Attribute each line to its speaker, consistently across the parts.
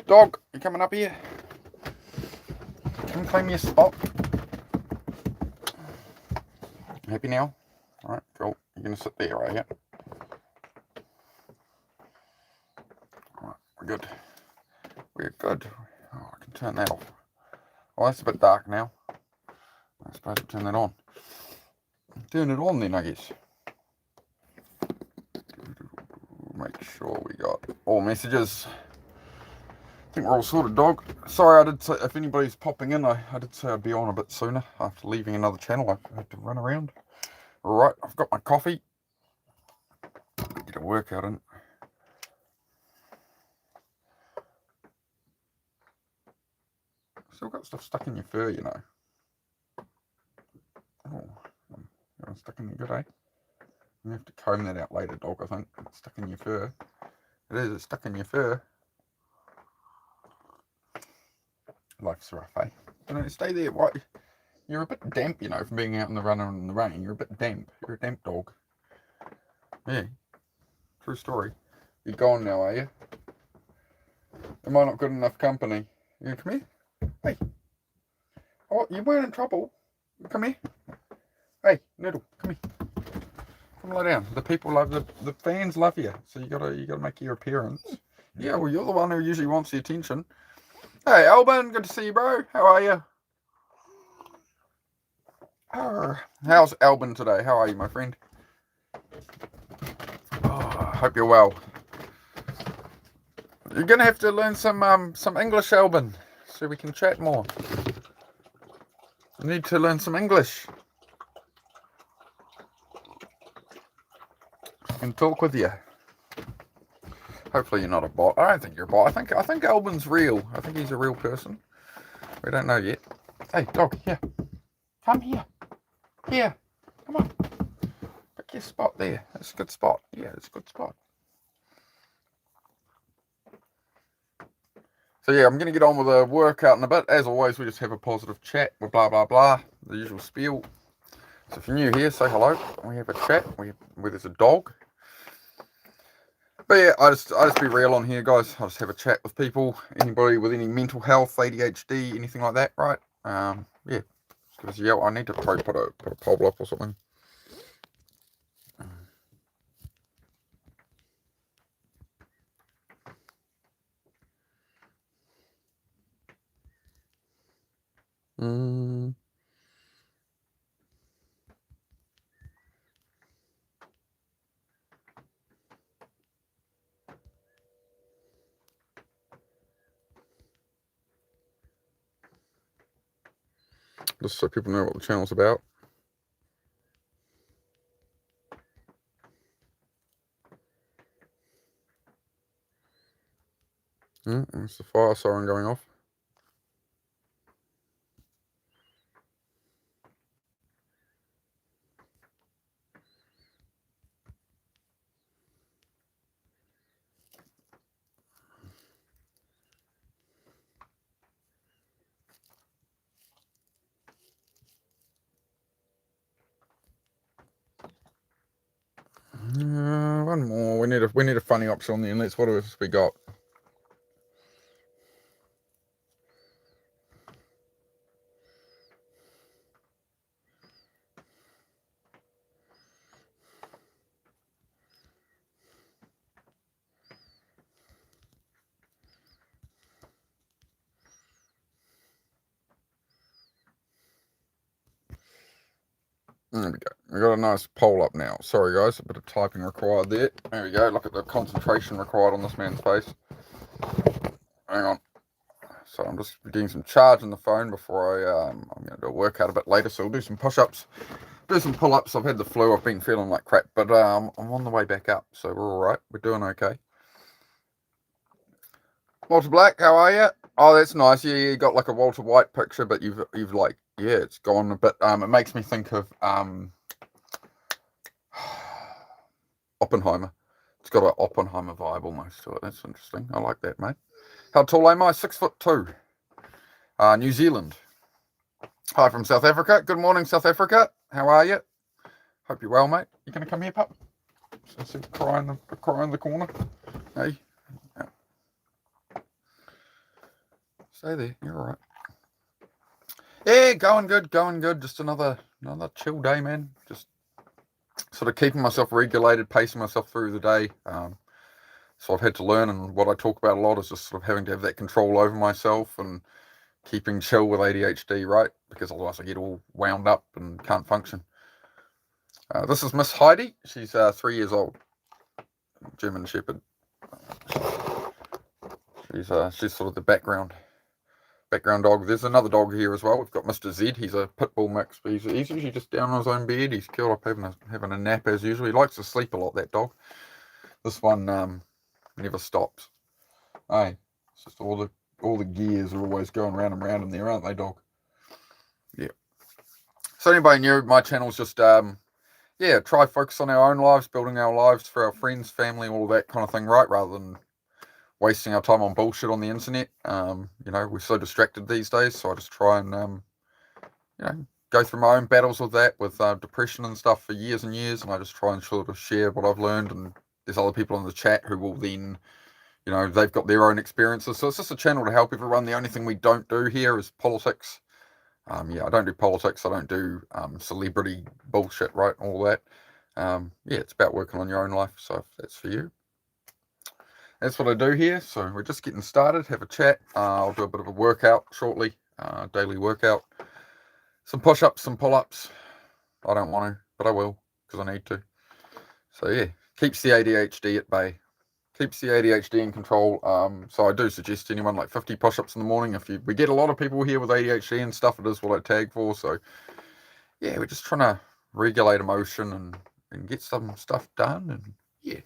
Speaker 1: Dog, you coming up here? Come claim your spot. Happy now? Alright, cool. You're going to sit there, are you? Alright, we're good. We're good. Oh, I can turn that off. Oh, that's a bit dark now. I suppose I'll turn that on. Turn it on then, I guess. Make sure we got all messages. I think we're all sorted, dog. Sorry, I did say, if anybody's popping in, I did say I'd be on a bit sooner. After leaving another channel, I had to run around. Alright, I've got my coffee. Get a workout in. Still got stuff stuck in your fur, you know. Oh, stuck in your good, eh? You have to comb that out later, dog, I think. It's stuck in your fur. It is, it's stuck in your fur. Life's rough, eh? You know, stay there. What? You're a bit damp, you know, from being out in the run and in the rain. You're a bit damp. You're a damp dog. Yeah. True story. You're gone now, are you? Am I not good enough company? You come here? Hey. Oh, you weren't in trouble. Come here. Hey, Noodle, come here. Come lie down. The people love the fans love you, so you gotta make your appearance. Yeah, well, you're the one who usually wants the attention. Hey, Albin, good to see you, bro. How are you? How's Albin today? How are you, my friend? Oh, I hope you're well. You're gonna have to learn some English, Albin, so we can chat more. You need to learn some English. I can talk with you. Hopefully you're not a bot. I don't think you're a bot. I think Albin's real. I think he's a real person. We don't know yet. Hey, dog, here. Come here. Here. Come on. Pick your spot there. That's a good spot. Yeah, it's a good spot. So yeah, I'm going to get on with the workout in a bit. As always, we just have a positive chat with blah, blah, blah. The usual spiel. So if you're new here, say hello. We have a chat where there's a dog. But yeah, I just be real on here, guys. I just have a chat with people. Anybody with any mental health, ADHD, anything like that, right? Yeah. Just give us a yell. I need to probably put a poll up or something. Just so people know what the channel's about. There's the fire siren going off. One more. We need a funny option on the inlets. What else we got? There we go. We got a nice poll up now. Sorry guys, a bit of typing required there. There we go. Look at the concentration required on this man's face. Hang on. So I'm just getting some charge on the phone before I'm going to do a workout a bit later. So we'll do some push-ups, do some pull-ups. I've had the flu. I've been feeling like crap, but I'm on the way back up. So we're all right. We're doing okay. Walter Black, how are you? Oh, that's nice. Yeah, you got like a Walter White picture, but you've like, yeah, it's gone a bit. It makes me think of Oppenheimer. It's got an Oppenheimer vibe almost to it. That's interesting. I like that, mate. How tall am I? 6'2". New Zealand. Hi from South Africa. Good morning, South Africa. How are you? Hope you're well, mate. You gonna come here, pup? So cry in the corner. Hey. Yeah. Stay there. You're all right. Yeah, going good. Just another chill day, man. Just sort of keeping myself regulated, pacing myself through the day. So I've had to learn, and what I talk about a lot is just sort of having to have that control over myself and keeping chill with ADHD, right? Because otherwise I get all wound up and can't function. This is Miss Heidi. She's 3 years old. German Shepherd. She's sort of the background dog. There's another dog here as well. We've got Mr. Z. He's a pit bull mix, but he's usually just down on his own bed. He's curled up having a nap as usual. He likes to sleep a lot, that dog. This one never stops. Hey, it's just all the gears are always going round and round in there, aren't they, dog? Yeah. So anybody new, my channel's just try focus on our own lives, building our lives for our friends, family, all that kind of thing, right? Rather than wasting our time on bullshit on the internet. We're so distracted these days, so I just try and go through my own battles with that, with depression and stuff for years and years, and I just try and sort of share what I've learned, and there's other people in the chat who will then, they've got their own experiences, so it's just a channel to help everyone. The only thing we don't do here is politics. I don't do politics, I don't do celebrity bullshit, right, all that. It's about working on your own life, so if that's for you, that's what I do here. So we're just getting started, have a chat. I'll do a bit of a workout shortly, daily workout. Some push-ups, some pull-ups. I don't want to, but I will, because I need to. So yeah, keeps the ADHD at bay. Keeps the ADHD in control. So I do suggest to anyone like 50 push-ups in the morning. We get a lot of people here with ADHD and stuff, it is what I tag for. So yeah, we're just trying to regulate emotion and get some stuff done, and yeah.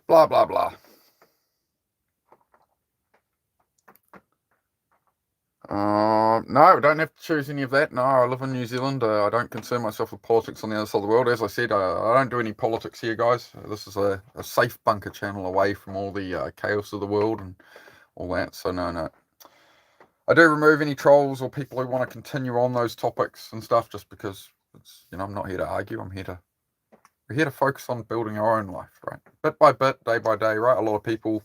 Speaker 1: Blah, blah, blah. No, I don't have to choose any of that. No, I live in New Zealand. I don't concern myself with politics on the other side of the world. As I said, I don't do any politics here, guys. This is a safe bunker channel away from all the chaos of the world and all that. So no. I do remove any trolls or people who want to continue on those topics and stuff, just because it's, I'm not here to argue. We're here to focus on building our own life, right? Bit by bit, day by day, right? A lot of people,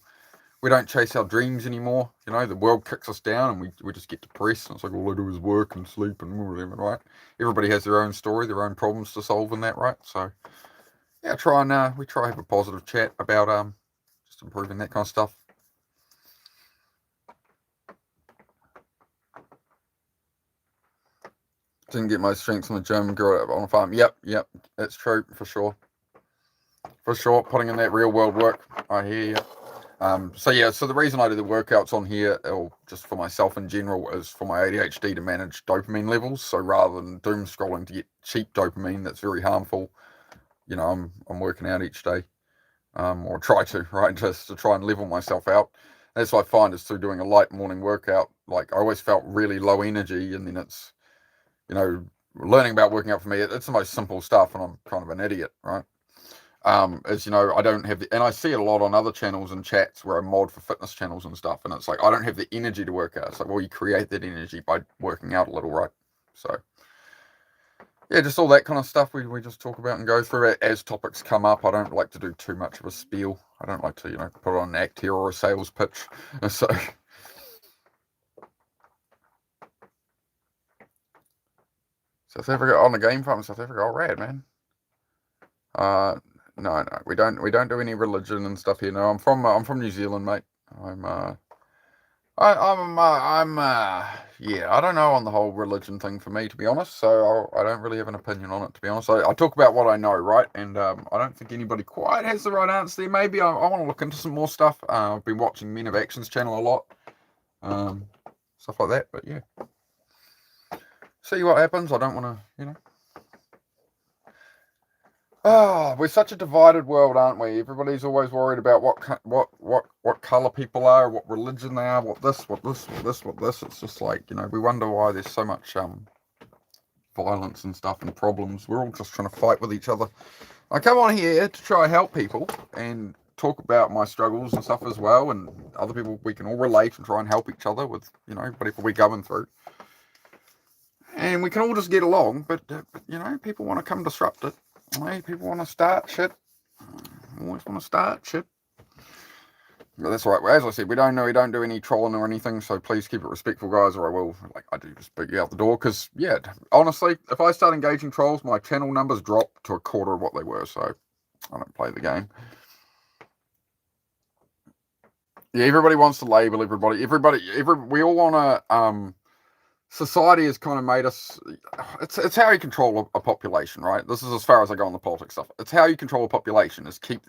Speaker 1: we don't chase our dreams anymore. The world kicks us down and we just get depressed. And it's like all I do is work and sleep and whatever, right? Everybody has their own story, their own problems to solve in that, right? So yeah, we try and have a positive chat about just improving that kind of stuff. Didn't get my strength from the gym, grew up on a farm. Yep, that's true for sure. For sure, putting in that real world work. I hear you. So the reason I do the workouts on here, or just for myself in general, is for my ADHD to manage dopamine levels. So rather than doom scrolling to get cheap dopamine, that's very harmful. I'm working out each day, or try to, right, just to try and level myself out. That's what I find is through doing a light morning workout. Like I always felt really low energy, and then it's, learning about working out for me, it's the most simple stuff, and I'm kind of an idiot, right? I don't have and I see it a lot on other channels and chats where I mod for fitness channels and stuff, and it's like I don't have the energy to work out. It's like, well, you create that energy by working out a little, right? So yeah, just all that kind of stuff we just talk about and go through it as topics come up. I don't like to do too much of a spiel. I don't like to put on an act here or a sales pitch. So South Africa on the game farm in South Africa, all rad, man. No, we don't do any religion and stuff here. No, I'm from New Zealand, mate. I don't know on the whole religion thing for me, to be honest. So I don't really have an opinion on it, to be honest. I talk about what I know, right? And I don't think anybody quite has the right answer there. Maybe I want to look into some more stuff. I've been watching Men of Action's channel a lot, stuff like that. But yeah, see what happens. I don't want to, Oh, we're such a divided world, aren't we? Everybody's always worried about what color people are, what religion they are, what this. It's just like, we wonder why there's so much violence and stuff and problems. We're all just trying to fight with each other. I come on here to try and help people and talk about my struggles and stuff as well, and other people. We can all relate and try and help each other with, whatever we're going through. And we can all just get along, but people want to come disrupt it. Hey, people want to start shit. Always want to start shit. But that's right. As I said, we don't do any trolling or anything, so please keep it respectful, guys, or I will, I do just boot you out the door, because, yeah, honestly, if I start engaging trolls, my channel numbers drop to a quarter of what they were, so I don't play the game. Yeah, everybody wants to label everybody. We all want to, society has kind of made us, it's how you control a population, right? This is as far as I go on the politics stuff. It's how you control a population, is keep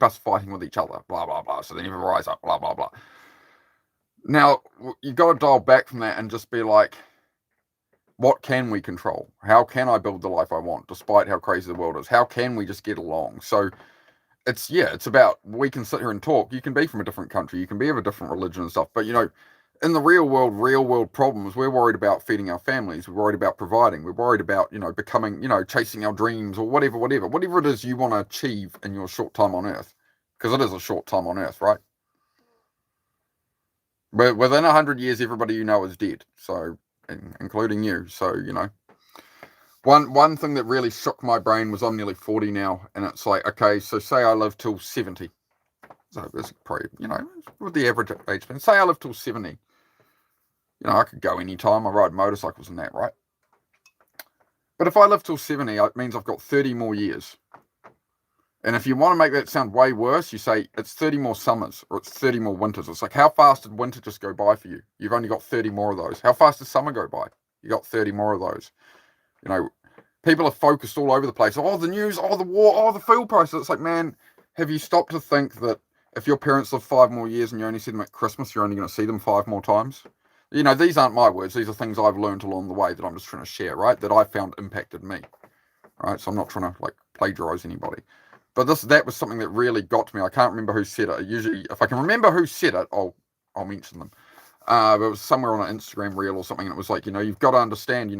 Speaker 1: us fighting with each other, blah, blah, blah, so then you rise up, blah, blah, blah. Now, you've got to dial back from that and just be like, what can we control? How can I build the life I want, despite how crazy the world is? How can we just get along? So, it's about, we can sit here and talk. You can be from a different country, you can be of a different religion and stuff, but, in the real world problems, we're worried about feeding our families, we're worried about providing, we're worried about, becoming, chasing our dreams, or whatever it is you want to achieve in your short time on earth, because it is a short time on earth, right? But within 100 years, everybody you know is dead, so, including you. So, one thing that really shook my brain was I'm nearly 40 now, and it's like, okay, so say I live till 70. So it's probably, with the average age, say I live till 70. I could go anytime. I ride motorcycles and that, right? But if I live till 70, it means I've got 30 more years. And if you want to make that sound way worse, you say it's 30 more summers, or it's 30 more winters. It's like, how fast did winter just go by for you? You've only got 30 more of those. How fast did summer go by? You got 30 more of those. People are focused all over the place. Oh, the news, oh, the war, oh, the fuel prices. It's like, man, have you stopped to think that if your parents live 5 more years and you only see them at Christmas, you're only going to see them 5 more times? These aren't my words. These are things I've learned along the way that I'm just trying to share, right? That I found impacted me, right? So I'm not trying to, plagiarize anybody. But that was something that really got to me. I can't remember who said it. Usually, if I can remember who said it, I'll mention them. But it was somewhere on an Instagram reel or something, and it was like, you've got to understand,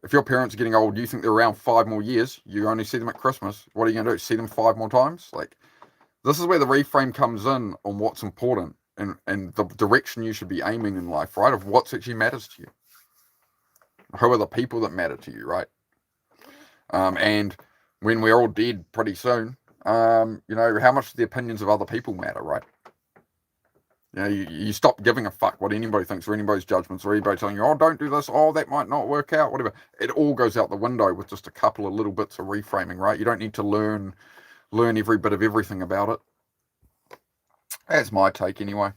Speaker 1: if your parents are getting old, you think they're around 5 more years, you only see them at Christmas, what are you going to do? See them 5 more times? This is where the reframe comes in on what's important and the direction you should be aiming in life, right? Of what actually matters to you. Who are the people that matter to you, right? And when we're all dead pretty soon, how much do the opinions of other people matter, right? You stop giving a fuck what anybody thinks, or anybody's judgments, or anybody telling you, oh, don't do this, oh, that might not work out, whatever. It all goes out the window with just a couple of little bits of reframing, right? You don't need to learn every bit of everything about it. That's my take anyway.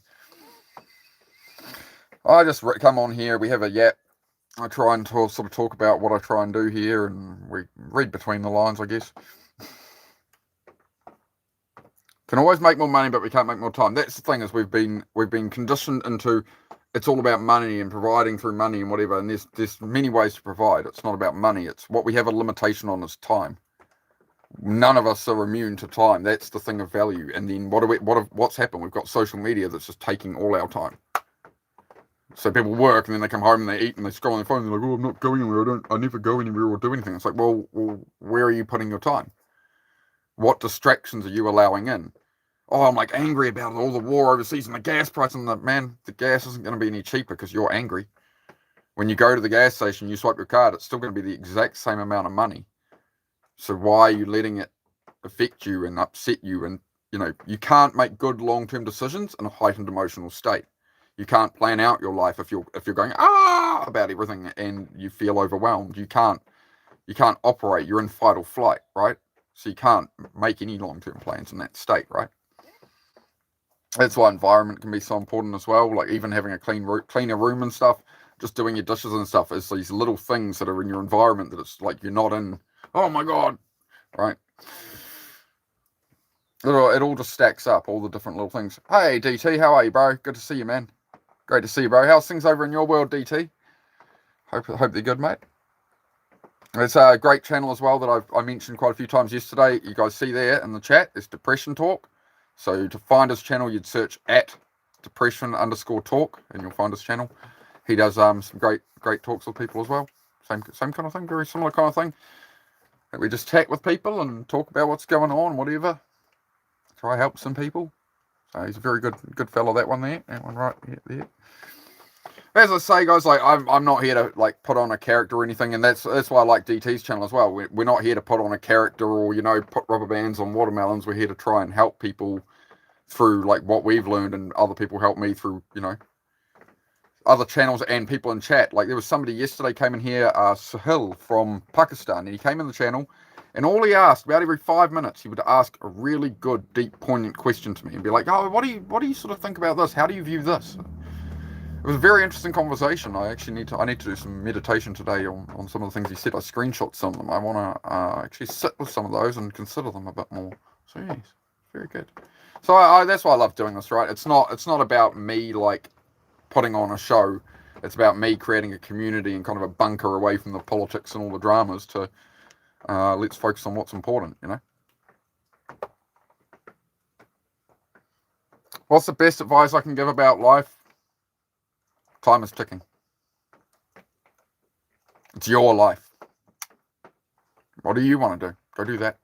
Speaker 1: I just come on here, we have a yap. I try and sort of talk about what I try and do here, and we read between the lines, I guess. Can always make more money, but we can't make more time. That's the thing, is we've been conditioned into, it's all about money and providing through money and whatever, and there's many ways to provide. It's not about money. It's what we have a limitation on is time. None of us are immune to time. That's the thing of value. And then what's happened? We've got social media that's just taking all our time. So people work and then they come home and they eat and they scroll on their phone and they're like, oh, I'm not going anywhere. I never go anywhere or do anything. It's like, well, where are you putting your time? What distractions are you allowing in? Oh, I'm angry about all the war overseas and the gas price, and the gas isn't going to be any cheaper because you're angry. When you go to the gas station, you swipe your card, it's still going to be the exact same amount of money. So why are you letting it affect you and upset you? And, you can't make good long-term decisions in a heightened emotional state. You can't plan out your life if you're going about everything and you feel overwhelmed. You can't operate. You're in fight or flight, right? So you can't make any long-term plans in that state, right? That's why environment can be so important as well. Even having a cleaner room and stuff, just doing your dishes and stuff, is these little things that are in your environment that it's like you're not in. Oh my God, right? It all just stacks up, all the different little things. Hey DT, how are you, bro? Good to see you, man. Great to see you, bro. How's things over in your world, DT? Hope they're good, mate. It's a great channel as well that I mentioned quite a few times yesterday. You guys see there in the chat, it's Depression Talk. So to find his channel, you'd search at depression_talk and you'll find his channel. He does some great talks with people as well. Same kind of thing, very similar kind of thing. We just chat with people and talk about what's going on, whatever. Try to help some people. So he's a very good fellow, that one there. That one right there. As I say, guys, I'm not here to put on a character or anything, and that's why I like DT's channel as well. We're not here to put on a character or put rubber bands on watermelons. We're here to try and help people through like what we've learned, and other people help me through, you know, other channels and people in chat. Like there was somebody yesterday came in here, Sahil from Pakistan, and he came in the channel, and all he asked, about every 5 minutes, he would ask a really good, deep, poignant question to me and be like, oh, what do you sort of think about this? How do you view this? It was a very interesting conversation. I actually need to do some meditation today on some of the things he said. I screenshot some of them. I want to actually sit with some of those and consider them a bit more. So yes, very good. So that's why I love doing this, right? It's not about me like putting on a show. It's about me creating a community and kind of a bunker away from the politics and all the dramas to let's focus on what's important, you know? What's the best advice I can give about life? Time is ticking. It's your life. What do you want to do? Go do that.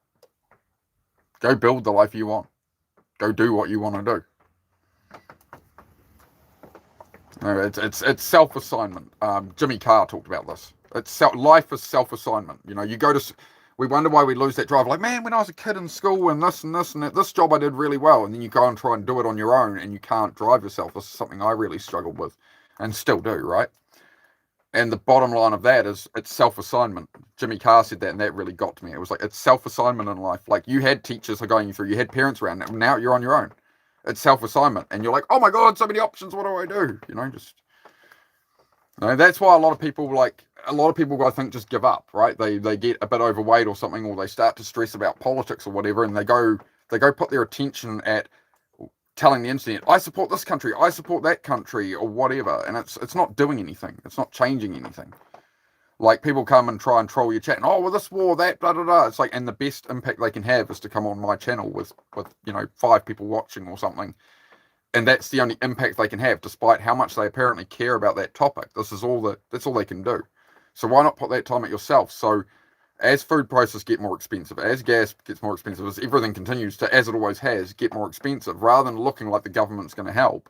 Speaker 1: Go build the life you want. Go do what you want to do. No, it's self-assignment. Jimmy Carr talked about this. Life is self-assignment. You know, you go to... We wonder why we lose that drive. Like, man, when I was a kid in school and this and this and that, this job I did really well. And then you go and try and do it on your own and you can't drive yourself. This is something I really struggled with and still do, right? And the bottom line of that is it's self-assignment. Jimmy Carr said that, and that really got to me. It was like, it's self-assignment in life. Like, you had teachers who are going through, you had parents around, now you're on your own. It's self-assignment. And you're like, oh my God, so many options, what do I do? You know, just... You know, that's why a lot of people, I think, just give up, right? They get a bit overweight or something, or they start to stress about politics or whatever, and they go put their attention at telling the internet, I support this country, I support that country, or whatever, and it's not doing anything. It's not changing anything. Like, people come and try and troll your chat, and, oh, well, this war, that, blah, blah, blah. It's like, and the best impact they can have is to come on my channel with you know, 5 people watching or something. And that's the only impact they can have, despite how much they apparently care about that topic. That's all they can do. So why not put that time at yourself? So as food prices get more expensive, as gas gets more expensive, as everything continues to, as it always has, get more expensive, rather than looking like the government's going to help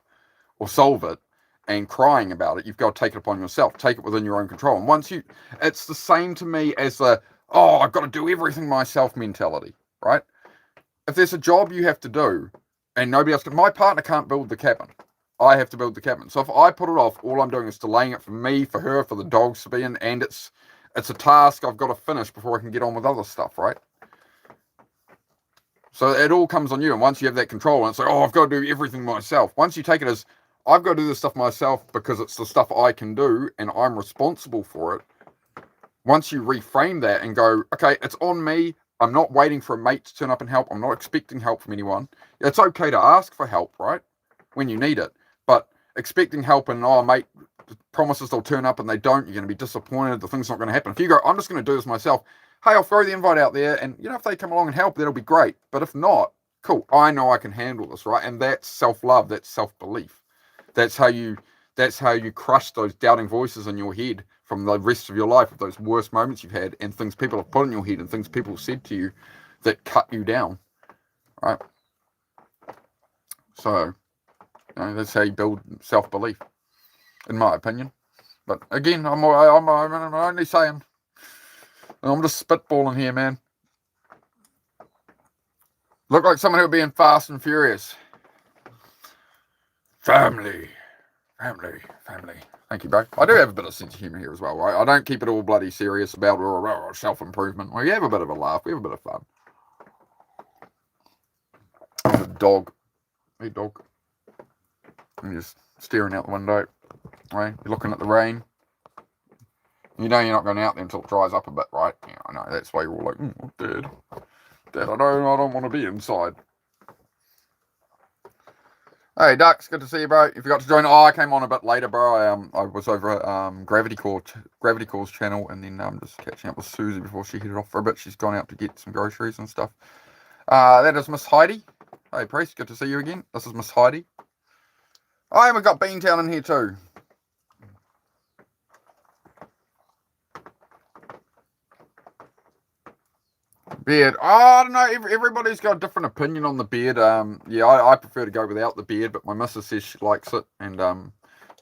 Speaker 1: or solve it and crying about it, you've got to take it upon yourself. Take it within your own control. And it's the same to me as I've got to do everything myself mentality, right? If there's a job you have to do, and nobody else can. My partner can't build the cabin. I have to build the cabin. So if I put it off, all I'm doing is delaying it for me, for her, for the dogs to be in, and it's a task I've got to finish before I can get on with other stuff, right? So it all comes on you, and once you have that control, and it's like, I've got to do everything myself. Once you take it as, I've got to do this stuff myself because it's the stuff I can do, and I'm responsible for it. Once you reframe that and go, okay, it's on me. I'm not waiting for a mate to turn up and help. I'm not expecting help from anyone. It's okay to ask for help, right? When you need it. But expecting help and, mate promises they'll turn up and they don't, you're going to be disappointed. The thing's not going to happen. If you go, I'm just going to do this myself. Hey, I'll throw the invite out there. And, you know, if they come along and help, that'll be great. But if not, cool. I know I can handle this, right? And that's self-love. That's self-belief. That's how you crush those doubting voices in your head from the rest of your life, of those worst moments you've had and things people have put in your head and things people said to you that cut you down, right? So, you know, that's how you build self-belief, in my opinion. But again, I'm only saying, I'm just spitballing here, man. Look like someone who would be in Fast and Furious. Family. Thank you, bro. I do have a bit of sense of humour here as well, right? I don't keep it all bloody serious about self-improvement. We have a bit of a laugh. We have a bit of fun. There's a dog. Hey, dog. I'm just staring out the window. Right? You're looking at the rain. You know you're not going out there until it dries up a bit, right? Yeah, I know. That's why you're all like, Dad, I don't want to be inside. Hey, Ducks, good to see you, bro. You forgot to join. I came on a bit later, bro. I was over at Gravity Core's channel, and then just catching up with Susie before she headed off for a bit. She's gone out to get some groceries and stuff. That is Miss Heidi. Hey, Priest, good to see you again. This is Miss Heidi. Oh, and we've got Beantown in here too. Beard. Oh, I don't know. Everybody's got a different opinion on the beard. Yeah, I prefer to go without the beard, but my missus says she likes it. And you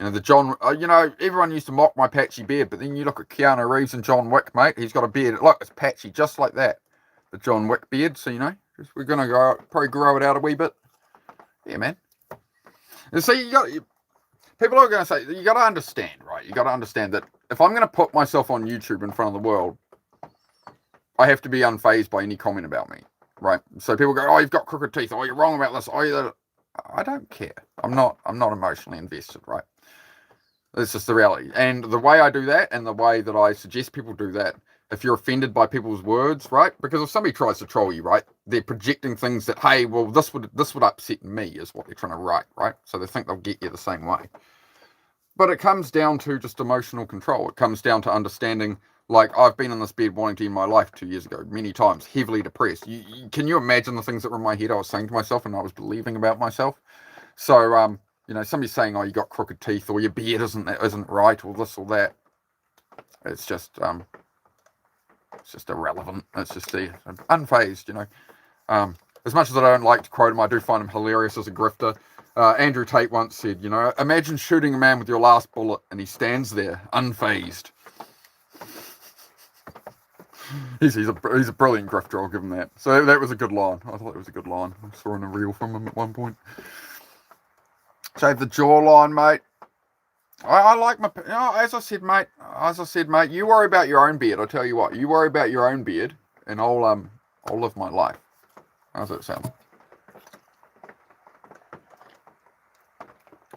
Speaker 1: know, the John. You know, everyone used to mock my patchy beard, but then you look at Keanu Reeves and John Wick, mate. He's got a beard. Look, it's patchy, just like that. The John Wick beard. So you know, we're gonna probably grow it out a wee bit. Yeah, man. And see, people are going to say, you got to understand, right? You got to understand that if I'm going to put myself on YouTube in front of the world, I have to be unfazed by any comment about me, right? So people go, oh, you've got crooked teeth. Oh, you're wrong about this. Oh, I don't care. I'm not emotionally invested, right? It's just the reality. And the way I do that and the way that I suggest people do that, if you're offended by people's words, right? Because if somebody tries to troll you, right, they're projecting things that, hey, well, this would upset me, is what they're trying to write, right? So they think they'll get you the same way. But it comes down to just emotional control. It comes down to understanding, like, I've been in this bed wanting to end my life 2 years ago, many times, heavily depressed. Can you imagine the things that were in my head I was saying to myself and I was believing about myself? So, somebody's saying, oh, you got crooked teeth, or your beard isn't right, or this or that. It's just irrelevant. It's just unfazed, As much as I don't like to quote him, I do find him hilarious as a grifter. Andrew Tate once said, imagine shooting a man with your last bullet and he stands there, unfazed. He's a brilliant grifter, I'll give him that. So that was a good line. I thought it was a good line. I saw in a reel from him at one point. Shave the jawline, mate. I like my, as I said, mate, you worry about your own beard. I tell you what, you worry about your own beard, and I'll live my life. How's that sound?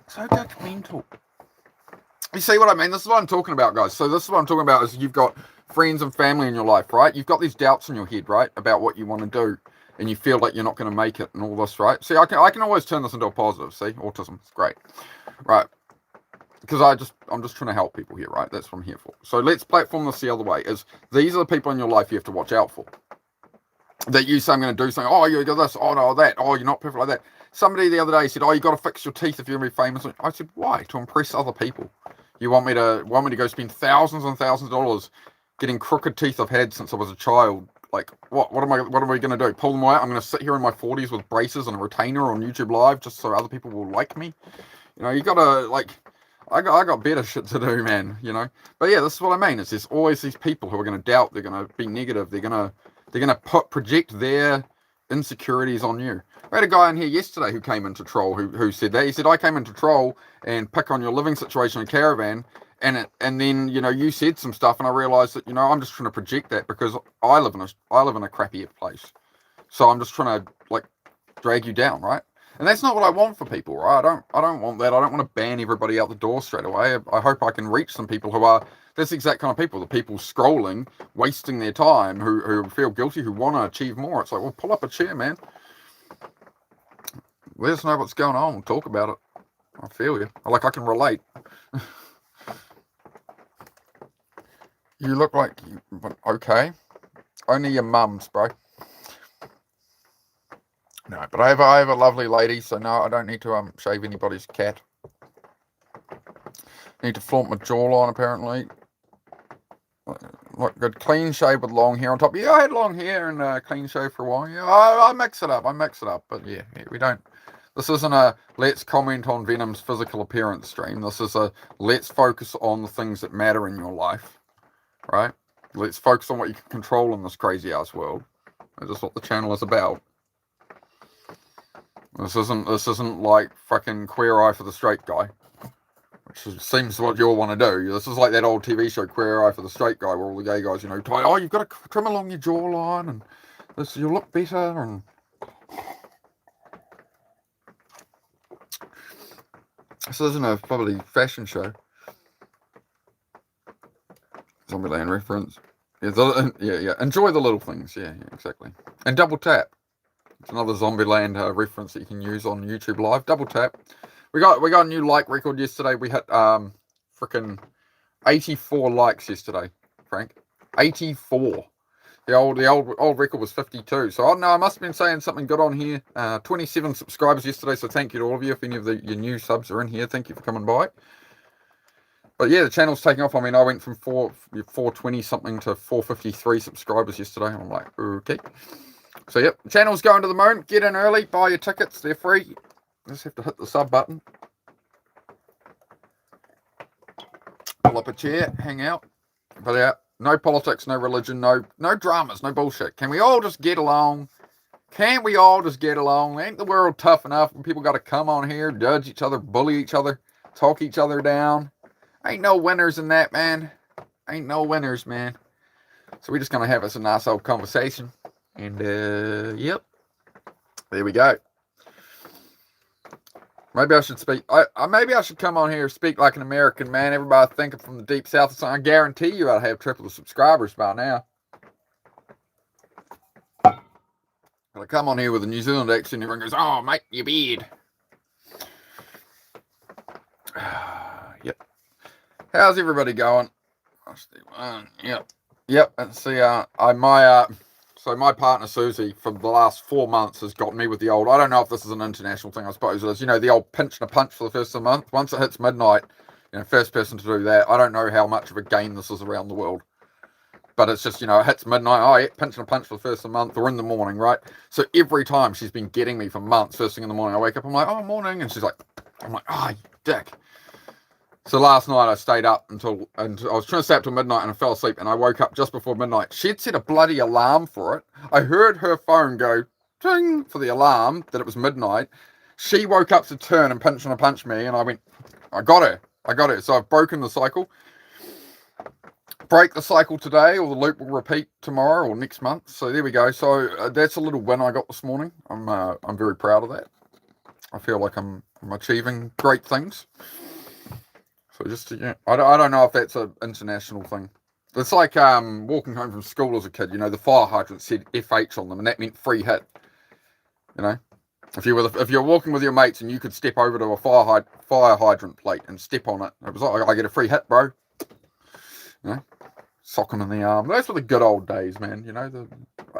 Speaker 1: So judgmental. You see what I mean? This is what I'm talking about, guys. So this is what I'm talking about is you've got friends and family in your life, right? You've got these doubts in your head, right, about what you want to do, and you feel like you're not going to make it and all this, right? See, I can always turn this into a positive. See, autism, it's great, right? Because I'm just trying to help people here, right? That's what I'm here for. So let's platform this the other way. Is these are the people in your life you have to watch out for. That you say I'm going to do something. Oh, you got this. Oh no, that. Oh, you're not perfect like that. Somebody the other day said, oh, you got to fix your teeth if you're going to be famous. I said, why? To impress other people. You want me to go spend thousands and thousands of dollars getting crooked teeth I've had since I was a child? Like, what am I going to do? Pull them out? I'm going to sit here in my 40s with braces and a retainer on YouTube Live just so other people will like me? You got to, like, I got better shit to do, man, But yeah, this is what I mean. It's there's always these people who are going to doubt, they're going to be negative, they're going to project their insecurities on you. I had a guy in here yesterday who came into troll who said that. He said, I came into troll and pick on your living situation in caravan, and then you said some stuff, and I realized that I'm just trying to project that because I live in a crappier place, so I'm just trying to like drag you down, right? And that's not what I want for people, right? I don't want that. I don't want to ban everybody out the door straight away. I hope I can reach some people who are this exact kind of people, the people scrolling, wasting their time, who feel guilty, who want to achieve more. It's like, well, pull up a chair, man. Let us know what's going on. We'll talk about it. I feel you. I can relate. You look like okay. Only your mums, bro. No, but I have a lovely lady, so no, I don't need to shave anybody's cat. Need to flaunt my jawline, apparently. Look good, clean shave with long hair on top. Yeah, I had long hair and clean shave for a while. Yeah, I mix it up. But yeah, we don't. This isn't a let's comment on Venom's physical appearance stream. This is a let's focus on the things that matter in your life, right? Let's focus on what you can control in this crazy ass world. That's just what the channel is about. This isn't like fucking Queer Eye for the Straight Guy, which seems what you all want to do. This is like that old TV show Queer Eye for the Straight Guy, where all the gay guys, oh, you've got to trim along your jawline, and this you'll look better. And this isn't a probably fashion show. Zombieland reference. Yeah. Enjoy the little things. Yeah, exactly. And double tap. It's another Zombieland reference that you can use on YouTube Live. Double tap. We got a new like record yesterday. We hit freaking 84 likes yesterday, Frank. 84. The old record was 52. So I must have been saying something good on here. 27 subscribers yesterday. So thank you to all of you. If any of your new subs are in here, thank you for coming by. But yeah, the channel's taking off. I mean, I went from 420 something to 453 subscribers yesterday. I'm like, okay. So yep, the channel's going to the moon. Get in early, buy your tickets, they're free. Just have to hit the sub button. Pull up a chair, hang out. But yeah, no politics, no religion, no dramas, no bullshit. Can we all just get along Can't we all just get along? Ain't the world tough enough when people got to come on here, judge each other, bully each other, talk each other down? Ain't no winners in that, man. Ain't no winners, man. So we're just going to have us a nice old conversation. And, yep. There we go. Maybe I should speak. Maybe I should come on here and speak like an American, man. Everybody thinking from the deep south. So I guarantee you I'd have triple the subscribers by now. But I come on here with a New Zealand accent and everyone goes, oh, mate, your beard. Yep. How's everybody going? Yep. Yep. And see, so my partner Susie for the last 4 months has got me with the old, I don't know if this is an international thing, I suppose it is, the old pinch and a punch for the first of the month. Once it hits midnight, first person to do that. I don't know how much of a game this is around the world. But it's just, it hits midnight, oh yeah, pinch and a punch for the first of the month, or in the morning, right? So every time she's been getting me for months, first thing in the morning, I wake up, I'm like, oh, morning, and she's like, I'm like, oh, you dick. So last night I stayed up and I was trying to stay up till midnight and I fell asleep and I woke up just before midnight. She'd set a bloody alarm for it. I heard her phone go ting for the alarm that it was midnight. She woke up to turn and pinch and a punch me and I went, I got her. So I've broken the cycle. Break the cycle today or the loop will repeat tomorrow or next month. So there we go. So that's a little win I got this morning. I'm very proud of that. I feel like I'm achieving great things. So just, I don't know if that's an international thing. It's like walking home from school as a kid, the fire hydrant said FH on them, and that meant free hit. If you're walking with your mates and you could step over to a fire hydrant plate and step on it, it was like, I get a free hit, bro. Sock them in the arm. Those were the good old days, man.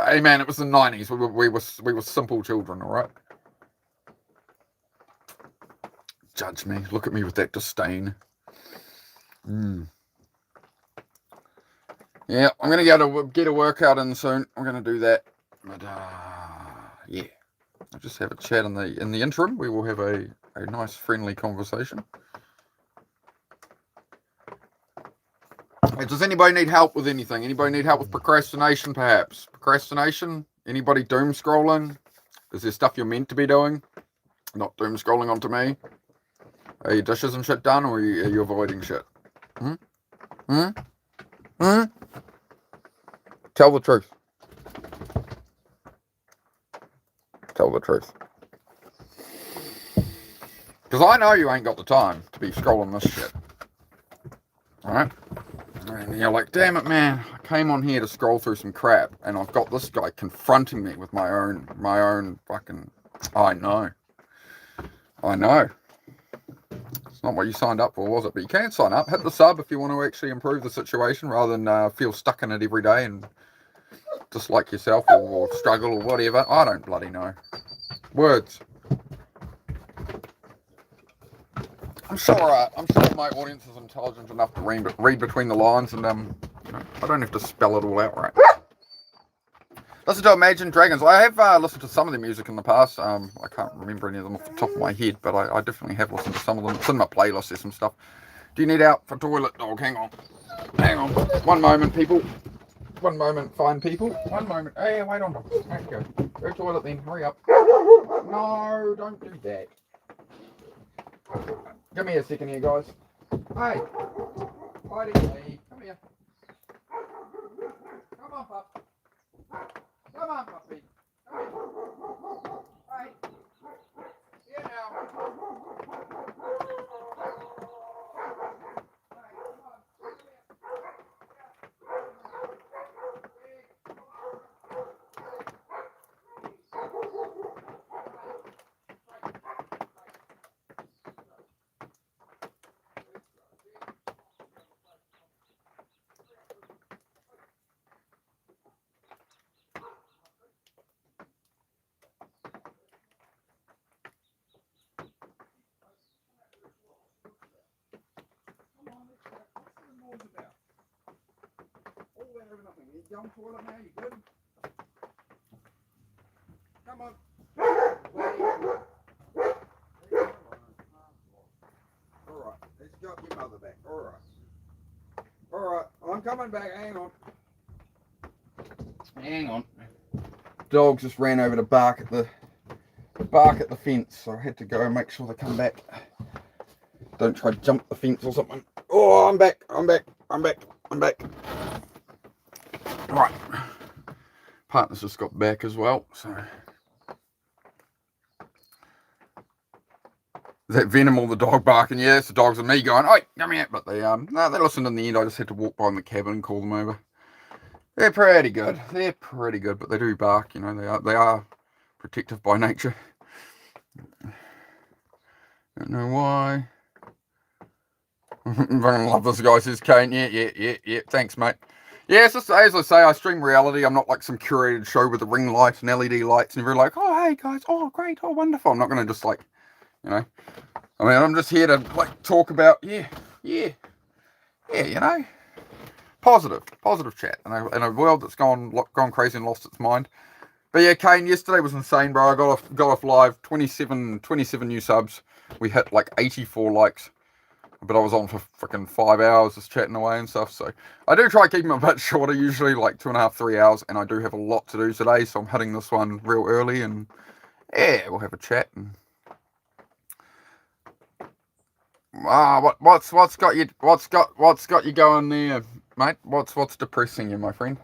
Speaker 1: Hey, man, it was the 90s. We were simple children, all right? Judge me. Look at me with that disdain. Yeah, I'm going to get a workout in soon. I'm going to do that. But, yeah. I'll just have a chat in the interim. We will have a nice, friendly conversation. Hey, does anybody need help with anything? Anybody need help with procrastination, perhaps? Procrastination? Anybody doom scrolling? Is there stuff you're meant to be doing? Not doom scrolling onto me? Are your dishes and shit done, or are you avoiding shit? Tell the truth. Tell the truth. Because I know you ain't got the time to be scrolling this shit. Alright? And you're like, damn it, man. I came on here to scroll through some crap, and I've got this guy confronting me with my own fucking... I know. It's not what you signed up for, was it? But you can sign up. Hit the sub if you want to actually improve the situation rather than feel stuck in it every day and dislike yourself or struggle or whatever. I don't bloody know. Words. I'm sure my audience is intelligent enough to read between the lines, and I don't have to spell it all out right. Listen to Imagine Dragons. I have listened to some of their music in the past. I can't remember any of them off the top of my head, but I definitely have listened to some of them. It's in my playlist. There's some stuff. Do you need out for toilet, dog? Hang on. One moment, people. One moment, fine people. One moment. Hey, wait on, dog. There you go. Go toilet then. Hurry up. No, don't do that. Give me a second here, guys. Hey. Hey, come here. Come on, pup. Come on, puppy. Come here. Hey. Here now. You on toilet now? You good? Come on. Alright, let's got your mother back. Alright, I'm coming back. Hang on. dogs just ran over to bark at the fence, so I had to go and make sure they come back. Don't try to jump the fence or something. Oh, I'm back. Right. Partner's just got back as well, so that Venom or the dog barking, yeah, it's the dogs and me going, "Oi, come here," but they no, they listened in the end. I just had to walk by in the cabin and call them over. They're pretty good, but they do bark, you know, they are protective by nature. Don't know why. I love this guy, says Kane. Yeah, thanks, mate. Yeah, it's just, as I say, I stream reality. I'm not like some curated show with the ring lights and LED lights and you're like, "Oh, hey guys, oh great, oh wonderful." I'm not going to just like, you know, I mean, I'm just here to like talk about, yeah, you know, positive chat in a world that's gone crazy and lost its mind. But yeah, Kane, yesterday was insane, bro. I got off live, 27 new subs. We hit like 84 likes, but I was on for freaking 5 hours just chatting away and stuff. So I do try to keep them a bit shorter, usually like 2.5, 3 hours, and I do have a lot to do today, so I'm hitting this one real early, and yeah, we'll have a chat. And what's got you going there, mate? What's depressing you, my friend?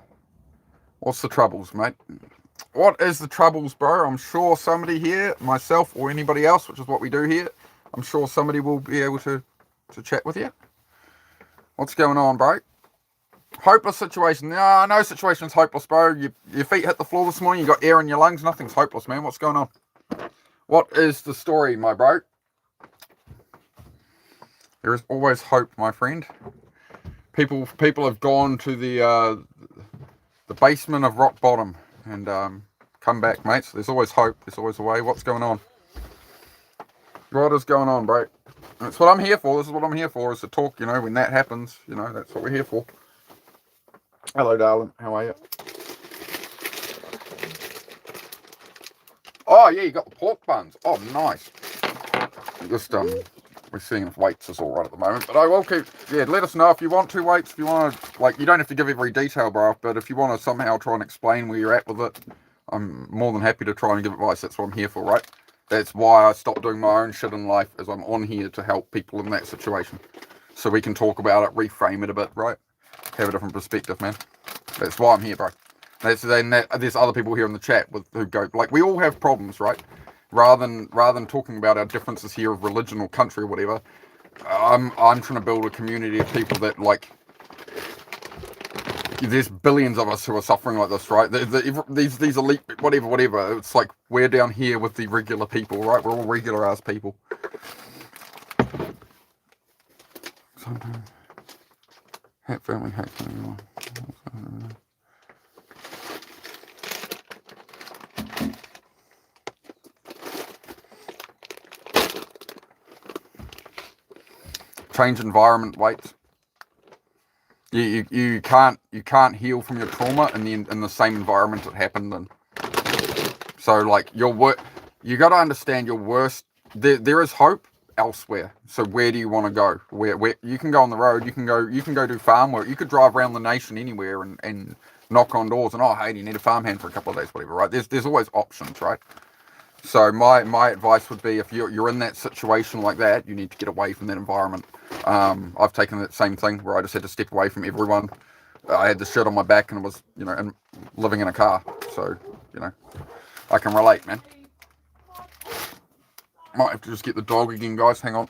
Speaker 1: What's the troubles, mate? What is the troubles, bro? I'm sure somebody here, myself or anybody else, which is what we do here, I'm sure somebody will be able to chat with you. What's going on, bro? Hopeless situation. No situation's hopeless, bro. Your feet hit the floor this morning, you got air in your lungs, nothing's hopeless, man. What's going on? What is the story, my bro? There is always hope, my friend. People have gone to the basement of rock bottom and come back, mate. So there's always hope. There's always a way. What's going on? What is going on, bro? That's what I'm here for. This is what I'm here for, is to talk, you know, when that happens. You know, that's what we're here for. Hello, darling. How are you? Oh, yeah, you got the pork buns. Oh, nice. Just, we're seeing if weights is all right at the moment, but I will keep, yeah, let us know if you want to, weights, if you want to, like, you don't have to give every detail, bro, but if you want to somehow try and explain where you're at with it, I'm more than happy to try and give advice. That's what I'm here for, right? That's why I stopped doing my own shit in life, is I'm on here to help people in that situation, so we can talk about it, reframe it a bit, right? Have a different perspective, man. That's why I'm here, bro. There's other people here in the chat who go, like, we all have problems, right? Rather than talking about our differences here of religion or country or whatever, I'm trying to build a community of people that, like, there's billions of us who are suffering like this, right? These elite, whatever. It's like we're down here with the regular people, right? We're all regular ass people. Sometimes hate family, everyone. Change environment, weights. You can't heal from your trauma in the same environment it happened in. So like you got to understand your worst. There is hope elsewhere. So where do you want to go? Where you can go on the road, you can go do farm work. You could drive around the nation anywhere and knock on doors and, oh hey, do you need a farmhand for a couple of days, whatever, right? There's always options, right? So my advice would be, if you're in that situation like that, you need to get away from that environment. I've taken that same thing where I just had to step away from everyone. I had the shit on my back and I was, you know, living in a car. So, you know, I can relate, man. Might have to just get the dog again, guys. Hang on.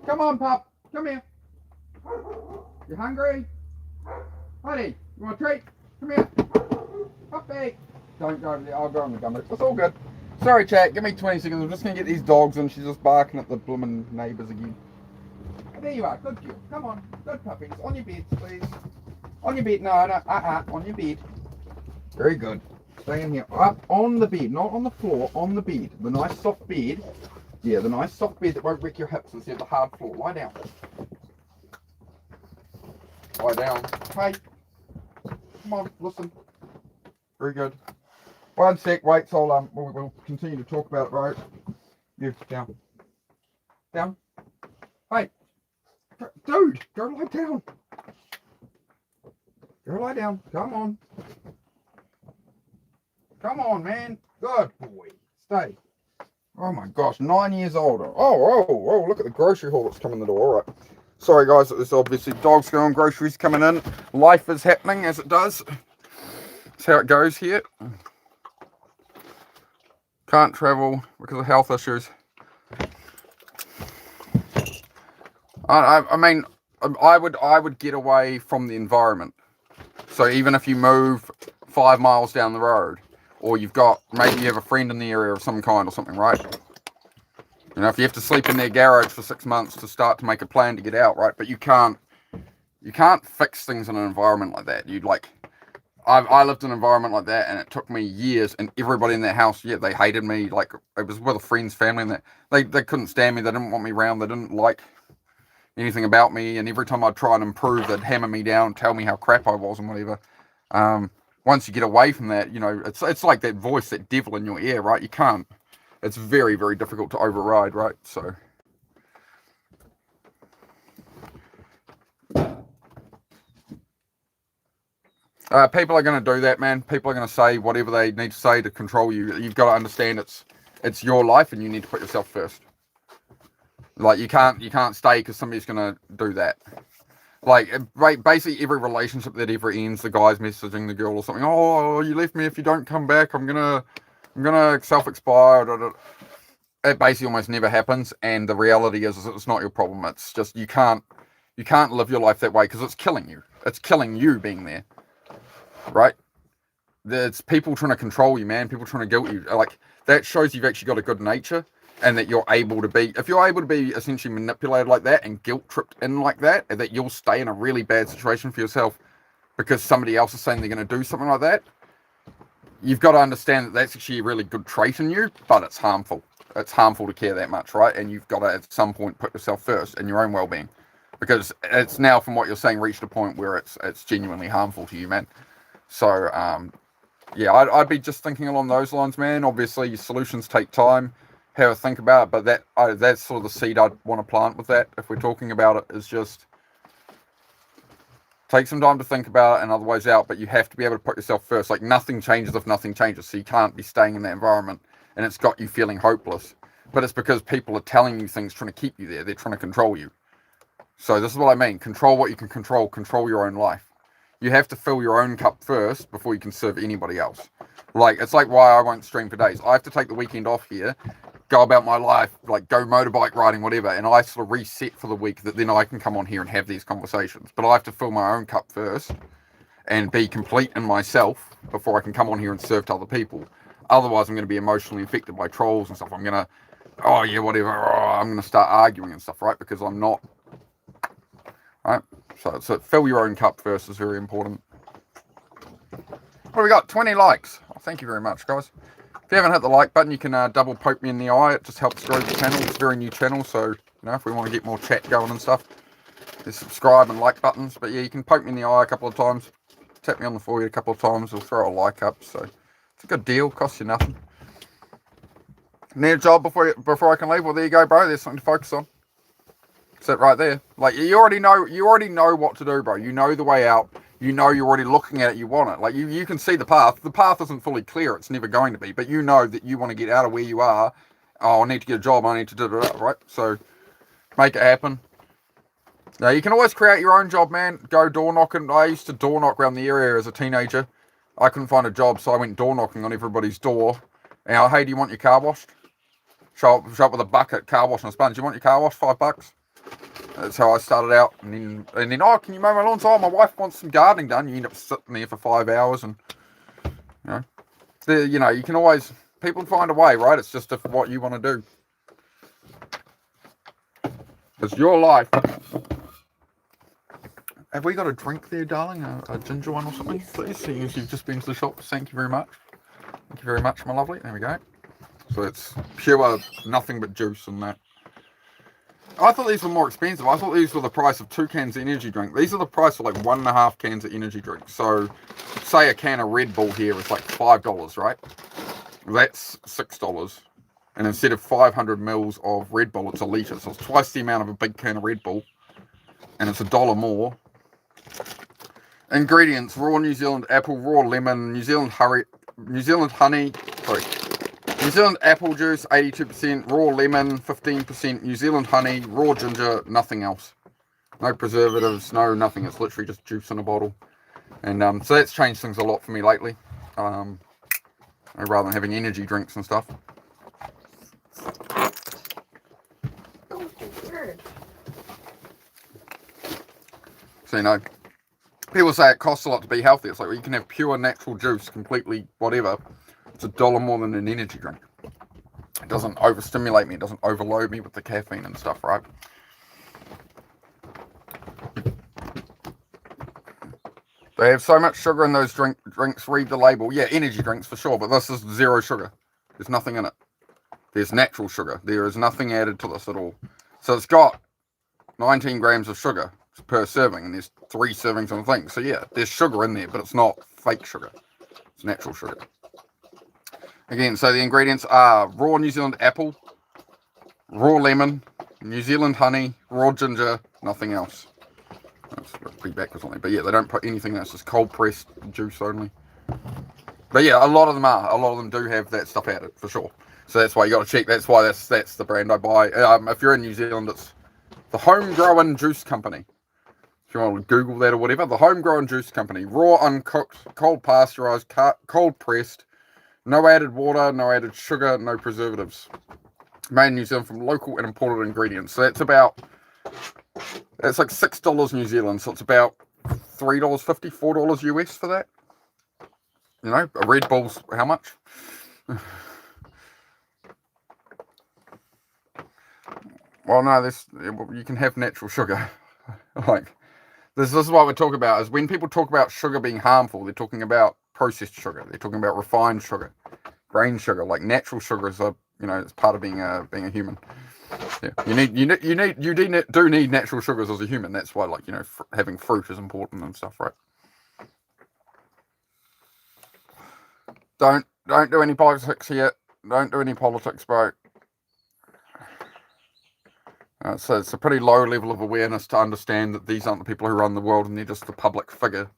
Speaker 1: Come on, pup. Come here. You hungry? Honey, you want a treat? Come here. Puppy. Don't go over there. I'll go on the gumboots. It's all good. Sorry, chat. Give me 20 seconds. I'm just going to get these dogs and she's just barking at the blooming neighbours again. There you are. Good girl. Come on. Good puppies. On your beds, please. On your bed. No. On your bed. Very good. Stay in here. Up on the bed. Not on the floor. On the bed. The nice soft bed. Yeah, the nice soft bed that won't wreck your hips instead of the hard floor. Lie down. Lie down. Hey. Come on. Listen. Very good. One sec, wait, so we'll continue to talk about it, bro. You, down. Down. Hey. Dude, go lie down. Go lie down. Come on. Come on, man. Good boy. Stay. Oh my gosh, 9 years older. Oh, look at the grocery haul that's coming in the door. All right. Sorry, guys, there's obviously dogs going, groceries coming in. Life is happening as it does. That's how it goes here. Can't travel because of health issues. I mean, I would get away from the environment. So even if you move 5 miles down the road, or maybe you have a friend in the area of some kind or something, right? You know, if you have to sleep in their garage for 6 months to start to make a plan to get out, right? But you can't fix things in an environment like that. I lived in an environment like that, and it took me years, and everybody in that house, yeah, they hated me. Like, it was with a friend's family, and that they couldn't stand me. They didn't want me around. They didn't like anything about me, and every time I'd try and improve, they'd hammer me down, tell me how crap I was and whatever. Once you get away from that, you know, it's like that voice, that devil in your ear, right? You can't. It's very, very difficult to override, right? So people are going to do that, man. People are going to say whatever they need to say to control you. You've got to understand it's your life, and you need to put yourself first. Like, you can't stay because somebody's going to do that. Like, basically every relationship that ever ends, the guy's messaging the girl or something. Oh, you left me. If you don't come back, I'm gonna self-expire. It basically almost never happens. And the reality is it's not your problem. It's just you can't live your life that way because it's killing you. It's killing you being there, right? It's people trying to control you, man. People trying to guilt you. Like, that shows you've actually got a good nature. And that you're able to be, if you're able to be essentially manipulated like that and guilt tripped in like that, and that you'll stay in a really bad situation for yourself because somebody else is saying they're going to do something like that, you've got to understand that that's actually a really good trait in you, but it's harmful. It's harmful to care that much, right? And you've got to at some point put yourself first and your own well-being, because it's now, from what you're saying, reached a point where it's genuinely harmful to you, man. So, yeah, I'd be just thinking along those lines, man. Obviously, your solutions take time. Have a think about it, but that's sort of the seed I'd want to plant with that, if we're talking about it, is just take some time to think about it and other ways out, but you have to be able to put yourself first. Like, nothing changes if nothing changes, so you can't be staying in that environment and it's got you feeling hopeless, but it's because people are telling you things, trying to keep you there. They're trying to control you. So this is what I mean. Control what you can control your own life. You have to fill your own cup first before you can serve anybody else. Like, it's like why I won't stream for days. I have to take the weekend off here, go about my life, like go motorbike riding, whatever, and I sort of reset for the week, that then I can come on here and have these conversations. But I have to fill my own cup first and be complete in myself before I can come on here and serve to other people. Otherwise, I'm going to be emotionally affected by trolls and stuff. I'm going to, oh yeah, whatever, I'm going to start arguing and stuff, right? Because I'm not, right? So fill your own cup first is very important. What have we got? 20 likes. Oh, thank you very much, guys. If you haven't hit the like button, you can double poke me in the eye. It just helps grow the channel. It's a very new channel, so, you know, if we want to get more chat going and stuff, there's subscribe and like buttons. But yeah, you can poke me in the eye a couple of times, tap me on the forehead a couple of times, we'll throw a like up. So it's a good deal, costs you nothing. Need a job before I can leave? Well, there you go, bro. There's something to focus on. That's it right there. Like, you already know what to do, bro. You know the way out. You know, you're already looking at it, you want it. Like, you can see the path. The path isn't fully clear. It's never going to be. But you know that you want to get out of where you are. Oh, I need to get a job. I need to do it, right? So, make it happen. Now, you can always create your own job, man. Go door knocking. I used to door knock around the area as a teenager. I couldn't find a job, so I went door knocking on everybody's door. Now, hey, do you want your car washed? Show up with a bucket, car wash and a sponge. Do you want your car washed? $5. That's how I started out, and then, oh, can you mow my lawn? Oh, my wife wants some gardening done. You end up sitting there for 5 hours, and you know, you can always, people find a way, right? It's just what you want to do. It's your life. Have we got a drink there, darling? A ginger one or something, please? Seeing as you've just been to the shop, thank you very much. Thank you very much, my lovely. There we go. So it's pure, nothing but juice and that. I thought these were more expensive. I thought these were the price of 2 cans of energy drink. These are the price of like 1.5 cans of energy drink. So, say a can of Red Bull here is like $5, right? That's $6. And instead of 500 mils of Red Bull, it's a litre. So it's twice the amount of a big can of Red Bull. And it's $1 more. Ingredients: raw New Zealand apple, raw lemon, New Zealand honey, sorry, New Zealand apple juice 82%, raw lemon 15%, New Zealand honey, raw ginger, nothing else. No preservatives, no nothing. It's literally just juice in a bottle. And so that's changed things a lot for me lately. Rather than having energy drinks and stuff. So, you know, people say it costs a lot to be healthy. It's like, well, you can have pure natural juice, completely whatever. It's $1 more than an energy drink. It doesn't overstimulate me. It doesn't overload me with the caffeine and stuff, right? They have so much sugar in those drinks. Read the label. Yeah, energy drinks for sure, but this is 0 sugar. There's nothing in it. There's natural sugar. There is nothing added to this at all. So it's got 19 grams of sugar per serving, and there's 3 servings on the thing. So yeah, there's sugar in there, but it's not fake sugar. It's natural sugar. Again, so the ingredients are raw New Zealand apple, raw lemon, New Zealand honey, raw ginger, nothing else. That's pretty backwards on there. But yeah, they don't put anything else. It's cold pressed juice only. But yeah, a lot of them are. A lot of them do have that stuff added, for sure. So that's why you got to check. That's why that's the brand I buy. If you're in New Zealand, it's the Homegrown Juice Company. If you want to Google that or whatever, the Homegrown Juice Company. Raw, uncooked, cold pasteurized, cold pressed. No added water, no added sugar, no preservatives. Made in New Zealand from local and imported ingredients. So that's like $6 New Zealand. So it's about $3.50, $4 US for that. You know, a Red Bull's how much? Well, no, you can have natural sugar. Like, this is what we're talking about, is when people talk about sugar being harmful, they're talking about processed sugar. They're talking about refined sugar, grain sugar. Like, natural sugar is it's part of being a human. Yeah, you do need natural sugars as a human. That's why, like, having fruit is important and stuff, right? Don't do any politics here. Don't do any politics, bro. So it's a pretty low level of awareness to understand that these aren't the people who run the world and they're just the public figure.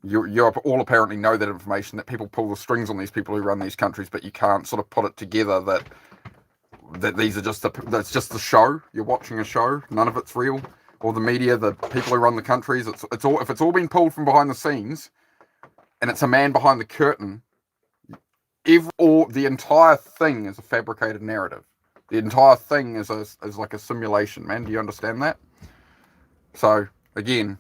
Speaker 1: You all apparently know that information, that people pull the strings on these people who run these countries, but you can't sort of put it together that these are that's just the show. You're watching a show. None of it's real. Or the media, the people who run the countries, it's all, if it's all been pulled from behind the scenes and it's a man behind the curtain, the entire thing is a fabricated narrative. The entire thing is like a simulation, man. Do you understand that? So, again,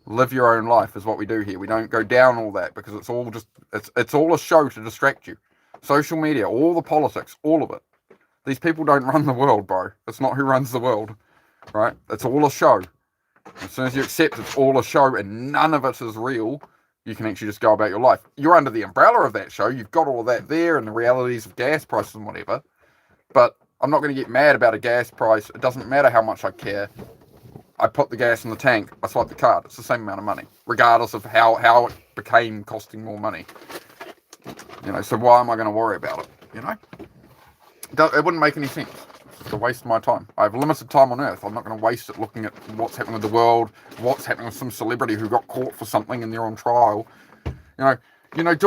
Speaker 1: live your own life is what we do here. We don't go down all that because it's all it's all a show to distract you. Social media, all the politics, all of it. These people don't run the world, bro. It's not who runs the world, right? It's all a show. As soon as you accept it's all a show and none of it is real, you can actually just go about your life. You're under the umbrella of that show. You've got all of that there and the realities of gas prices and whatever. But I'm not going to get mad about a gas price. It doesn't matter how much I care. I put the gas in the tank. I swipe the card. It's the same amount of money, regardless of how it became costing more money. So why am I going to worry about it? It wouldn't make any sense. It's a waste of my time. I have limited time on Earth. I'm not going to waste it looking at what's happening with the world, what's happening with some celebrity who got caught for something and they're on trial. Do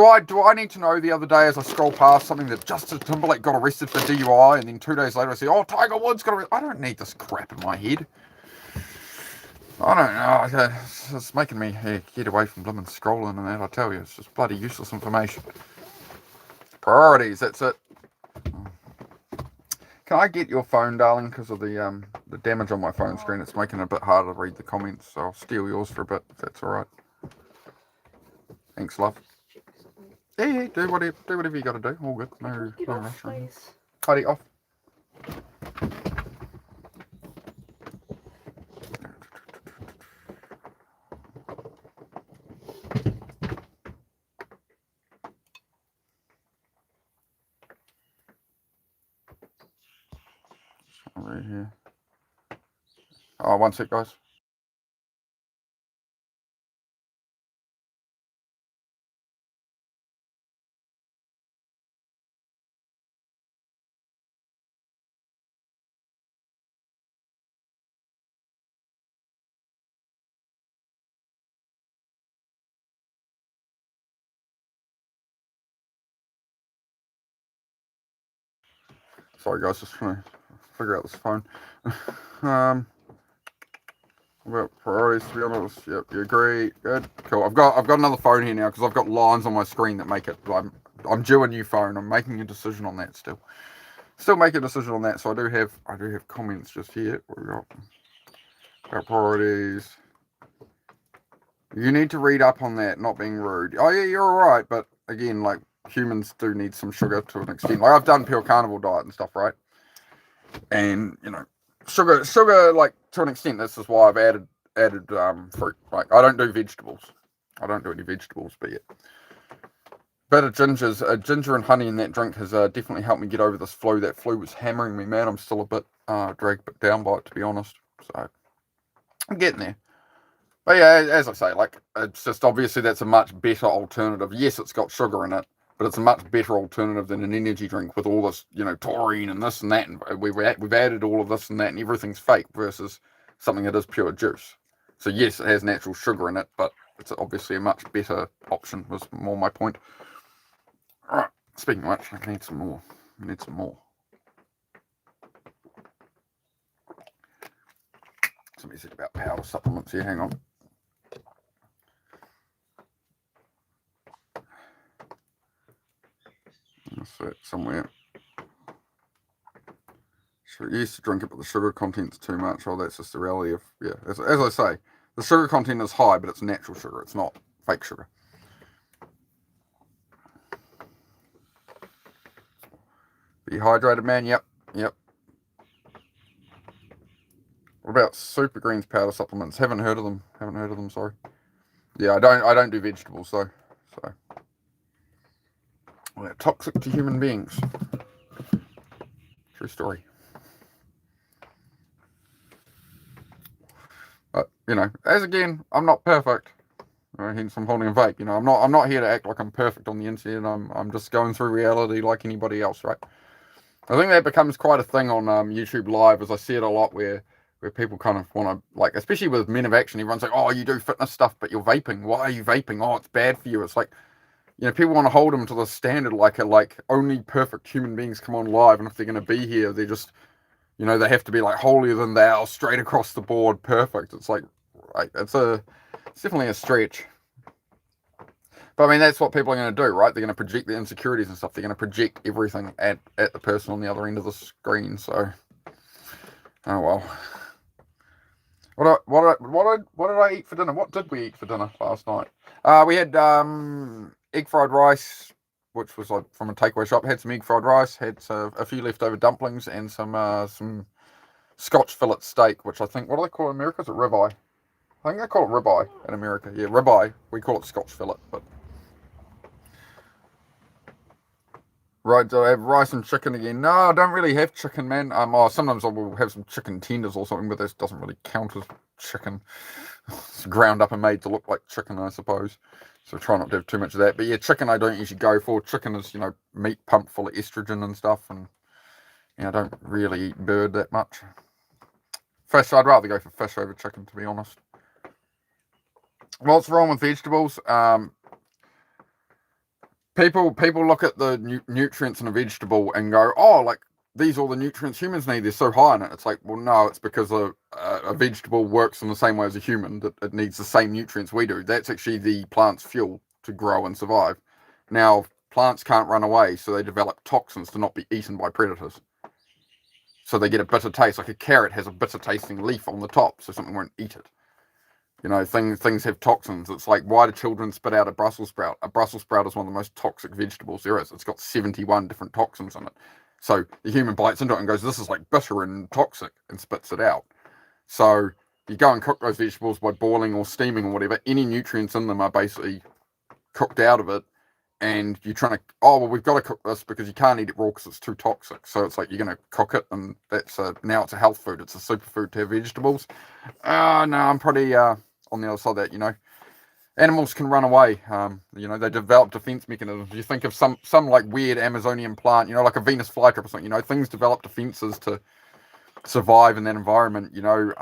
Speaker 1: I need to know the other day as I scroll past something that Justin Timberlake got arrested for DUI and then 2 days later I say, oh, Tiger Woods got arrested. I don't need this crap in my head. I don't know. It's making me get away from blimmin' scrolling and that, I tell you. It's just bloody useless information. Priorities, that's it. Can I get your phone, darling? Because of the damage on my phone screen, it's making it a bit harder to read the comments. So I'll steal yours for a bit, if that's all right. Thanks, love. Yeah, do whatever you got to do. All good. No rush. Heidi, off. Right here. Oh, one sec, guys. Sorry guys, just trying to figure out this phone. About priorities, to be honest. Yep, you agree. Good, cool. I've got another phone here now because I've got lines on my screen that make it. I'm due a new phone. I'm making a decision on that still. Still making a decision on that. So I do have comments just here. What we got? About priorities. You need to read up on that. Not being rude. Oh yeah, you're all right. But again, like humans do need some sugar to an extent. Like I've done pure carnivore diet and stuff, right? And you know, sugar, like to an extent. This is why I've added fruit. Like I don't do vegetables. I don't do any vegetables, but yeah. Bit of ginger and honey in that drink has definitely helped me get over this flu. That flu was hammering me, man. I'm still a bit dragged down by it, to be honest. So I'm getting there. But yeah, as I say, like it's just obviously that's a much better alternative. Yes, it's got sugar in it, but it's a much better alternative than an energy drink with all this, you know, taurine and this and that. And we've added all of this and that, and everything's fake versus something that is pure juice. So yes, it has natural sugar in it, but it's obviously a much better option. Was more my point. All right. Speaking of which, I need some more. I need some more. Somebody said about powder supplements here. Hang on. That's it somewhere. Sure, you used to drink it, but the sugar content's too much. Oh, that's just the reality of, yeah. As I say, the sugar content is high, but it's natural sugar. It's not fake sugar. Be hydrated, man. Yep. What about Super Greens powder supplements? Haven't heard of them. Sorry. Yeah, I don't do vegetables though. So well, they're toxic to human beings. True story. But you know, as again, I'm not perfect. Hence, I'm holding a vape. You know, I'm not here to act like I'm perfect on the internet. I'm just going through reality like anybody else, right? I think that becomes quite a thing on YouTube Live, as I see it a lot, where people kind of want to, like, especially with Men of Action, everyone's like, oh, you do fitness stuff, but you're vaping. Why are you vaping? Oh, it's bad for you. It's like, you know, people want to hold them to the standard like only perfect human beings come on live, and if they're going to be here, they're just, you know, they have to be like holier than thou, straight across the board, perfect. It's like it's definitely a stretch. But I mean, that's what people are going to do, right? They're going to project their insecurities and stuff. They're going to project everything at the person on the other end of the screen. So, oh well. What did I eat for dinner? What did we eat for dinner last night? We had egg fried rice, which was like from a takeaway shop. Had some egg fried rice. Had a few leftover dumplings and some Scotch fillet steak, which I think, what do they call it in America? Is it ribeye? I think they call it ribeye in America. Yeah, ribeye. We call it Scotch fillet, but. Right, do I have rice and chicken again? No, I don't really have chicken, man. Sometimes I will have some chicken tenders or something, but that doesn't really count as chicken. It's ground up and made to look like chicken, I suppose. So try not to have too much of that. But yeah, chicken I don't usually go for. Chicken is, you know, meat pumped full of estrogen and stuff, and you know, I don't really eat bird that much. Fish, I'd rather go for fish over chicken, to be honest. What's wrong with vegetables? People look at the nutrients in a vegetable and go, oh, like, these are all the nutrients humans need. They're so high in it. It's like, well, no, it's because a vegetable works in the same way as a human, that it needs the same nutrients we do. That's actually the plant's fuel to grow and survive. Now, plants can't run away, so they develop toxins to not be eaten by predators. So they get a bitter taste. Like a carrot has a bitter tasting leaf on the top, so something won't eat it. You know, things have toxins. It's like, why do children spit out a Brussels sprout? A Brussels sprout is one of the most toxic vegetables there is. It's got 71 different toxins in it. So the human bites into it and goes, this is like bitter and toxic, and spits it out. So you go and cook those vegetables by boiling or steaming or whatever. Any nutrients in them are basically cooked out of it. And you're trying to, oh, well, we've got to cook this because you can't eat it raw because it's too toxic. So it's like you're going to cook it, and now it's a health food. It's a superfood to have vegetables. No, I'm pretty on the other side of that, you know. Animals can run away. You know, they develop defense mechanisms. You think of some like weird Amazonian plant, you know, like a Venus flytrap or something, you know, things develop defenses to survive in that environment, you know.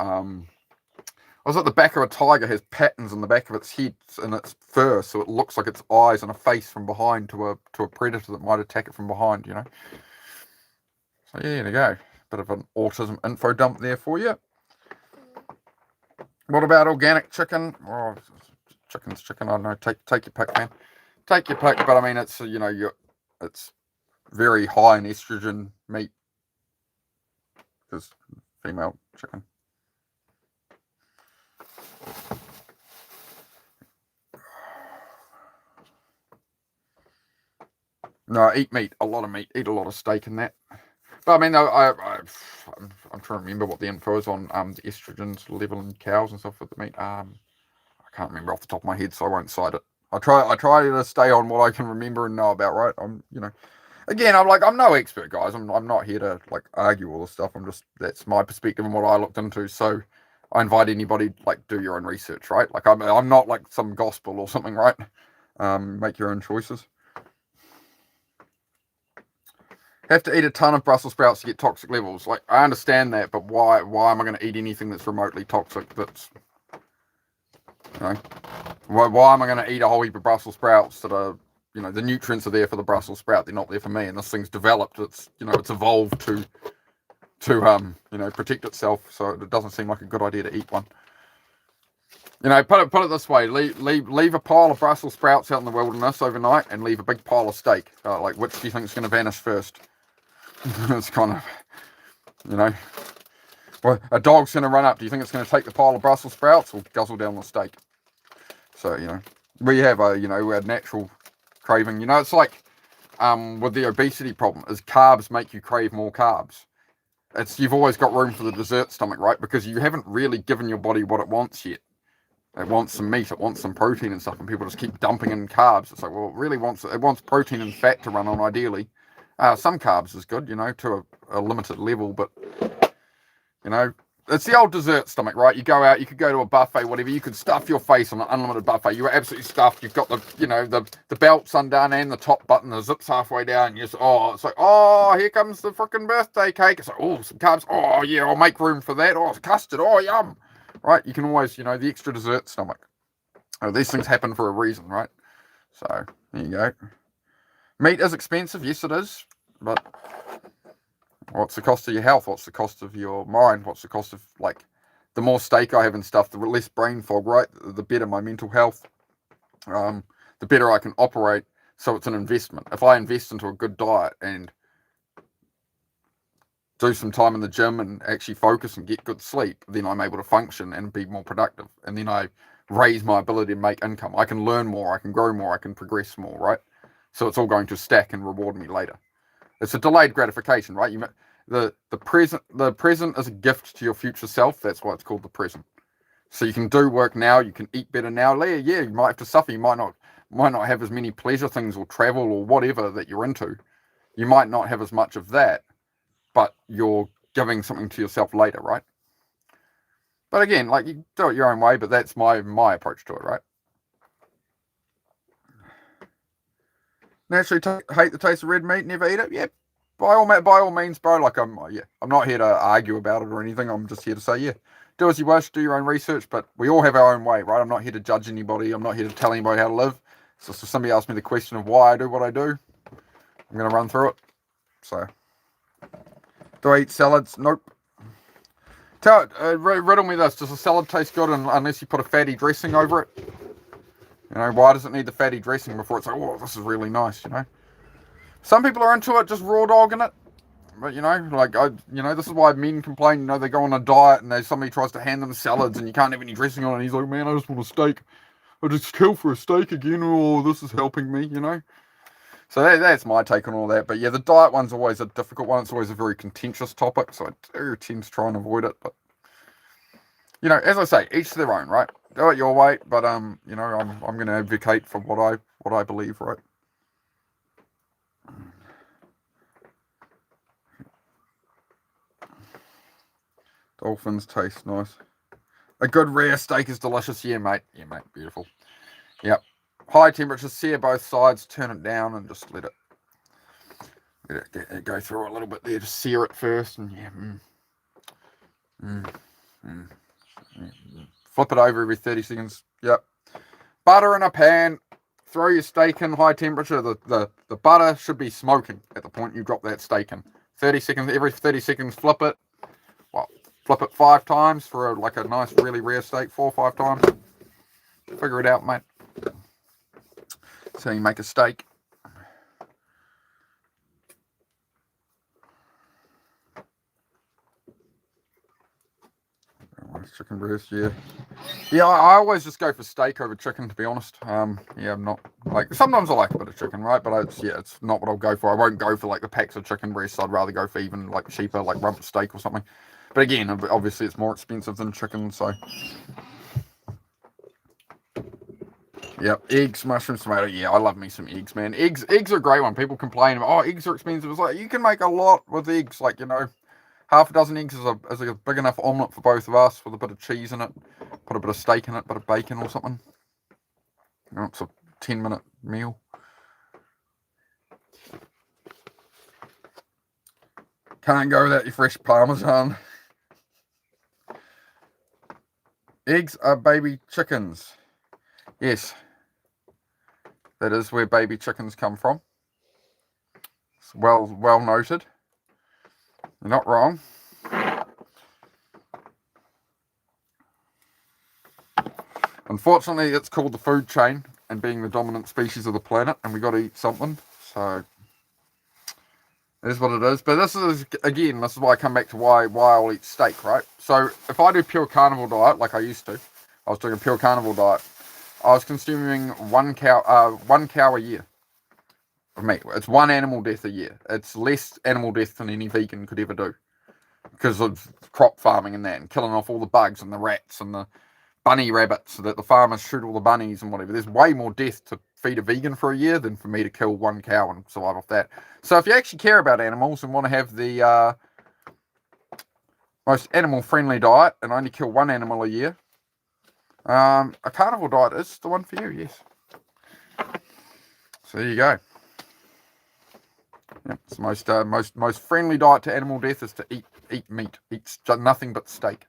Speaker 1: I was at the back of a tiger, has patterns in the back of its head and its fur, so it looks like its eyes and a face from behind to a predator that might attack it from behind, you know. There you go. Bit of an autism info dump there for you. What about organic chicken? Oh, chicken's chicken. I don't know. Take your pick, man. Take your pick. But I mean, it's it's very high in estrogen meat because female chicken. No, eat meat. A lot of meat. Eat a lot of steak and that. But I mean, I'm trying to remember what the info is on the estrogens level in cows and stuff with the meat. I can't remember off the top of my head, so I won't cite it. I try to stay on what I can remember and know about. Right? Again, I'm no expert, guys. I'm not here to argue all this stuff. That's my perspective and what I looked into. So I invite anybody do your own research, right? I'm not like some gospel or something, right? Make your own choices. Have to eat a ton of Brussels sprouts to get toxic levels. I understand that, but why am I going to eat anything that's remotely toxic? Why am I going to eat a whole heap of Brussels sprouts that are, the nutrients are there for the Brussels sprout, they're not there for me, and this thing's developed, it's evolved to protect itself, so it doesn't seem like a good idea to eat one. Put it this way: leave a pile of Brussels sprouts out in the wilderness overnight, and leave a big pile of steak. Which do you think is going to vanish first? It's kind of, well, a dog's going to run up. Do you think it's going to take the pile of Brussels sprouts or guzzle down the steak? So we have a natural craving. It's like with the obesity problem, is carbs make you crave more carbs. You've always got room for the dessert stomach, right? Because you haven't really given your body what it wants yet. It wants some meat, it wants some protein and stuff, and people just keep dumping in carbs. It's well, it really wants protein and fat to run on ideally. Some carbs is good, to a limited level, but it's the old dessert stomach, right? You go out, you could go to a buffet, whatever, you could stuff your face on an unlimited buffet. You were absolutely stuffed. You've got the belts undone and the top button, the zips halfway down. And it's here comes the freaking birthday cake. It's some carbs. Oh yeah, I'll make room for that. It's custard. Oh yum. Right? You can always, the extra dessert stomach. These things happen for a reason, right? So there you go. Meat is expensive, yes it is, but what's the cost of your health? What's the cost of your mind? What's the cost of, the more steak I have and stuff, the less brain fog, right? The better my mental health, the better I can operate. So it's an investment. If I invest into a good diet and do some time in the gym and actually focus and get good sleep, then I'm able to function and be more productive. And then I raise my ability to make income. I can learn more, I can grow more, I can progress more, right? So it's all going to stack and reward me later. It's a delayed gratification, right? The present is a gift to your future self. That's why it's called the present. So you can do work now, you can eat better now. Yeah, you might have to suffer. You might not have as many pleasure things or travel or whatever that you're into. You might not have as much of that, but you're giving something to yourself later, right? But again, you do it your own way, but that's my approach to it, right? Naturally hate the taste of red meat, never eat it. Yeah, by all means, bro. I'm not here to argue about it or anything. I'm just here to say, do as you wish, do your own research, but we all have our own way, right? I'm not here to judge anybody. I'm not here to tell anybody how to live. So if somebody asks me the question of why I do what I do, I'm going to run through it. So, do I eat salads? Nope. Riddle me this: does a salad taste good unless you put a fatty dressing over it? Why does it need the fatty dressing before it's this is really nice, Some people are into it, just raw dogging it. But, this is why men complain, they go on a diet and somebody tries to hand them salads and you can't have any dressing on it. And he's like, man, I just want a steak. I just kill for a steak again. Oh, this is helping me, So that's my take on all that. But yeah, the diet one's always a difficult one. It's always a very contentious topic. So I do tend to try and avoid it. But, as I say, each to their own, right? Do it your way, but I'm going to advocate for what I believe, right? Dolphins taste nice. A good rare steak is delicious, yeah, mate. Yeah, mate, beautiful. Yep. High temperature, sear both sides, turn it down, and just let it go through a little bit there. Just sear it first, and flip it over every 30 seconds. Yep. Butter in a pan. Throw your steak in high temperature. The butter should be smoking at the point you drop that steak in. 30 seconds, every 30 seconds, flip it. Well, flip it 5 times for like a nice, really rare steak, 4 or 5 times. Figure it out, mate. So you make a steak. Chicken breast, yeah. Yeah, I always just go for steak over chicken, to be honest. Yeah, I'm not like, sometimes I like a bit of chicken, right? But it's not what I'll go for. I won't go for like the packs of chicken breasts. I'd rather go for even like cheaper, like rump steak or something. But again, obviously it's more expensive than chicken, so. Yep, eggs, mushrooms, tomato. Yeah, I love me some eggs, man. Eggs are a great one. People complain about, oh, eggs are expensive. It's like, you can make a lot with eggs. Like, half a dozen eggs is a big enough omelette for both of us with a bit of cheese in it. Put a bit of steak in it, a bit of bacon or something. It's a 10-minute meal. Can't go without your fresh parmesan. Eggs are baby chickens. Yes. That is where baby chickens come from. It's well noted. You're not wrong. Unfortunately, it's called the food chain and being the dominant species of the planet, and we got to eat something. So it is what it is. But this is why I come back to why I'll eat steak, right? So if I do pure carnivore diet like I used to, I was doing a pure carnivore diet. I was consuming one cow a year of meat. It's one animal death a year. It's less animal death than any vegan could ever do because of crop farming and that, and killing off all the bugs and the rats and the bunny rabbits so that the farmers shoot all the bunnies and whatever. There's way more death to feed a vegan for a year than for me to kill one cow and survive off that. So if you actually care about animals and want to have the most animal-friendly diet and only kill one animal a year, a carnivore diet is the one for you, yes. So there you go. Yep, it's the most friendly diet to animal death is to eat meat, eat nothing but steak.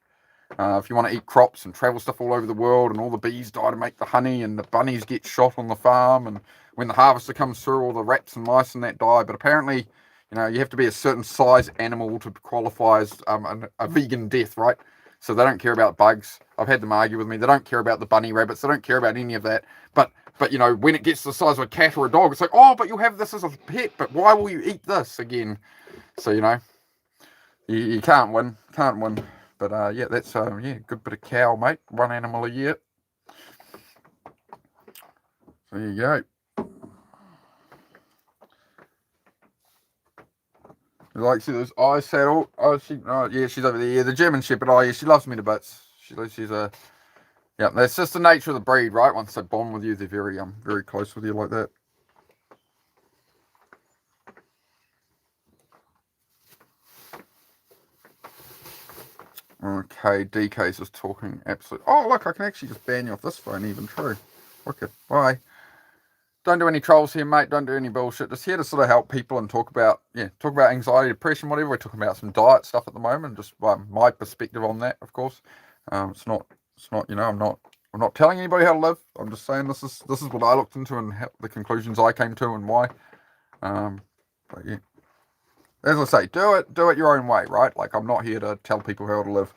Speaker 1: If you want to eat crops and travel stuff all over the world and all the bees die to make the honey and the bunnies get shot on the farm and when the harvester comes through all the rats and mice and that die, but apparently you have to be a certain size animal to qualify as a vegan death, right? So they don't care about bugs. I've had them argue with me. They don't care about the bunny rabbits. They don't care about any of that. But when it gets to the size of a cat or a dog, it's like, oh, but you'll have this as a pet, but why will you eat this again? So you can't win. But yeah, that's good bit of cow, mate. One animal a year. So there you go. You like see those eyes saddle? Oh, she's over there. Yeah, the German Shepherd. Oh, yeah, she loves me to bits. She's a that's just the nature of the breed, right? Once they bond with you, they're very close with you like that. Okay, DK's just talking absolute. Oh, look, I can actually just ban you off this phone, even true. Okay, bye. Don't do any trolls here, mate. Don't do any bullshit. Just here to sort of help people and talk about anxiety, depression, whatever. We're talking about some diet stuff at the moment. Just my perspective on that, of course. It's not. I'm not telling anybody how to live. I'm just saying this is what I looked into and the conclusions I came to and why. But yeah. As I say, do it your own way, right? Like, I'm not here to tell people how to live.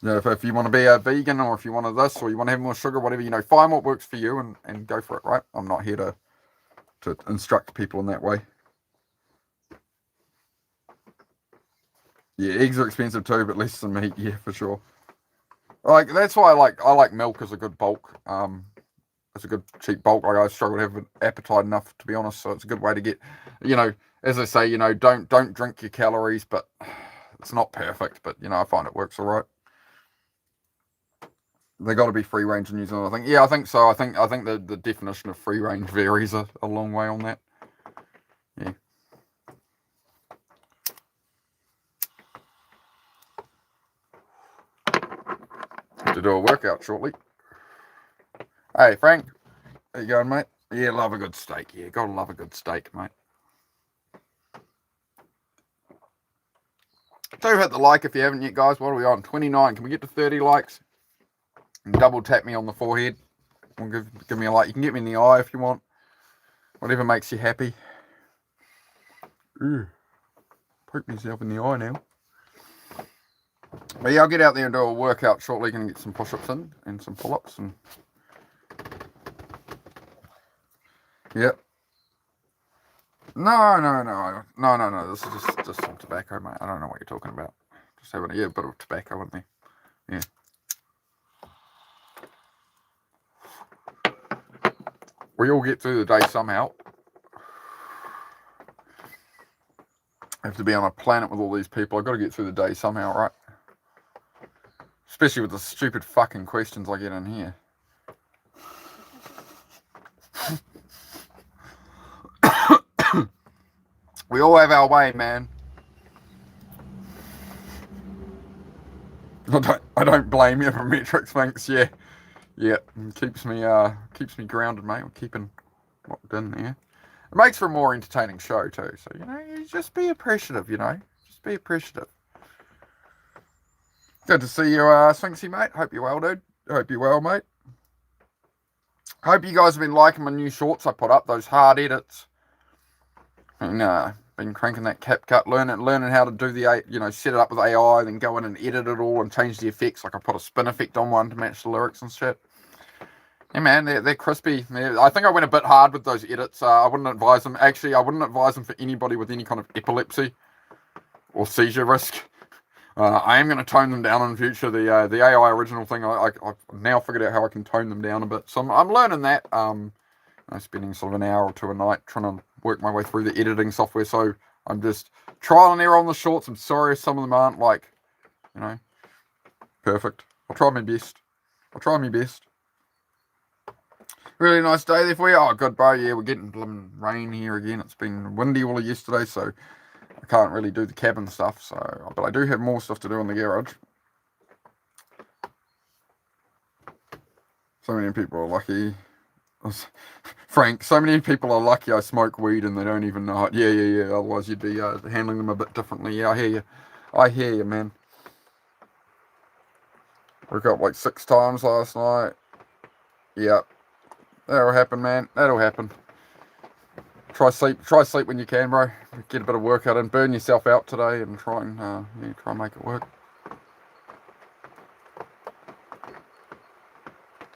Speaker 1: If you want to be a vegan or if you want to this or you want to have more sugar, whatever, find what works for you and go for it, right? I'm not here to instruct people in that way. Yeah, eggs are expensive too, but less than meat, yeah, for sure. Like, that's why I like milk as a good bulk. It's a good cheap bulk. Like, I struggle to have an appetite enough, to be honest, so it's a good way to get, as I say, don't drink your calories, but it's not perfect, but I find it works all right. They got to be free range in New Zealand, I think. Yeah, I think so. I think the definition of free range varies a long way on that. Yeah. Have to do a workout shortly. Hey, Frank. How you going, mate? Yeah, love a good steak. Yeah, gotta love a good steak, mate. Do hit the like if you haven't yet, guys. What are we on? 29. Can we get to 30 likes? And double tap me on the forehead. Give me a like. You can get me in the eye if you want. Whatever makes you happy. Poke myself in the eye now. But yeah, I'll get out there and do a workout shortly. Gonna get some push-ups in and some pull-ups and yeah. No. This is just some tobacco, mate. I don't know what you're talking about. Just having a bit of tobacco in there. Yeah. We all get through the day somehow. I have to be on a planet with all these people. I've got to get through the day somehow, right? Especially with the stupid fucking questions I get in here. We all have our way, man. I don't blame you for metrics, thanks. Yeah, keeps me grounded, mate. We're keeping locked in there. It makes for a more entertaining show too. So you just be appreciative. Just be appreciative. Good to see you, Sphinxy, mate. Hope you're well, dude. Hope you're well, mate. Hope you guys have been liking my new shorts I put up. Those hard edits. And been cranking that CapCut, learning how to do the, set it up with AI, then go in and edit it all and change the effects. Like I put a spin effect on one to match the lyrics and shit. Yeah, man, they're crispy. I think I went a bit hard with those edits. I wouldn't advise them. Actually, I wouldn't advise them for anybody with any kind of epilepsy or seizure risk. I am going to tone them down in the future. The AI original thing, I've now figured out how I can tone them down a bit. So I'm learning that. Spending sort of an hour or two a night trying to work my way through the editing software. So I'm just trial and error on the shorts. I'm sorry if some of them aren't perfect. I'll try my best. Really nice day there for you. Oh, good, bro. Yeah, we're getting rain here again. It's been windy all of yesterday, so I can't really do the cabin stuff. But I do have more stuff to do in the garage. So many people are lucky. Frank, so many people are lucky I smoke weed and they don't even know it. Yeah. Otherwise you'd be handling them a bit differently. Yeah, I hear you, man. Woke up like 6 times last night. Yeah. That'll happen, man. That'll happen. Try sleep when you can, bro. Get a bit of workout in. Burn yourself out today and try and make it work.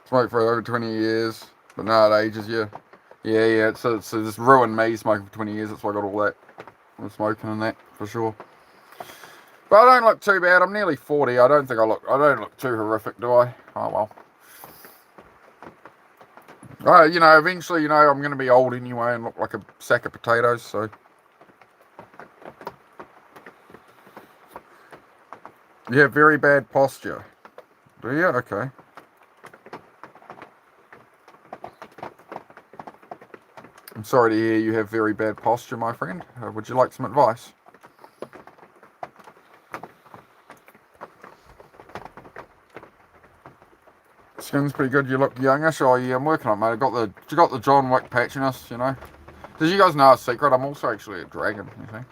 Speaker 1: Smoked for over 20 years. But no, it ages you. Yeah. So this ruined me smoking for 20 years. That's why I got all that. I'm smoking and that for sure. But I don't look too bad. I'm nearly 40. I don't look too horrific, do I? Oh well. Eventually, I'm going to be old anyway and look like a sack of potatoes. So you have very bad posture. Do you? Okay. I'm sorry to hear you have very bad posture, my friend. Would you like some advice? Skin's pretty good. You look youngish. Oh yeah, I'm working on it, mate. You got the John Wick patchiness, Did you guys know a secret? I'm also actually a dragon, you see.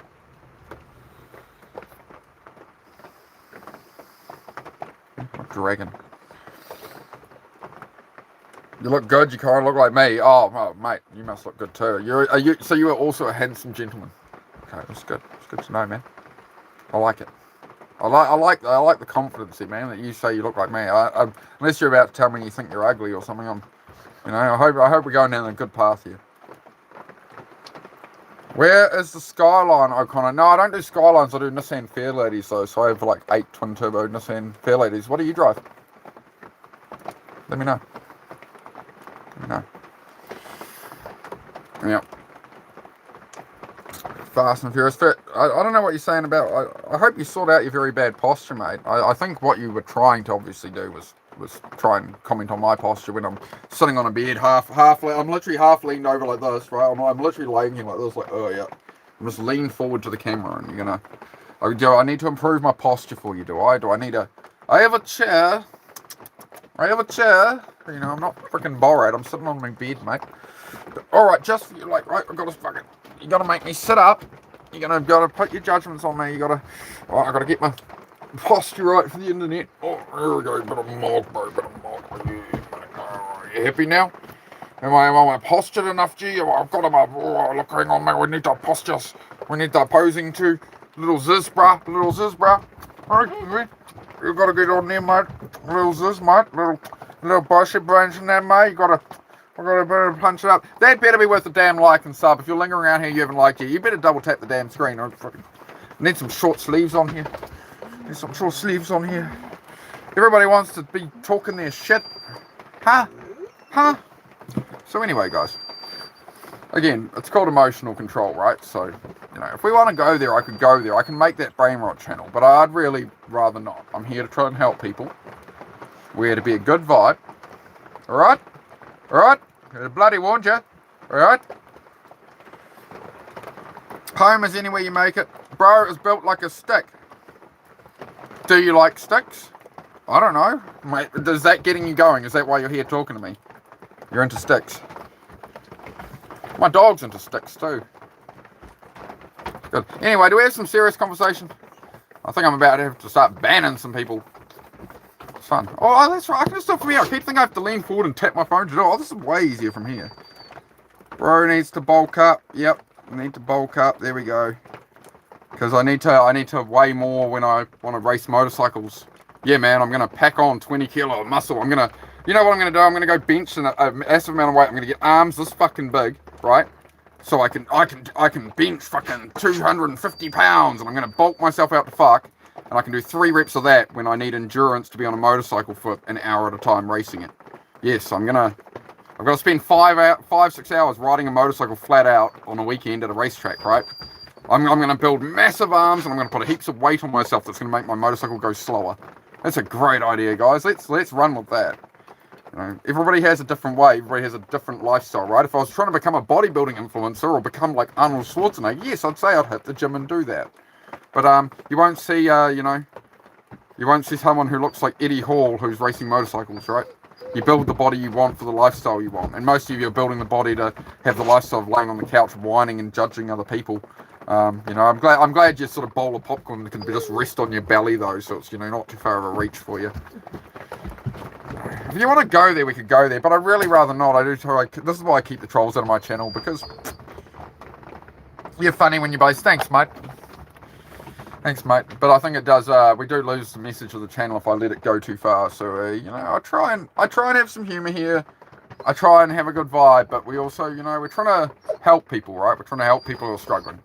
Speaker 1: A dragon. You look good. You kind of look like me. Oh, mate, you must look good too. So you are also a handsome gentleman. Okay, that's good. It's good to know, man. I like it. I like the confidence, man, that you say you look like me. Unless you're about to tell me you think you're ugly or something, I hope we're going down a good path here. Where is the Skyline, O'Connor? No, I don't do Skylines. I do Nissan Fairladies though. So I have 8 twin turbo Nissan Fairladies. What do you drive? Let me know. Yeah. Fast and Furious. I don't know what you're saying about. I hope you sort out your very bad posture, mate. I think what you were trying to obviously do was try and comment on my posture when I'm sitting on a bed half. I'm literally half leaned over like this, right? I'm literally laying here like this, oh yeah. I'm just leaned forward to the camera, and you're gonna. Do I need to improve my posture for you? Do I? I have a chair. I'm not freaking borrowed. I'm sitting on my bed, mate. All right, just for you, right? You gotta make me sit up. You gotta put your judgments on me. I gotta get my posture right for the internet. Oh, here we go. Bit of mod, bro. You happy now? Am I postured enough, G? I've got him up. Oh, look, hang on, mate. We need the postures. We need the posing too. Little zebra. You gotta get on there, mate. Little ziz, mate. Little bicep brains in there, mate. I gotta better punch it up. That better be worth a damn like and sub. If you're lingering around here, you haven't liked it. You better double tap the damn screen. I need some short sleeves on here. Everybody wants to be talking their shit. Huh? So anyway, guys. Again, it's called emotional control, right? So, you know, if we want to go there, I could go there. I can make that brain rot channel, but I'd really rather not. I'm here to try and help people. We're here to be a good vibe. Alright? I bloody warned you. Alright? Home is anywhere you make it. Bro is built like a stick. Do you like sticks? I don't know. Mate, is that getting you going? Is that why you're here talking to me? You're into sticks. My dog's into sticks too. Good. Anyway, do we have some serious conversation? I think I'm about to have to start banning some people. It's fun. Oh, that's right. I can just do it from here. I keep thinking I have to lean forward and tap my phone to do it. Oh, this is way easier from here. Bro needs to bulk up. Yep. Need to bulk up. There we go. Because I need to weigh more when I want to race motorcycles. Yeah, man. I'm gonna pack on 20 kilo of muscle. You know what I'm gonna do? I'm gonna go bench a massive amount of weight. I'm gonna get arms this fucking big, right? So I can bench fucking 250 pounds, and I'm gonna bulk myself out to fuck, and I can do 3 reps of that when I need endurance to be on a motorcycle for an hour at a time racing it. Yes, I've got to spend 5-6 hours riding a motorcycle flat out on a weekend at a racetrack, right? I'm gonna build massive arms, and I'm gonna put heaps of weight on myself that's gonna make my motorcycle go slower. That's a great idea, guys. Let's run with that. You know, everybody has a different way. Everybody has a different lifestyle, right? If I was trying to become a bodybuilding influencer or become like Arnold Schwarzenegger, yes, I'd say I'd hit the gym and do that. But you won't see, you won't see someone who looks like Eddie Hall who's racing motorcycles, right? You build the body you want for the lifestyle you want, and most of you are building the body to have the lifestyle of laying on the couch, whining and judging other people. I'm glad your sort of bowl of popcorn can just rest on your belly though, so it's not too far of a reach for you. If you want to go there, we could go there, but I'd really rather not. This is why I keep the trolls out of my channel, because you're funny when you're based. Thanks, mate. But I think it does. We do lose the message of the channel if I let it go too far. So I try and have some humour here. I try and have a good vibe, but we also, we're trying to help people, right? We're trying to help people who are struggling.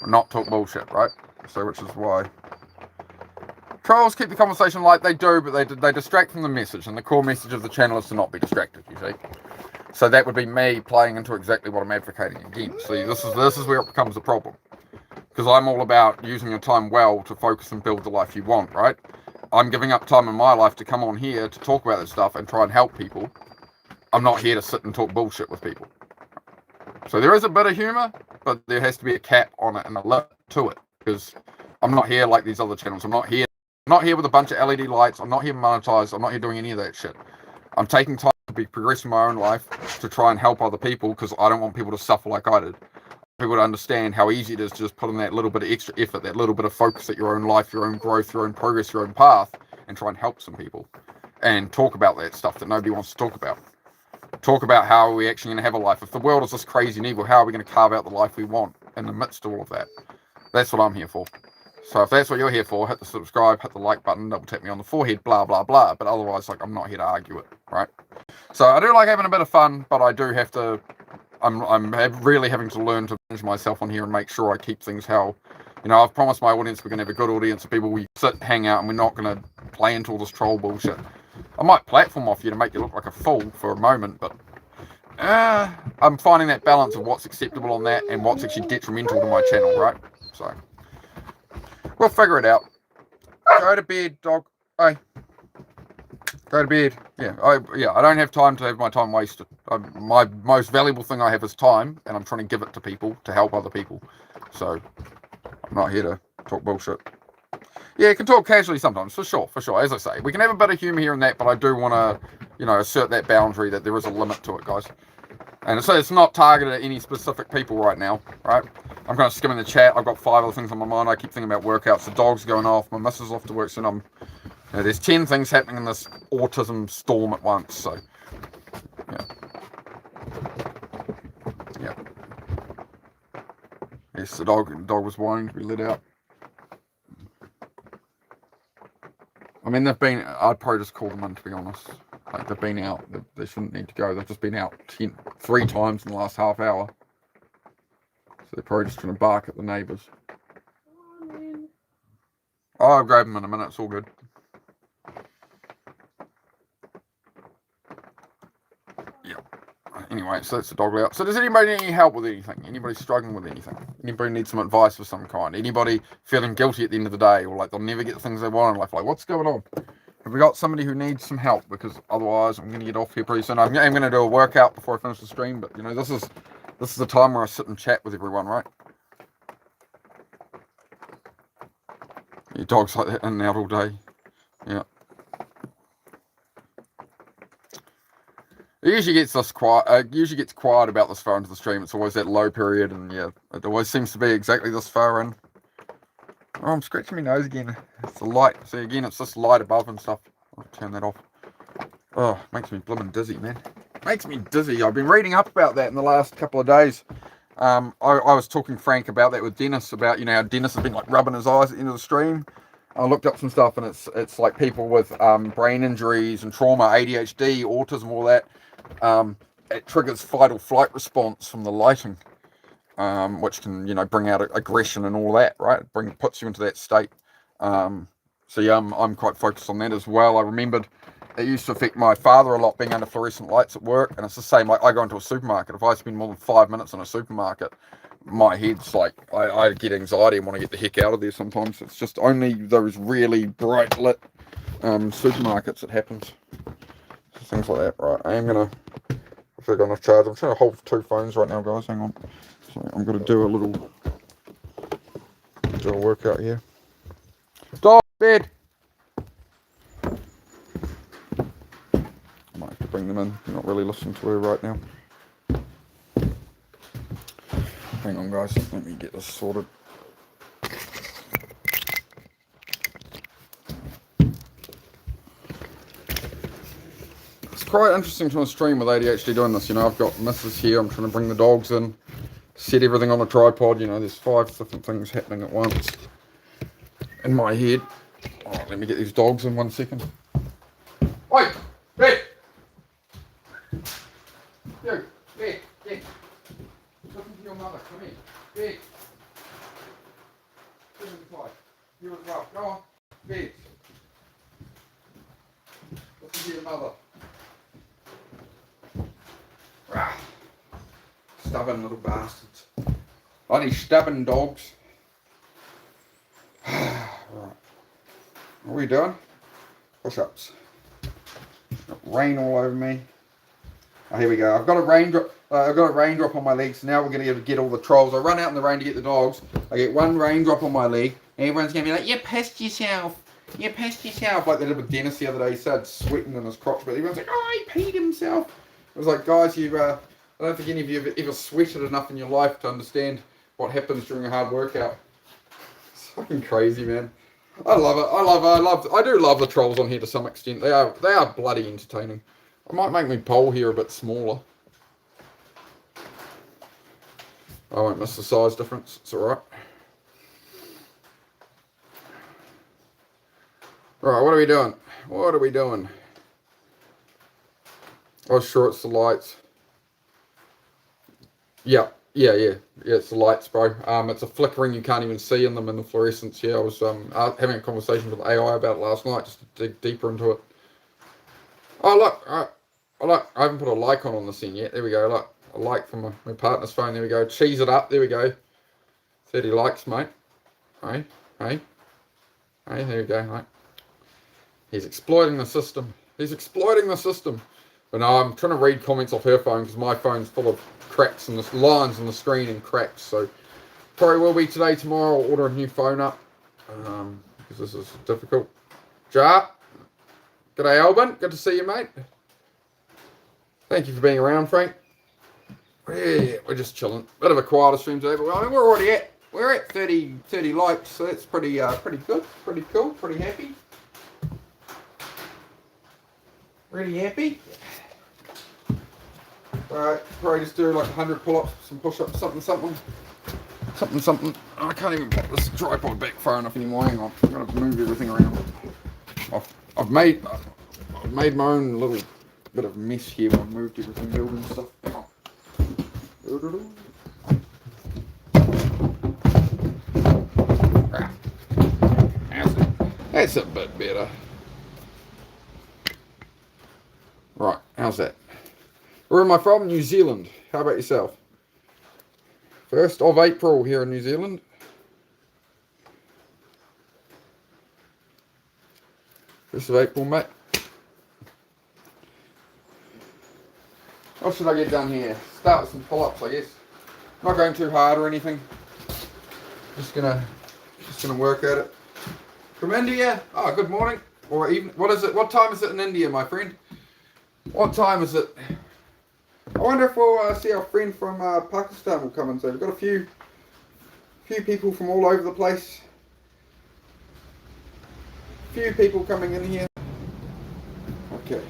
Speaker 1: We're not talk bullshit, right? So, which is why trolls keep the conversation light. They do, but they distract from the message, and the core message of the channel is to not be distracted. You see, so that would be me playing into exactly what I'm advocating against. See, this is where it becomes a problem, because I'm all about using your time well to focus and build the life you want, right? I'm giving up time in my life to come on here to talk about this stuff and try and help people. I'm not here to sit and talk bullshit with people. So there is a bit of humour, but there has to be a cap on it and a limit to it, because I'm not here like these other channels. I'm not here with a bunch of LED lights. I'm not here monetized. I'm not here doing any of that shit. I'm taking time to be progressing my own life to try and help other people, because I don't want people to suffer like I did. People to understand how easy it is to just put in that little bit of extra effort, that little bit of focus at your own life, your own growth, your own progress, your own path, and try and help some people and talk about that stuff that nobody wants to talk about. Talk about how are we actually going to have a life. If the world is this crazy and evil, how are we going to carve out the life we want in the midst of all of that? That's what I'm here for. So if that's what you're here for, hit the subscribe, hit the like button, double tap me on the forehead, blah, blah, blah. But otherwise, I'm not here to argue it, right? So I do like having a bit of fun, but I do have to, I'm really having to learn to manage myself on here and make sure I keep things how, I've promised my audience we're going to have a good audience of people we sit, hang out, and we're not going to play into all this troll bullshit. I might platform off you to make you look like a fool for a moment, but I'm finding that balance of what's acceptable on that and what's actually detrimental to my channel, right? So we'll figure it out. Go to bed, dog. Hey, go to bed. Yeah, I don't have time to have my time wasted. My most valuable thing I have is time, and I'm trying to give it to people to help other people. So I'm not here to talk bullshit. Yeah, you can talk casually sometimes, for sure. As I say, we can have a bit of humour here and that, but I do want to, assert that boundary that there is a limit to it, guys. And so it's not targeted at any specific people right now, right? I'm kind of skimming the chat. I've got 5 other things on my mind. I keep thinking about workouts. The dog's going off. My missus off to work soon. There's 10 things happening in this autism storm at once. So, yeah. Yes, the dog was wanting to be let out. I mean, I'd probably just call them in, to be honest. Like, they've been out. They shouldn't need to go. They've just been out 3 times in the last half hour. So they're probably just trying to bark at the neighbours. Oh, I'll grab them in a minute. It's all good. Yeah. Anyway, so that's the dog out. So does anybody need any help with anything? Anybody struggling with anything? Anybody need some advice of some kind? Anybody feeling guilty at the end of the day, or like they'll never get the things they want in life? Like, what's going on? Have we got somebody who needs some help? Because otherwise I'm going to get off here pretty soon. I'm going to do a workout before I finish the stream, but you know, this is the time where I sit and chat with everyone, right? Your dog's like that in and out all day. Yeah. It usually gets quiet about this far into the stream. It's always that low period, and yeah, it always seems to be exactly this far in. Oh, I'm scratching my nose again. It's the light. See, again, it's this light above and stuff. I'll turn that off. Oh, makes me blimmin' dizzy, man. Makes me dizzy. I've been reading up about that in the last couple of days. I was talking frank about that with Dennis, about, you know, how Dennis has been like rubbing his eyes at the end of the stream. I looked up some stuff, and it's like people with brain injuries and trauma, ADHD, autism, all that. It triggers fight or flight response from the lighting. Which can, you know, bring out aggression and all that, right? Puts you into that state. So yeah, I'm quite focused on that as well. I remembered it used to affect my father a lot, being under fluorescent lights at work, and it's the same. Like, I go into a supermarket. If I spend more than 5 minutes in a supermarket, my head's like, I get anxiety and want to get the heck out of there. Sometimes it's just only those really bright lit supermarkets it happens. So things like that, right? I think I'm gonna charge. I'm trying to hold 2 phones right now, guys. Hang on. So I'm going to do a workout here. Dog, bed! I might have to bring them in. I'm not really listening to her right now. Hang on, guys. Let me get this sorted. It's quite interesting to stream with ADHD doing this. You know, I've got Mrs. here. I'm trying to bring the dogs in. Set everything on a tripod, you know, there's 5 different things happening at once in my head. Alright, let me get these dogs in 1 second. Oi! Bed! You! Bed! Bed! Listen to your mother, come here. Bed! You as well, go on. Bed! Listen to your mother. Rah! Stubborn little bastards. Bloody stubborn dogs. Right. What are we doing? Push-ups. Rain all over me. Oh, here we go. I've got a raindrop on my leg, so now we're going to get all the trolls. I run out in the rain to get the dogs. I get 1 raindrop on my leg, and everyone's going to be like, you pissed yourself. You pissed yourself. Like they did with Dennis the other day. He started sweating in his crotch, but everyone's like, oh, he peed himself. It was like, guys, I don't think any of you have ever sweated enough in your life to understand what happens during a hard workout. It's fucking crazy, man. I love it. I do love the trolls on here to some extent. They are bloody entertaining. I might make my pole here a bit smaller. I won't miss the size difference. It's alright. Right, what are we doing? What are we doing? Oh, sure, it's the lights. Yeah, it's the lights, bro. It's a flickering, you can't even see in them in the fluorescence. Yeah, I was having a conversation with AI about it last night, just to dig deeper into it. Oh, look, I haven't put a like on this thing yet. There we go, look, a like from my partner's phone. There we go, cheese it up, there we go. 30 likes, mate. Hey, there we go, mate. He's exploiting the system. But no, I'm trying to read comments off her phone because my phone's full of cracks and the lines on the screen and cracks. So probably will be today, tomorrow. I'll order a new phone up because this is difficult. Ja, g'day Alban, good to see you, mate. Thank you for being around, Frank. Yeah, we're just chilling. Bit of a quieter stream today, but I mean, we're at 30 likes, so that's pretty good, pretty cool, pretty happy. Really happy. Alright, probably just do like 100 pull-ups, some push-ups, something. I can't even put this tripod back far enough anymore. Hang on, I'm going to move everything around. Off. I've made my own little bit of mess here when I moved everything, building stuff. That's a bit better. Right, how's that? Where am I from? New Zealand. How about yourself? 1st of April here in New Zealand. First of April, mate. What should I get done here? Start with some pull-ups, I guess. Not going too hard or anything. Just gonna work at it. From India. Oh, good morning or evening. What is it? What time is it in India, my friend? What time is it? I wonder if we'll see our friend from Pakistan will come in. So we've got a few people from all over the place. Few people coming in here. Okay.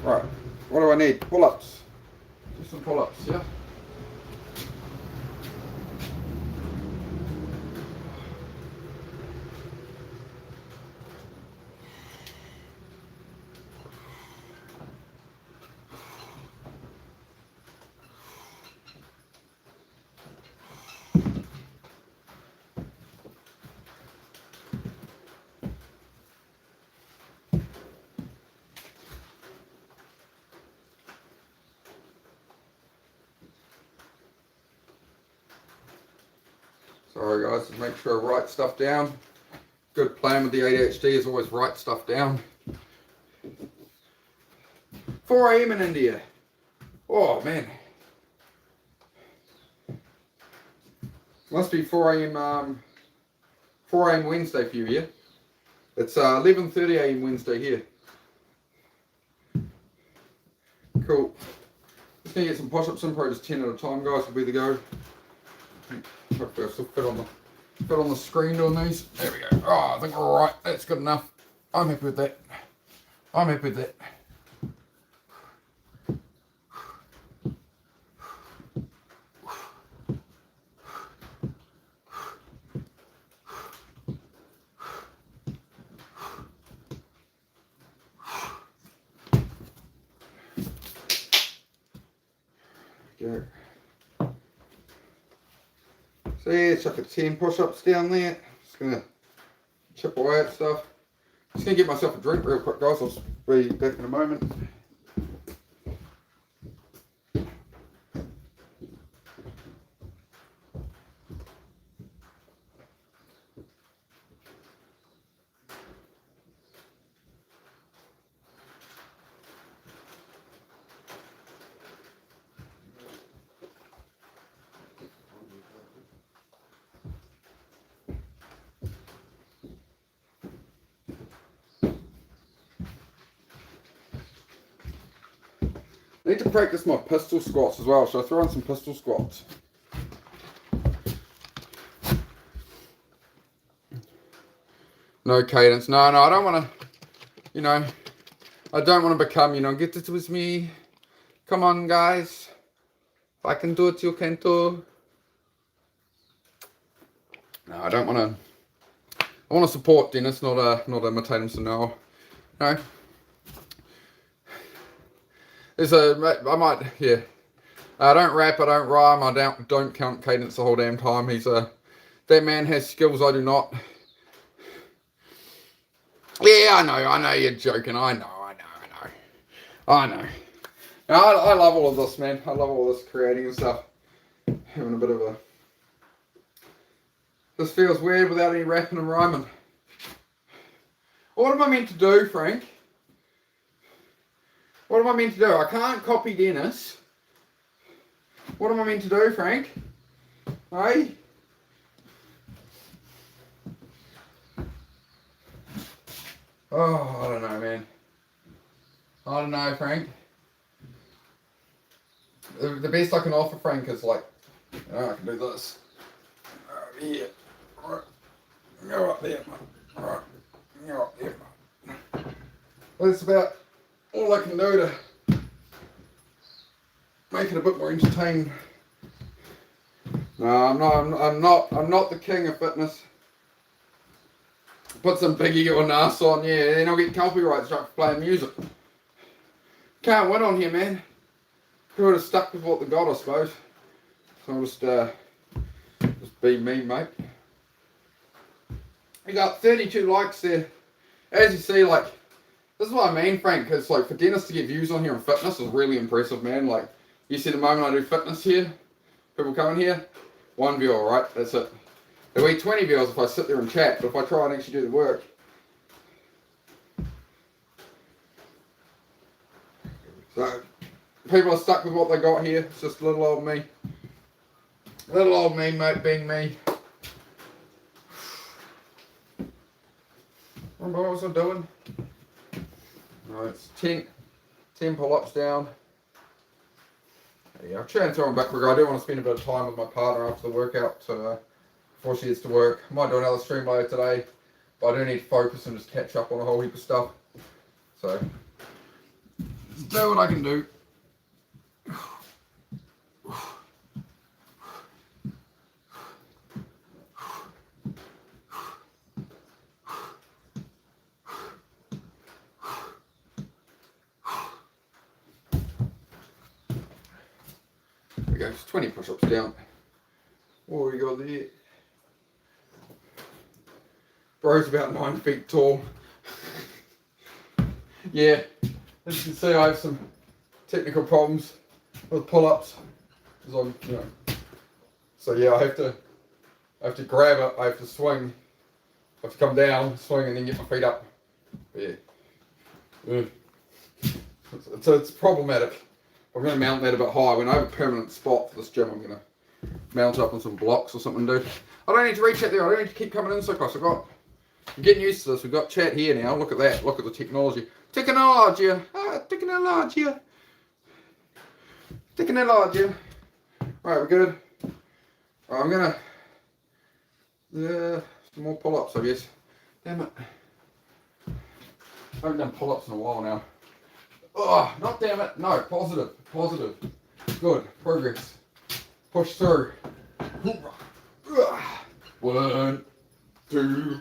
Speaker 1: Right. What do I need? Pull-ups. Just some pull-ups, yeah? Sorry guys, just make sure I write stuff down. Good plan with the ADHD is always write stuff down. 4 AM in India. Oh man. Must be 4 AM 4 AM Wednesday for you here. It's 11:30 AM Wednesday here. Cool. Just gonna get some push-ups in, probably just 10 at a time, guys, will be the go. Hopefully I still fit on the screen doing these. There we go. Oh, I think we're alright. That's good enough. I'm happy with that. I'm happy with that. Go. So yeah, chuck a 10 push-ups down there. Just gonna chip away at stuff. Just gonna get myself a drink real quick, guys. I'll be back in a moment. I need to practice my pistol squats as well. Should I throw in some pistol squats? No cadence. No, I don't want to, I don't want to become, get it with me. Come on, guys. If I can do it, you can too. No, I don't want to. I want to support Dennis, not imitate him. So no. I don't rap, I don't rhyme, I don't count cadence the whole damn time. That man has skills I do not. Yeah, I know you're joking. I know. Now, I love all of this, man. I love all this creating and stuff. Having a bit of a. This feels weird without any rapping and rhyming. What am I meant to do, Frank? What am I meant to do? I can't copy Dennis. What am I meant to do, Frank? Hey? Oh, I don't know, man. I don't know, Frank. The best I can offer, Frank, is like, I can do this. Here. Right. Go up there. Right. Go up there. That's about all I can do to make it a bit more entertaining. No, I'm not the king of fitness. Put some Biggie or Nas on, yeah, then I'll get copyright struck for playing music. Can't win on here, man. Who would have stuck with what they got, I suppose. So I'll just be me, mate. We got 32 likes there. As you see, like, this is what I mean, Frank, because, like, for Dennis to get views on here on fitness is really impressive, man. Like, you see the moment I do fitness here, people coming here, 1 viewer, right? That's it. There'll be 20 viewers if I sit there and chat, but if I try and actually do the work. So, people are stuck with what they got here. It's just little old me. Little old me, mate, being me. Remember what was I doing? Right, it's 10 pull-ups down. Yeah, I'll try and throw them back. I do want to spend a bit of time with my partner after the workout before she gets to work. I might do another stream later today, but I do need to focus and just catch up on a whole heap of stuff. So, let's do what I can do. There we go, just 20 push-ups down. What we got there? Bro's about 9 feet tall. Yeah, as you can see, I have some technical problems with pull-ups. So yeah, I have to grab it. I have to swing. I have to come down, swing, and then get my feet up. But yeah, it's problematic. I'm going to mount that a bit high. When I have a permanent spot for this gym, I'm going to mount up on some blocks or something, dude. I don't need to reach out there. I don't need to keep coming in so close. I'm getting used to this. We've got chat here now. Look at that. Look at the technology. Technology. Technology. Technology. Alright, we're good. Right, I'm going to... some more pull-ups, I guess. Damn it. I haven't done pull-ups in a while now. Oh, not damn it. No, positive. Positive. Good. Progress. Push through. 1, 2,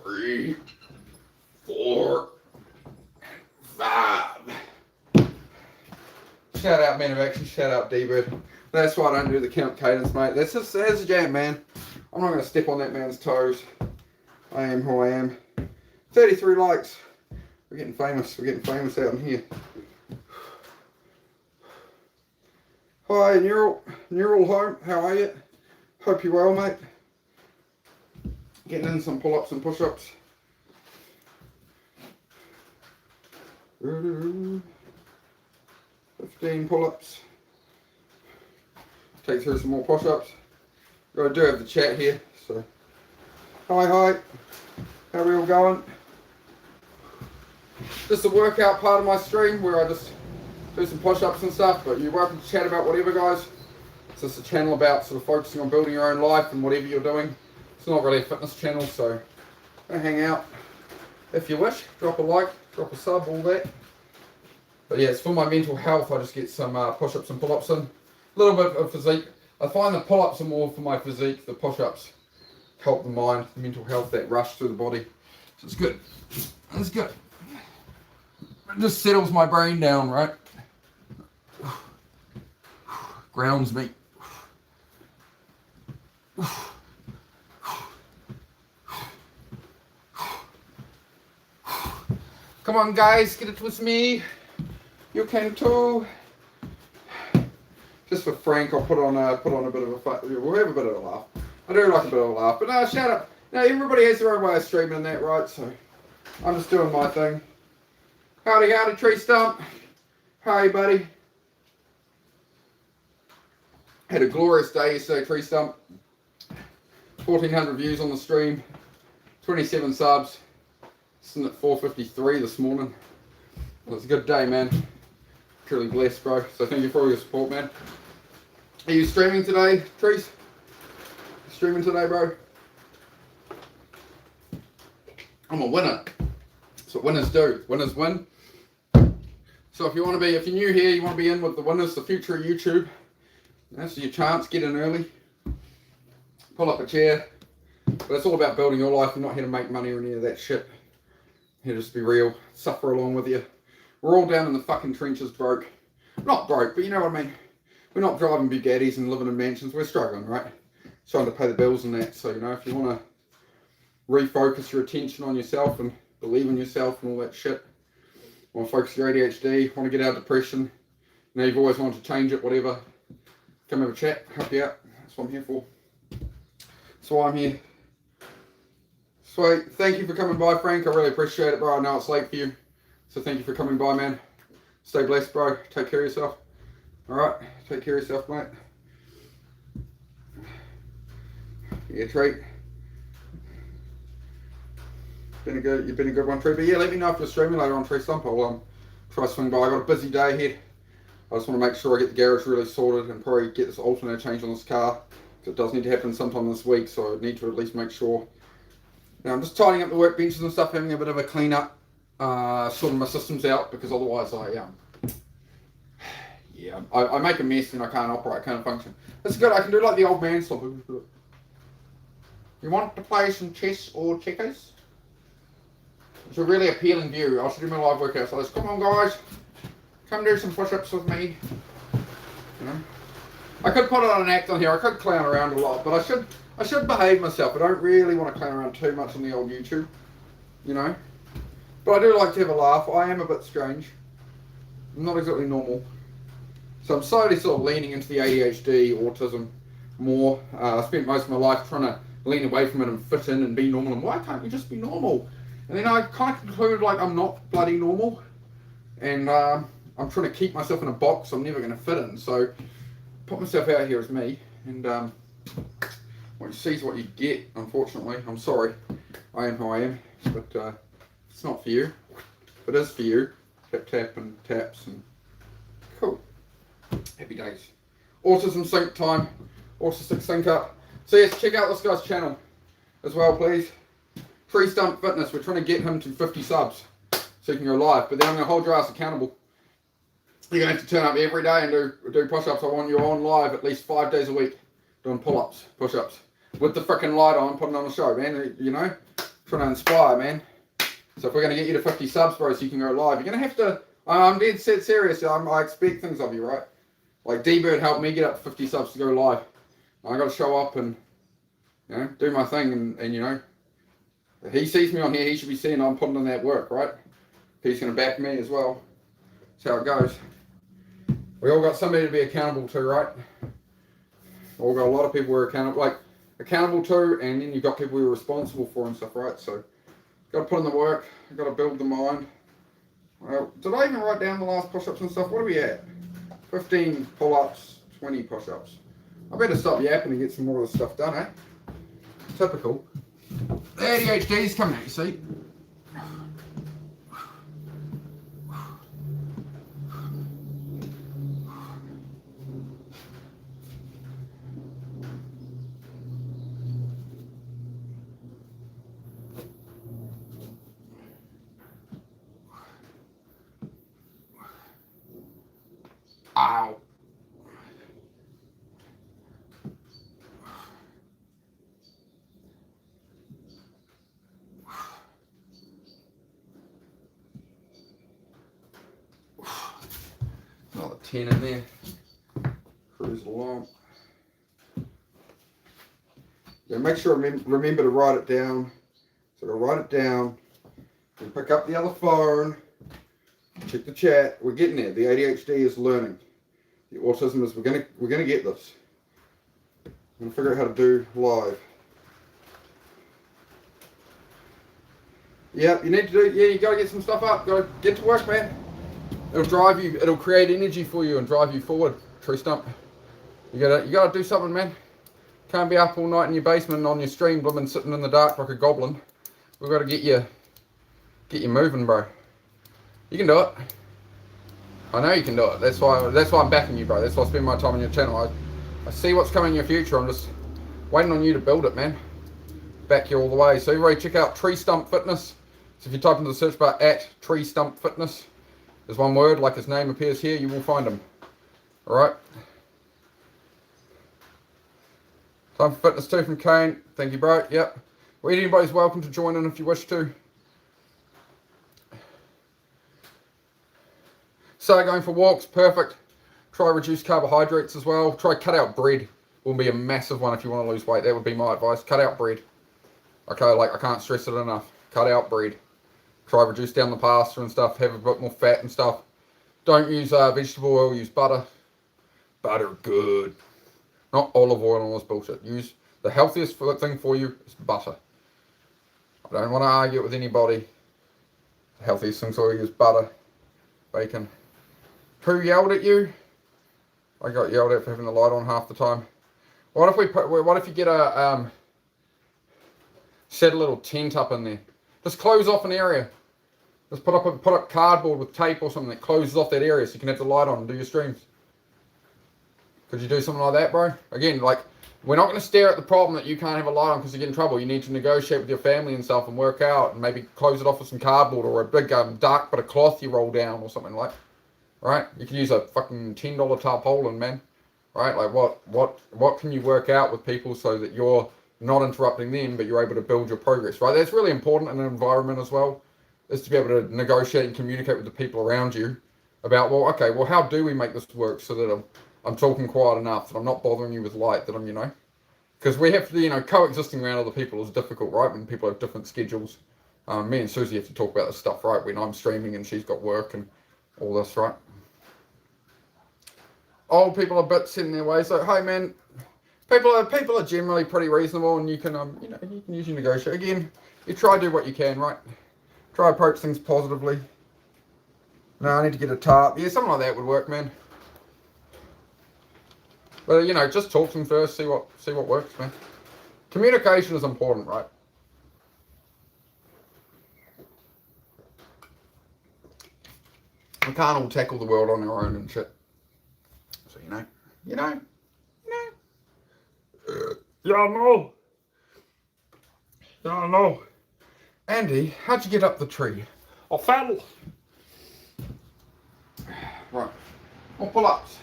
Speaker 1: 3, 4, 5. Shout out Man of Action. Shout out D-Bird. That's why I don't do the count cadence, mate. That's a jam, man. I'm not going to step on that man's toes. I am who I am. 33 likes. We're getting famous. We're getting famous out in here. Hi, Neural Home. How are you? Hope you're well, mate. Getting in some pull-ups and push-ups. 15 pull-ups. Take through some more push-ups. I do have the chat here, so. Hi. How are we all going? Just a workout part of my stream where I just do some push-ups and stuff, but you're welcome to chat about whatever, guys. It's just a channel about sort of focusing on building your own life and whatever you're doing. It's not really a fitness channel, so hang out if you wish. Drop a like, drop a sub, all that. But yeah, it's for my mental health. I just get some push-ups and pull-ups in. A little bit of physique. I find the pull-ups are more for my physique. The push-ups help the mind, the mental health, that rush through the body. So it's good. It's good. It just settles my brain down, right? Grounds me. Come on, guys, get it with me. You can too. Just for Frank, I'll put on a bit of a fight. We'll have a bit of a laugh. I do like a bit of a laugh, but no, shout out. Now everybody has their own way of streaming and that, right? So I'm just doing my thing. Howdy, Tree Stump. How are you, buddy? Had a glorious day yesterday, Tree Stump. 1,400 views on the stream. 27 subs. Sitting at 453 this morning. It was a good day, man. Truly blessed, bro. So thank you for all your support, man. Are you streaming today, Trees? Streaming today, bro? I'm a winner. That's what winners do. Winners win. So if you're new here, you want to be in with the winners, the future of YouTube, that's your chance. Get in early. Pull up a chair. But it's all about building your life. I'm not here to make money or any of that shit. I'm here to just be real, suffer along with you. We're all down in the fucking trenches broke. Not broke, but you know what I mean. We're not driving Bugattis and living in mansions. We're struggling, right? Trying to pay the bills and that. So, you know, if you want to refocus your attention on yourself and believe in yourself and all that shit, want to focus your ADHD, want to get out of depression, you know, you've always wanted to change it, whatever, come have a chat, help you out. That's what I'm here for. That's why I'm here. Sweet. Thank you for coming by, Frank. I really appreciate it, bro. I know it's late for you. So thank you for coming by, man. Stay blessed, bro. Take care of yourself. Alright, take care of yourself, mate. Yeah, treat. You've been a good one, Tree. But yeah, let me know if you're streaming later on Tree Stump. I'll try to swing by. I got a busy day ahead. I just want to make sure I get the garage really sorted and probably get this alternator changed on this car. Because it does need to happen sometime this week, so I need to at least make sure. Now I'm just tidying up the workbenches and stuff, having a bit of a clean up, sorting my systems out, because otherwise I make a mess and I can't operate, I can't function. That's good. I can do like the old man stuff. You want to play some chess or checkers? It's a really appealing view. I should do my live workouts like this. Come on, guys. Come do some push-ups with me. You know? I could put on an act on here. I could clown around a lot, but I should behave myself. I don't really want to clown around too much on the old YouTube. You know? But I do like to have a laugh. I am a bit strange. I'm not exactly normal. So I'm slowly sort of leaning into the ADHD, autism more. I spent most of my life trying to lean away from it and fit in and be normal. And why can't you just be normal? And then I kind of concluded like I'm not bloody normal. And I'm trying to keep myself in a box I'm never going to fit in. So put myself out here as me. And what you see is what you get, unfortunately. I'm sorry. I am who I am. But it's not for you. If it is for you, tap tap and taps and cool. Happy days. Autism sync time. Autistic sync up. So yes, check out this guy's channel as well, please. Tree Stump Fitness. We're trying to get him to 50 subs so he can go live. But then I'm going to hold your ass accountable. You're going to have to turn up every day and do push-ups. I want you on live at least 5 days a week doing pull-ups, push-ups. With the freaking light on, putting on a show, man. You know? Trying to inspire, man. So if we're going to get you to 50 subs, bro, so you can go live, you're going to have to... I'm dead set serious. I expect things of you, right? Like D-Bird helped me get up to 50 subs to go live. I got to show up and, you know, do my thing and you know, if he sees me on here, he should be seeing I'm putting in that work, right? He's going to back me as well. That's how it goes. We all got somebody to be accountable to, right? All got a lot of people we're accountable to, and then you've got people we're responsible for and stuff, right? So, got to put in the work, got to build the mind. Well, did I even write down the last push-ups and stuff? What are we at? 15 pull-ups, 20 push-ups. I better stop yapping and get some more of the stuff done, eh? Typical. The ADHD's coming out, you see. Ow. Another 10 in there. Cruise along. Yeah, make sure remember to write it down. So to write it down and pick up the other phone. Check the chat. We're getting there. The ADHD is learning. The autism is we're gonna get this. I'm gonna figure out how to do live. Yeah, you need to do. Yeah, you gotta get some stuff up. Gotta get to work, man. It'll drive you. It'll create energy for you and drive you forward. Tree Stump. You gotta do something, man. Can't be up all night in your basement on your stream, blooming sitting in the dark like a goblin. We've got to get you moving, bro. You can do it. I know you can do it. That's why I'm backing you, bro. That's why I spend my time on your channel. I see what's coming in your future. I'm just waiting on you to build it, man. Back you all the way. So everybody check out Tree Stump Fitness. So if you type into the search bar at Tree Stump Fitness, there's one word, like his name appears here, you will find him. Alright. Time for fitness too from Kane. Thank you, bro. Yep. Well, anybody's welcome to join in if you wish to. Start going for walks, perfect. Try reduce carbohydrates as well. Try cut out bread. Will be a massive one if you want to lose weight. That would be my advice. Cut out bread. Okay, like I can't stress it enough. Cut out bread. Try reduce down the pasta and stuff. Have a bit more fat and stuff. Don't use vegetable oil. Use butter. Butter, good. Not olive oil and all this bullshit. Use the healthiest thing for you is butter. I don't want to argue with anybody. The healthiest thing for you is butter, bacon. Who yelled at you? I got yelled at for having the light on half the time. What if you get a set a little tent up in there? Just close off an area. Just put up cardboard with tape or something that closes off that area so you can have the light on and do your streams. Could you do something like that, bro? Again, like, we're not going to stare at the problem that you can't have a light on because you get in trouble. You need to negotiate with your family and stuff and work out and maybe close it off with some cardboard or a big dark bit of cloth you roll down or something like. Right? You can use a fucking $10 tarpaulin, man. Right? Like, what can you work out with people so that you're not interrupting them, but you're able to build your progress, right? That's really important in an environment as well, is to be able to negotiate and communicate with the people around you about, well, okay, well, how do we make this work so that I'm talking quiet enough, that I'm not bothering you with light, that I'm, because we have to, coexisting around other people is difficult, right? When people have different schedules. Me and Susie have to talk about this stuff, right? When I'm streaming and she's got work and all this, right? Old people are a bit set in their ways. So, hey, man, people are generally pretty reasonable, and you can you can usually negotiate. Again, you try to do what you can, right? Try to approach things positively. No, I need to get a tarp. Yeah, something like that would work, man. But just talk to them first, see what works, man. Communication is important, right? We can't all tackle the world on our own and shit. So yeah, I know. Andy, how'd you get up the tree?
Speaker 2: I fell.
Speaker 1: Right. More pull-ups.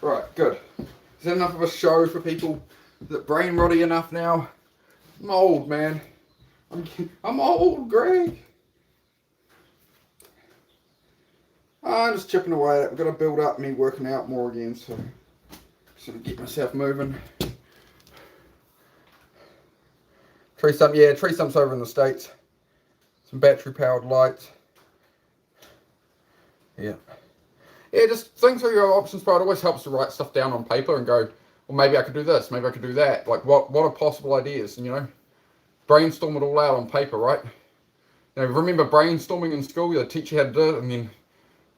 Speaker 1: Right, good. Is that enough of a show for people that brain rotty enough now? I'm old, man. I'm old, Greg. I'm just chipping away at it. We've got to build up me working out more again, so sort of get myself moving. Tree stumps over in the States. Some battery powered lights. Yeah, just think through your options, but it always helps to write stuff down on paper and go, well, maybe I could do this, maybe I could do that. Like, what are possible ideas? And, brainstorm it all out on paper, right? Remember brainstorming in school? They teach you how to do it and then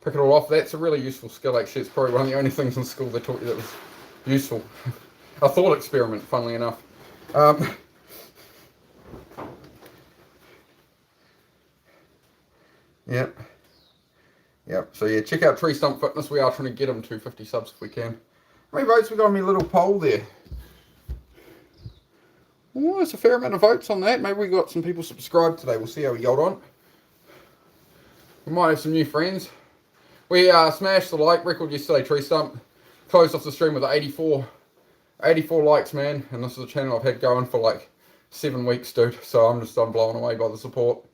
Speaker 1: pick it all off. That's a really useful skill, actually. It's probably one of the only things in school they taught you that was useful. A thought experiment, funnily enough. Yep. So yeah, check out Tree Stump Fitness. We are trying to get them to 50 subs if we can. How many votes we got on my little poll there? Oh, there's a fair amount of votes on that. Maybe we got some people subscribed today. We'll see how we got on. We might have some new friends. We smashed the like record yesterday, Tree Stump. Closed off the stream with 84 likes, man. And this is a channel I've had going for like 7 weeks, dude. So I'm blown away by the support.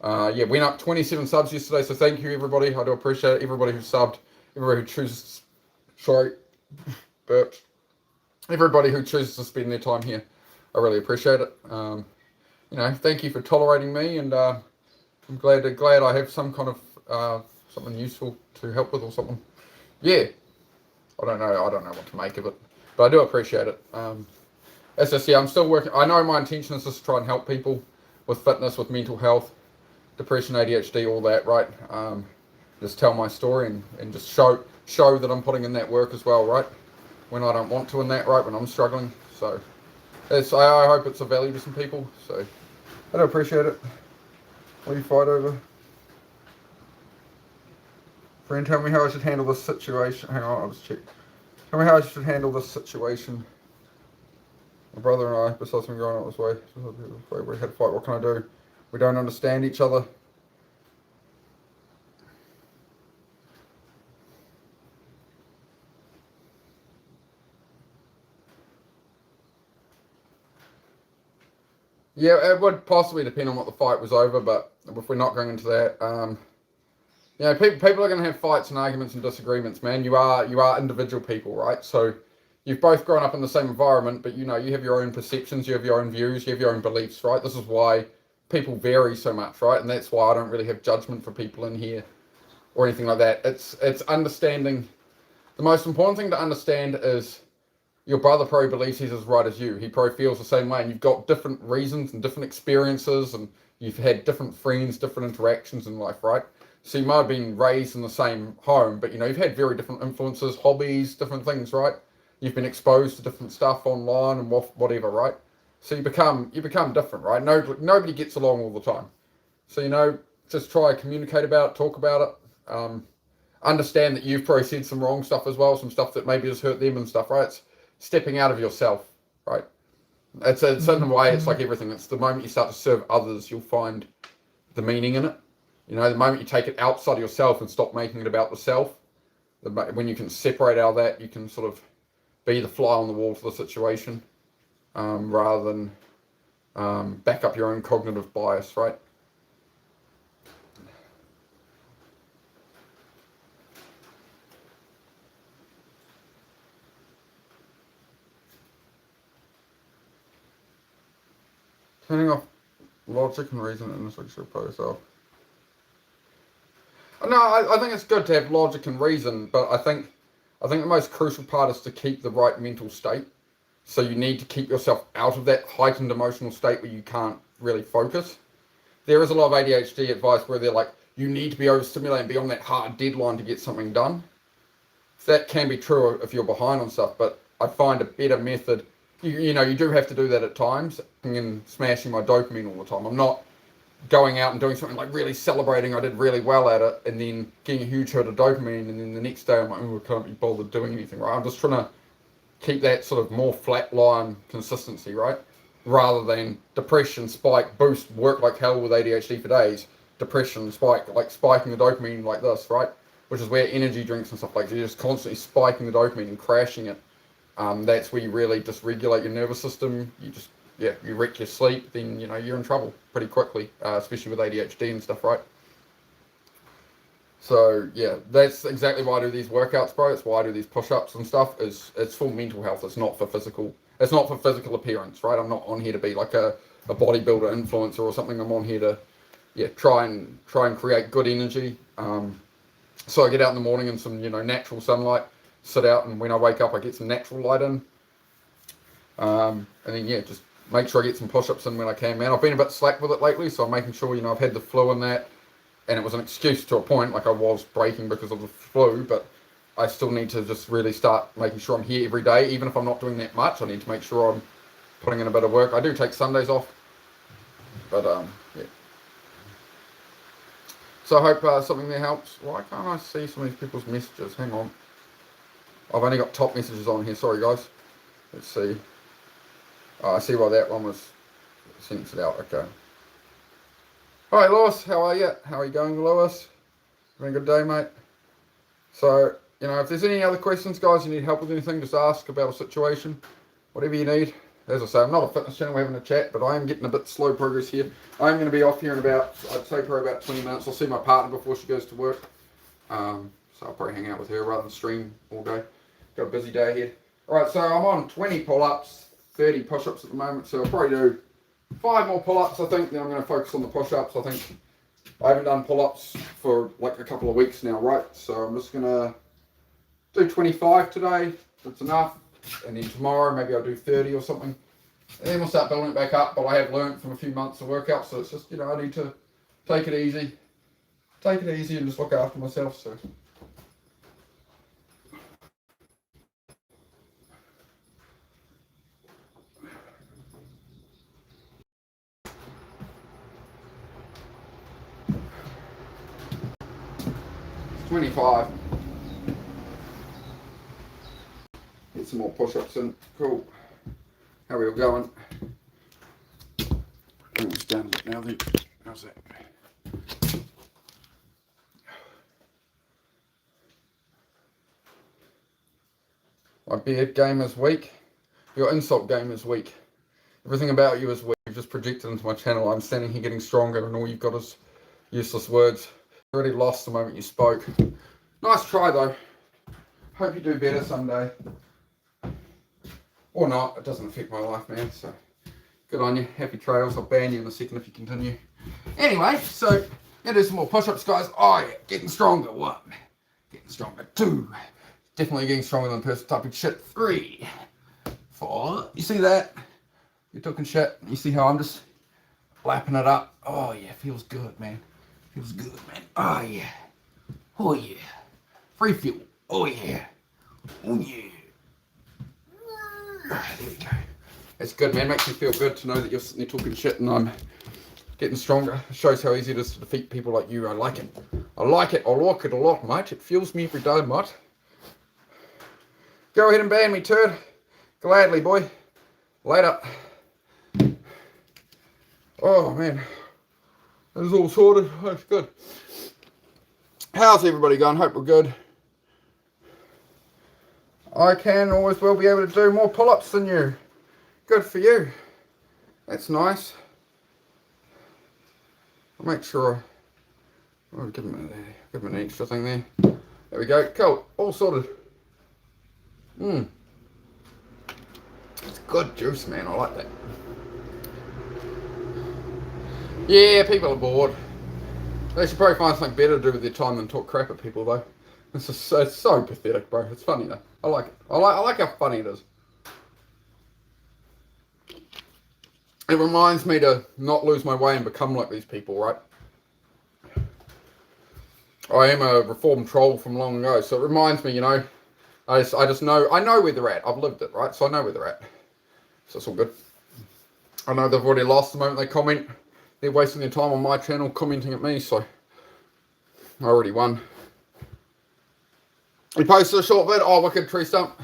Speaker 1: Went up 27 subs yesterday, so thank you everybody. I do appreciate it. Everybody who subbed, everybody who chooses, everybody who chooses to spend their time here. I really appreciate it. Thank you for tolerating me, and I'm glad I have some kind of something useful to help with or something. Yeah, I don't know what to make of it, but I do appreciate it. As I say, I'm still working. I know my intention is just to try and help people with fitness, with mental health, depression, ADHD, all that, right? Just tell my story and just show show that I'm putting in that work as well, right? When I don't want to in that, right? When I'm struggling. So I hope it's of value to some people. So I do appreciate it. What do you fight over? Friend, tell me how I should handle this situation. Hang on, I'll just check. Tell me how I should handle this situation. My brother and I, besides me growing up this way, we had a fight. What can I do? We don't understand each other. Yeah, it would possibly depend on what the fight was over, but if we're not going into that, people are going to have fights and arguments and disagreements, man. You are individual people, right? So you've both grown up in the same environment, but you have your own perceptions, you have your own views, you have your own beliefs, right? This is why people vary so much, right? And that's why I don't really have judgment for people in here or anything like that. It's understanding. The most important thing to understand is your brother probably believes he's as right as you. He probably feels the same way, and you've got different reasons and different experiences, and you've had different friends, different interactions in life, right? So you might have been raised in the same home, but you've had very different influences, hobbies, different things, right? You've been exposed to different stuff online and whatever, right? So you become different, right? Nobody gets along all the time. So just try to communicate about it, talk about it. Understand that you've probably said some wrong stuff as well, some stuff that maybe has hurt them and stuff, right? It's stepping out of yourself, right? It's in a way, it's like everything. It's the moment you start to serve others, you'll find the meaning in it. The moment you take it outside of yourself and stop making it about the self, when you can separate out of that, you can sort of be the fly on the wall for the situation, rather than back up your own cognitive bias, right? Turning off logic and reason in this pose off. No, I think it's good to have logic and reason, but I think the most crucial part is to keep the right mental state. So you need to keep yourself out of that heightened emotional state where you can't really focus. There is a lot of ADHD advice where they're like, you need to be overstimulated and be on that hard deadline to get something done. That can be true if you're behind on stuff, but I find a better method. You do have to do that at times, and smashing my dopamine all the time. I'm not going out and doing something like really celebrating I did really well at it, and then getting a huge hit of dopamine, and then the next day I'm like, I can't be bothered doing anything, right? I'm just trying to keep that sort of more flat line consistency, right? Rather than depression, spike, boost, work like hell with ADHD for days, depression, spike, like spiking the dopamine like this, right? Which is where energy drinks and stuff like that, you're just constantly spiking the dopamine and crashing it. That's where you really dysregulate your nervous system. You wreck your sleep, then you're in trouble pretty quickly, especially with ADHD and stuff, right? So yeah, that's exactly why I do these workouts, bro. It's why I do these push-ups and stuff. It's for mental health. It's not for physical. It's not for physical appearance, right? I'm not on here to be like a bodybuilder influencer or something. I'm on here to try and create good energy. So I get out in the morning in some natural sunlight, sit out, and when I wake up I get some natural light in. And then just make sure I get some push-ups in when I can, man. I've been a bit slack with it lately, so I'm making sure I've had the flu in that, and it was an excuse to a point, like I was breaking because of the flu, but I still need to just really start making sure I'm here every day. Even if I'm not doing that much, I need to make sure I'm putting in a bit of work. I do take Sundays off, but yeah. So I hope something there helps. Why can't I see some of these people's messages? Hang on. I've only got top messages on here. Sorry, guys. Let's see. Oh, I see why that one was censored out. Okay. Hi, Lewis. How are you? How are you going, Lewis? Having a good day, mate? So, if there's any other questions, guys, you need help with anything, just ask about a situation. Whatever you need. As I say, I'm not a fitness channel, we're having a chat, but I am getting a bit slow progress here. I'm going to be off here in about, I'd say probably about 20 minutes. I'll see my partner before she goes to work. So I'll probably hang out with her rather than stream all day. Got a busy day ahead. Alright, so I'm on 20 pull-ups, 30 push-ups at the moment, so I'll probably do 5 more pull-ups, I think. Then I'm going to focus on the push-ups. I think I haven't done pull-ups for like a couple of weeks now, right? So I'm just going to do 25 today. That's enough. And then tomorrow maybe I'll do 30 or something. And then we'll start building it back up. But I have learned from a few months of workout, so it's just, I need to take it easy. Take it easy and just look after myself. So 25. Get some more push-ups in. Cool. How are we all going? Bring this down a bit now then. How's that? My beard game is weak. Your insult game is weak. Everything about you is weak. You've just projected into my channel. I'm standing here getting stronger and all you've got is useless words. You already lost the moment you spoke. Nice try though. Hope you do better someday. Or not. It doesn't affect my life, man. So good on you. Happy trails. I'll ban you in a second if you continue. Anyway, so yeah, do some more push-ups, guys. Oh yeah, getting stronger. 1. Getting stronger. 2. Definitely getting stronger than person typing shit. 3. 4. You see that? You're talking shit. You see how I'm just lapping it up? Oh yeah, feels good, man. Feels good, man. Oh yeah. Oh yeah. Free fuel. Oh yeah. Oh yeah. There we go. It's good, man. Makes me feel good to know that you're sitting there talking shit and I'm getting stronger. It shows how easy it is to defeat people like you. I like it. I like it. I like it a lot, mate. It fuels me every day, mate. Go ahead and ban me, turd. Gladly, boy. Later. Oh, man. That is all sorted. That's good. How's everybody going? Hope we're good. I can always will be able to do more pull-ups than you. Good for you. That's nice. I'll make sure I'll give him an extra thing there. There we go. Cool. All sorted. It's good juice, man. I like that. Yeah, people are bored. They should probably find something better to do with their time than talk crap at people, though. It's so pathetic, bro. It's funny, though. I like it. I like how funny it is. It reminds me to not lose my way and become like these people, right? I am a reformed troll from long ago, so it reminds me, you know, I just know, I know where they're at. I've lived it, right? So I know where they're at. So it's all good. I know they've already lost the moment they comment. They're wasting their time on my channel commenting at me, so I already won. We posted a short vid. Oh, wicked tree stump.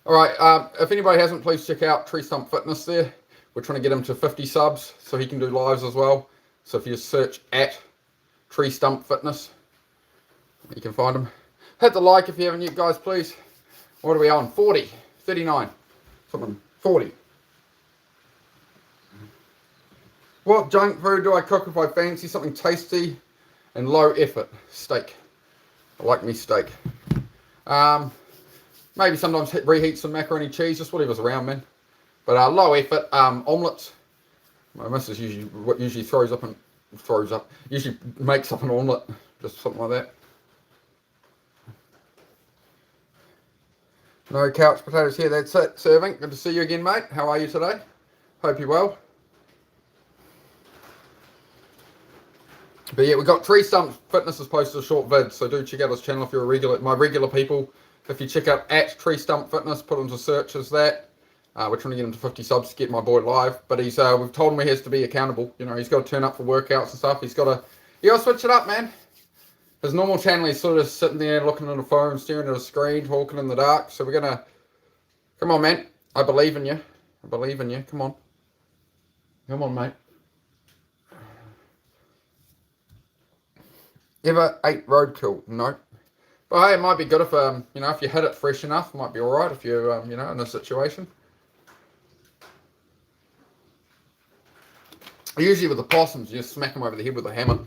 Speaker 1: Alright, if anybody hasn't, please check out Tree Stump Fitness there. We're trying to get him to 50 subs so he can do lives as well. So if you search at Tree Stump Fitness, you can find him. Hit the like if you haven't yet, guys, please. What are we on? 40, 39, something, 40. What junk food do I cook if I fancy something tasty and low effort? Steak. I like me steak. Maybe sometimes reheat some macaroni cheese, just whatever's around, man. But low effort, omelettes. My missus usually usually makes up an omelette, just something like that. No couch potatoes here, that's it. Serving, good to see you again, mate. How are you today? Hope you're well. But yeah, we got Tree Stump Fitness has posted a short vid, so do check out his channel if you're my regular people. If you check out at Tree Stump Fitness, put into search as that. We're trying to get him to 50 subs to get my boy live, but he's we've told him he has to be accountable. You know, he's got to turn up for workouts and stuff. You got to switch it up, man. His normal channel, he's sort of sitting there looking at the phone, staring at a screen, talking in the dark. So we're gonna, come on, man. I believe in you. I believe in you. Come on, mate. Ever ate roadkill? No. But hey, it might be good if you know, if you hit it fresh enough, it might be all right if you you know, in a situation. Usually with the possums, you just smack them over the head with a hammer.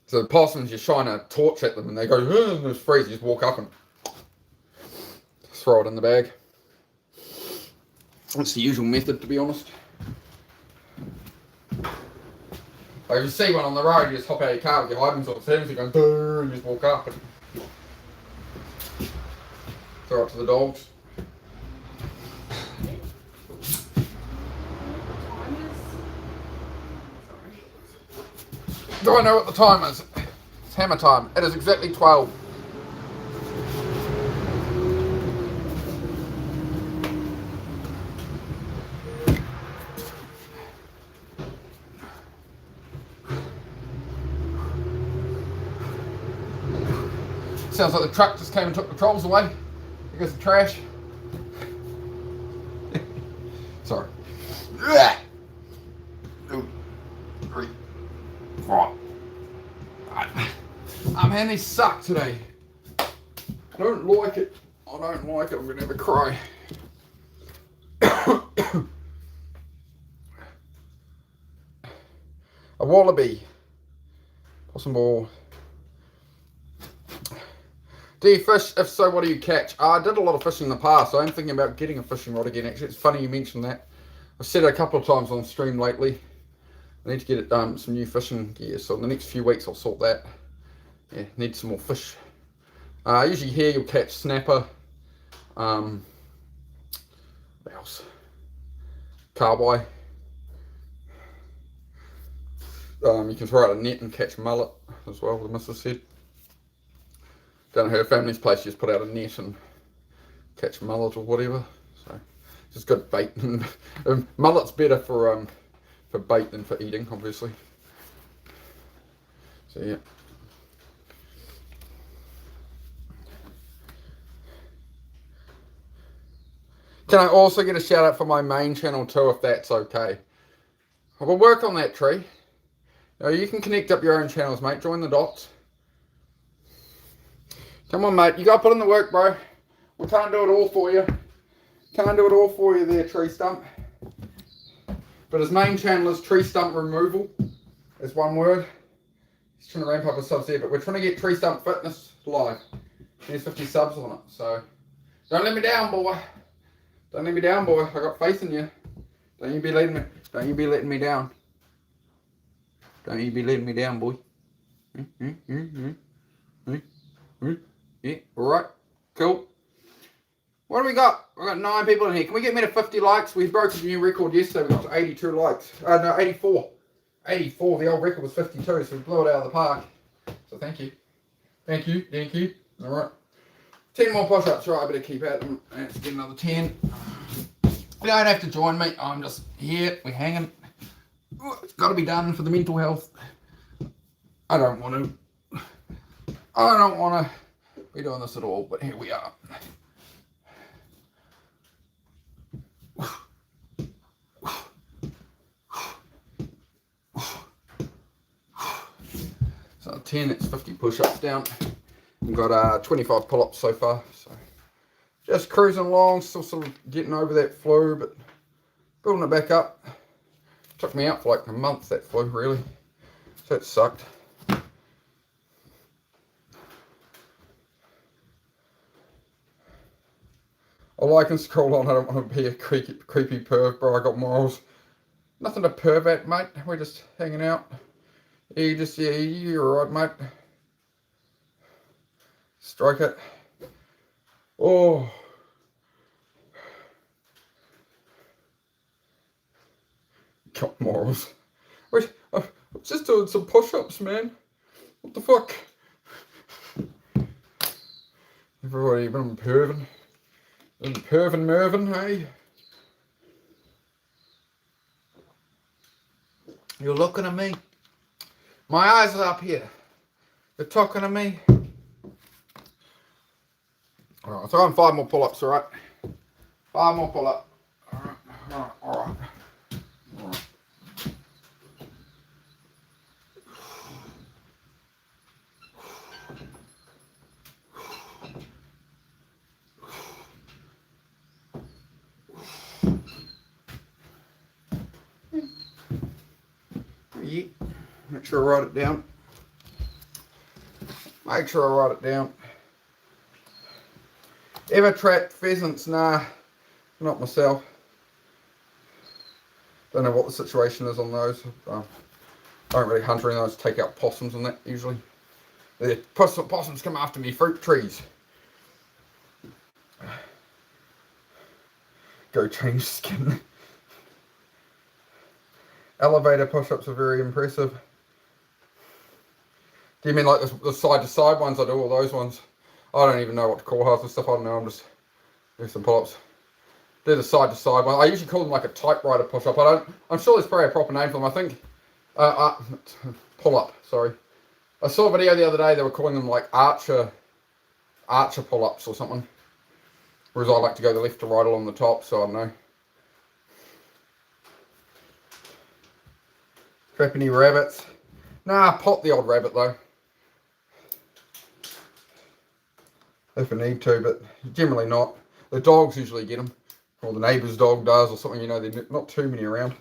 Speaker 1: So the possums, you shine a torch at them and they go, and it's freeze. You just walk up and throw it in the bag. That's the usual method, to be honest. Like if you see one on the road, you just hop out of your car with your hiding sort of settings, you go, and you just walk up and throw it to the dogs. Do I know what the time is? It's hammer time. It is exactly 12. Sounds like the truck just came and took the trolls away. Here goes the trash. Sorry. 2, 3, 4. Man, these suck today. I don't like it. I don't like it. I'm going to have a cry. A wallaby. Possum ball. Do you fish? If so, what do you catch? I did a lot of fishing in the past, so I'm thinking about getting a fishing rod again. Actually, it's funny you mentioned that. I've said it a couple of times on stream lately. I need to get some new fishing gear, so in the next few weeks I'll sort that. Yeah, need some more fish. Usually here you'll catch snapper. What else? Carboy. You can throw out a net and catch mullet as well, the missus said. Down at her family's place, she just put out a net and catch mullet or whatever. So it's just good bait. Mullet's better for bait than for eating, obviously. So yeah. Can I also get a shout out for my main channel too, if that's okay? I will work on that, Tree. Now you can connect up your own channels, mate. Join the dots. Come on, mate. You got to put in the work, bro. We can't do it all for you. Can't do it all for you there, Tree Stump. But his main channel is Tree Stump Removal. That's one word. He's trying to ramp up his subs there, but we're trying to get Tree Stump Fitness live. There's 50 subs on it, so don't let me down, boy. Don't let me down, boy. I got faith in you. Don't you be letting me. Don't you be letting me down. Don't you be letting me down, boy. Yeah, alright. Cool. What do we got? We've got 9 people in here. Can we get me to 50 likes? We broke a new record yesterday. We got to 82 likes. No, 84. 84. The old record was 52, so we blew it out of the park. So thank you. Thank you. Thank you. Alright. 10 more push-ups. Right, I better keep at them. Let's get another 10. You don't have to join me. I'm just here. We're hanging. It's got to be done for the mental health. I don't want to be doing this at all, but here we are. So 10, it's 50 push-ups down. We've got 25 pull-ups so far. So just cruising along, still sort of getting over that flu, but building it back up. Took me out for like a month, that flu, really. So it sucked. Although I can scroll on, I don't want to be a creepy perv, bro. I got morals. Nothing to perv at, mate. We're just hanging out. You're alright, mate. Strike it. Oh. Got morals. Wait, I'm just doing some push-ups, man. What the fuck? Everybody been perving. Been perving Mervin, hey? You're looking at me. My eyes are up here. You're talking to me. Alright, I'll throw in 5 more pull-ups, alright? 5 more pull-ups. Alright. Yeah. Make sure I write it down. Make sure I write it down. Ever trapped pheasants? Nah, not myself. Don't know what the situation is on those. I don't really hunt around those, take out possums and that usually. The possums come after me, fruit trees. Go change skin. Elevator push-ups are very impressive. Do you mean like the side-to-side ones? I do all those ones. I don't even know what to call half the stuff. I don't know. I'm just doing some pull-ups. Do the side-to-side one. I usually call them like a typewriter push-up. I'm sure there's probably a proper name for them. I think pull-up. Sorry. I saw a video the other day. They were calling them like archer archer pull-ups or something. Whereas I like to go the left to right along the top, so I don't know. Trap any rabbits? Nah, pot the odd rabbit though. If I need to, but generally not. The dogs usually get them. Or the neighbour's dog does or something, you know, there's not too many around.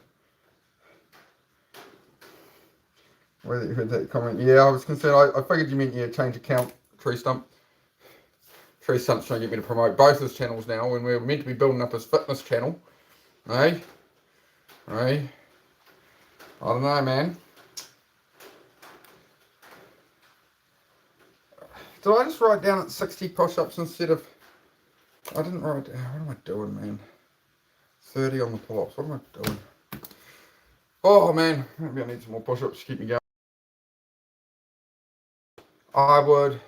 Speaker 1: Whether you heard that comment. Yeah, I was concerned. I figured you meant, yeah, change account, tree stump. Tree Stump's trying to get me to promote both his channels now when we were meant to be building up his fitness channel. Hey? Hey? I don't know, man. Did I just write down at 60 push-ups instead of... I didn't write down. What am I doing, man? 30 on the pull-ups. What am I doing? Oh, man. Maybe I need some more push-ups to keep me going. I would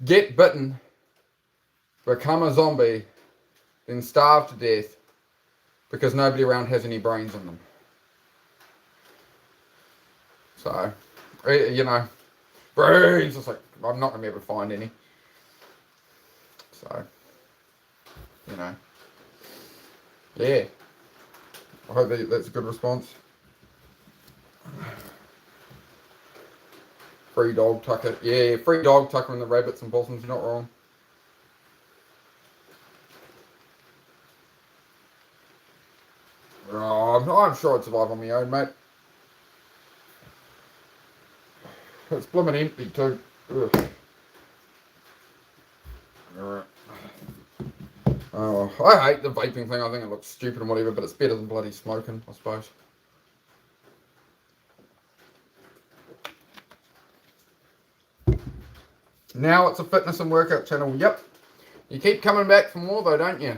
Speaker 1: get bitten, become a zombie, then starve to death because nobody around has any brains in them. So, you know, brains. It's like, I'm not going to be able to find any. So, you know, yeah. I hope that's a good response. Free dog tucker. Yeah, free dog tucker and the rabbits and possums. You're not wrong. Oh, I'm sure I'd survive on my own, mate. It's blooming empty too. Ugh. Alright. Oh, I hate the vaping thing. I think it looks stupid and whatever, but it's better than bloody smoking, I suppose. Now it's a fitness and workout channel. Yep. You keep coming back for more though, don't you?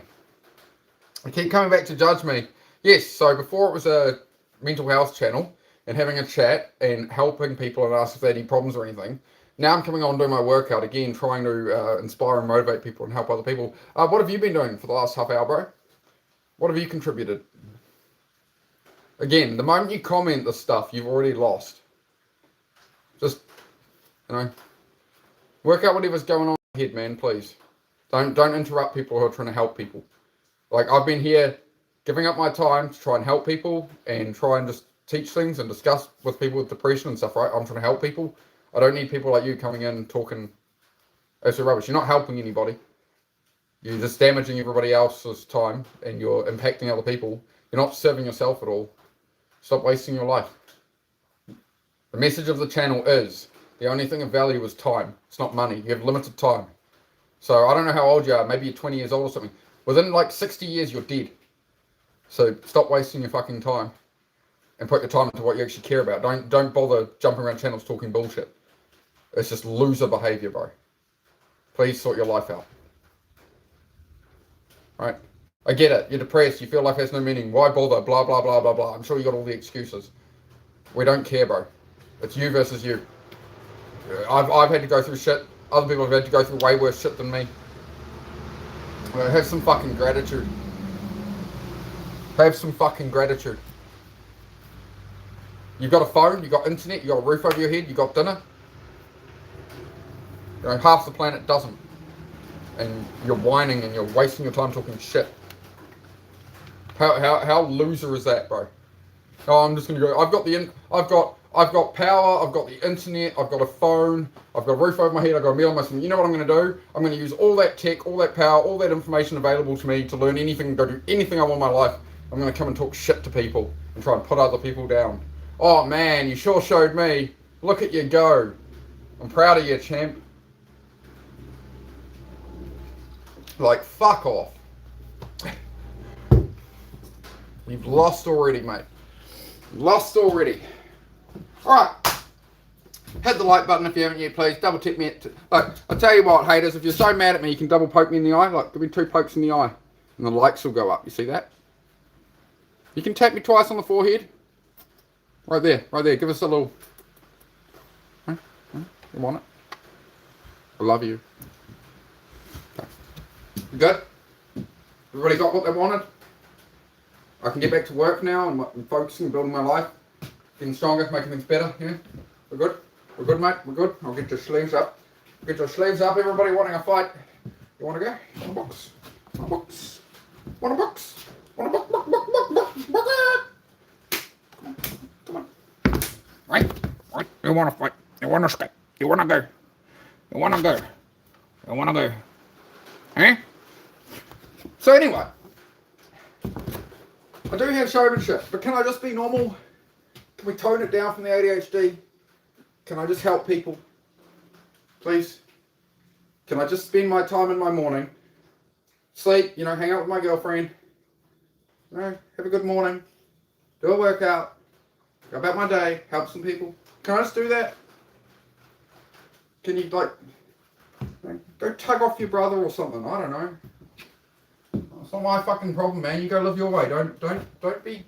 Speaker 1: You keep coming back to judge me. Yes, so before it was a mental health channel and having a chat and helping people and ask if they had any problems or anything. Now I'm coming on doing my workout again, trying to inspire and motivate people and help other people. What have you been doing for the last half hour, bro? What have you contributed? Again, the moment you comment this stuff, you've already lost. Just, you know, work out whatever's going on in your head, man, please. Don't interrupt people who are trying to help people. Like, I've been here giving up my time to try and help people and try and just teach things and discuss with people with depression and stuff, right? I'm trying to help people. I don't need people like you coming in and talking absolute rubbish. You're not helping anybody. You're just damaging everybody else's time and you're impacting other people. You're not serving yourself at all. Stop wasting your life. The message of the channel is the only thing of value is time. It's not money. You have limited time. So I don't know how old you are. Maybe you're 20 years old or something. Within like 60 years, you're dead. So stop wasting your fucking time and put your time into what you actually care about. Don't bother jumping around channels talking bullshit. It's just loser behavior, bro. Please sort your life out. Right? I get it. You're depressed. You feel life has no meaning. Why bother? Blah, blah, blah, blah, blah. I'm sure you got all the excuses. We don't care, bro. It's you versus you. I've had to go through shit. Other people have had to go through way worse shit than me. Have some fucking gratitude. Have some fucking gratitude. You've got a phone, you've got internet, you've got a roof over your head, you've got dinner. You know, half the planet doesn't. And you're whining and you're wasting your time talking shit. How loser is that, bro? Oh, I'm just gonna go. I've got power. I've got the internet. I've got a phone. I've got a roof over my head. I've got a meal on my stomach. You know what I'm gonna do? I'm gonna use all that tech, all that power, all that information available to me to learn anything, go do anything I want in my life. I'm gonna come and talk shit to people and try and put other people down. Oh man, you sure showed me. Look at you go. I'm proud of you, champ. Like, fuck off. You've lost already, mate. Lost already. Alright. Hit the like button if you haven't yet, please. Double tip me. Like, I'll tell you what, haters, if you're so mad at me, you can double poke me in the eye. Like, give me 2 pokes in the eye. And the likes will go up. You see that? You can tap me twice on the forehead. Right there. Right there. Give us a little... Huh? You want it? I love you. Okay. You good? Everybody got what they wanted? I can get back to work now and focusing and building my life. Getting stronger, making things better, yeah? We're good? We're good, mate? We're good? I'll get your sleeves up. Get your sleeves up, everybody wanting a fight. You want to go? Want a box? Want a box? Want a box? Want a box? Come on. Right? Right? You want to fight? You want to skate? You want to go? You want to go? You want to go? Eh? So anyway, I do have showmanship, but can I just be normal? Can we tone it down from the ADHD? Can I just help people? Please? Can I just spend my time in my morning, sleep, you know, hang out with my girlfriend, you know, have a good morning, do a workout, go about my day, help some people. Can I just do that? Can you, like, go tug off your brother or something? I don't know. It's not my fucking problem, man. You go live your way. Don't be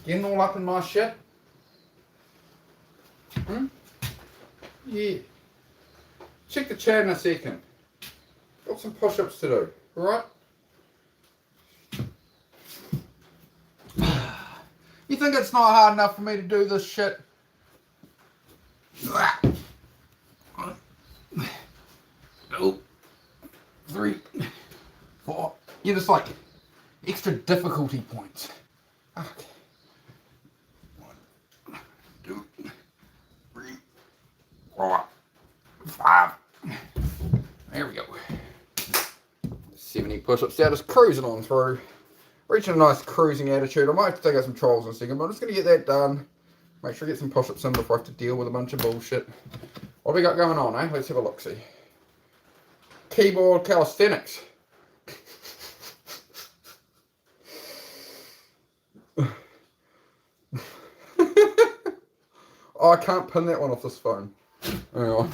Speaker 1: getting all up in my shit. Yeah. Check the chat in a second. Got some push-ups to do, alright? You think it's not hard enough for me to do this shit? 2, 3, 4. You're just like extra difficulty points. Okay. 1, 2, 3, 4, 5. There we go. 70 push-ups now, just cruising on through. Reaching a nice cruising attitude. I might have to take out some trolls in a second, but I'm just going to get that done. Make sure I get some push-ups in before I have to deal with a bunch of bullshit. What have we got going on, eh? Let's have a look-see. Keyboard calisthenics. Oh, I can't pin that one off this phone. Hang on.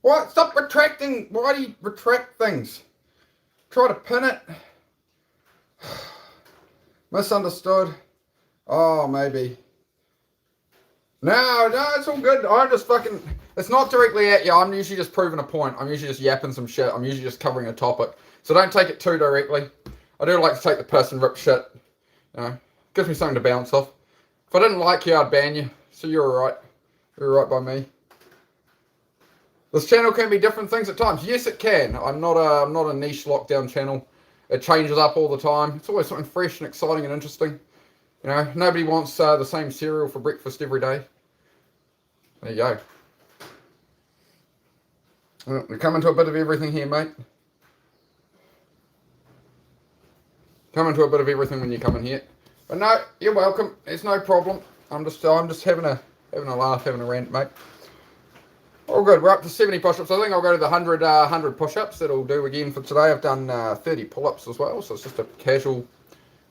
Speaker 1: What? Stop retracting. Why do you retract things? Try to pin it. Misunderstood. Oh, maybe. No, it's all good. I'm just fucking... It's not directly at you. I'm usually just proving a point. I'm usually just yapping some shit. I'm usually just covering a topic. So don't take it too directly. I do like to take the piss and rip shit. You know, gives me something to bounce off. If I didn't like you, I'd ban you. So you're alright. You're alright by me. This channel can be different things at times. Yes, it can. I'm not a niche lockdown channel. It changes up all the time. It's always something fresh and exciting and interesting. You know, nobody wants the same cereal for breakfast every day. There you go. Well, we come into a bit of everything here, mate. Come into a bit of everything when you come in here. But no, you're welcome. It's no problem. I'm just having a laugh, having a rant, mate. All good. We're up to 70 push-ups. I think I'll go to the 100 push-ups. That'll do again for today. I've done 30 pull-ups as well, so it's just a casual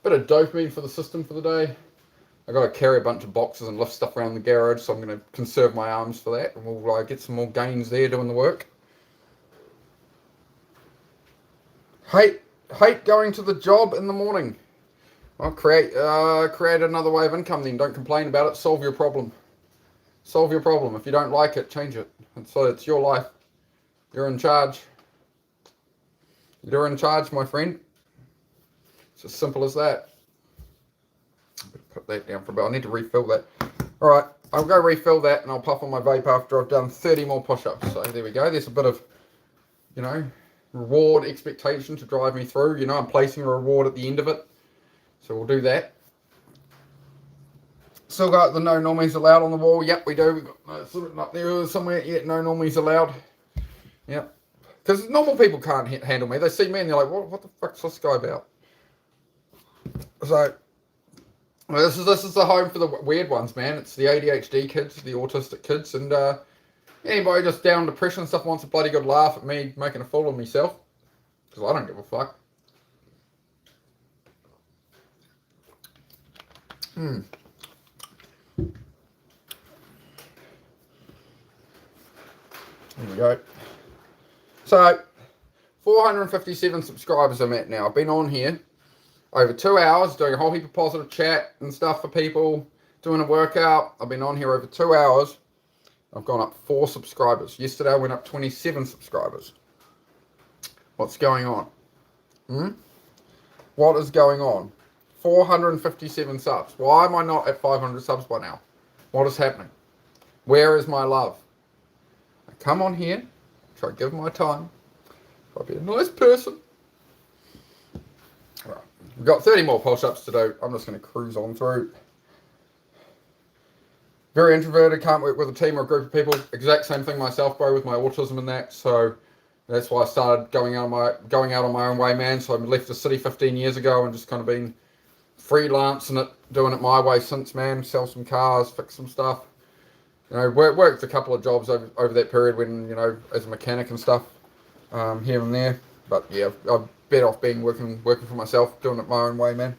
Speaker 1: bit of dopamine for the system for the day. I've got to carry a bunch of boxes and lift stuff around the garage, so I'm going to conserve my arms for that, and we'll get some more gains there doing the work. Hate going to the job in the morning. Well, create another way of income then. Don't complain about it. Solve your problem. Solve your problem. If you don't like it, change it. And so it's your life. You're in charge. You're in charge, my friend. It's as simple as that. Put that down for a bit. I need to refill that. Alright, I'll go refill that and I'll puff on my vape after I've done 30 more push-ups. So there we go. There's a bit of, you know, reward expectation to drive me through. You know, I'm placing a reward at the end of it. So we'll do that. Still got the no normies allowed on the wall. Yep, we do. We've got sort of up there somewhere. Yeah, no normies allowed. Yep. Because normal people can't handle me. They see me and they're like, what the fuck's this guy about? So, well, this is the home for the weird ones, man. It's the ADHD kids, the autistic kids, and anybody just down depression and stuff wants a bloody good laugh at me making a fool of myself. Because I don't give a fuck. There we go. So, 457 subscribers I'm at now. I've been on here over 2 hours doing a whole heap of positive chat and stuff for people, doing a workout. I've been on here over 2 hours. I've gone up 4 subscribers. Yesterday I went up 27 subscribers. What's going on? What is going on? 457 subs. Why am I not at 500 subs by now? What is happening? Where is my love? I come on here, try to give my time, try to be a nice person. Right. We've got 30 more push-ups to do. I'm just going to cruise on through. Very introverted, can't work with a team or a group of people. Exact same thing myself, bro, with my autism and that. So that's why I started going out on my own way, man. So I left the city 15 years ago and just kind of been freelancing it, doing it my way since, man. Sell some cars, fix some stuff. You know, worked a couple of jobs over that period when, you know, as a mechanic and stuff, here and there. But yeah, I'm better off being working for myself, doing it my own way, man.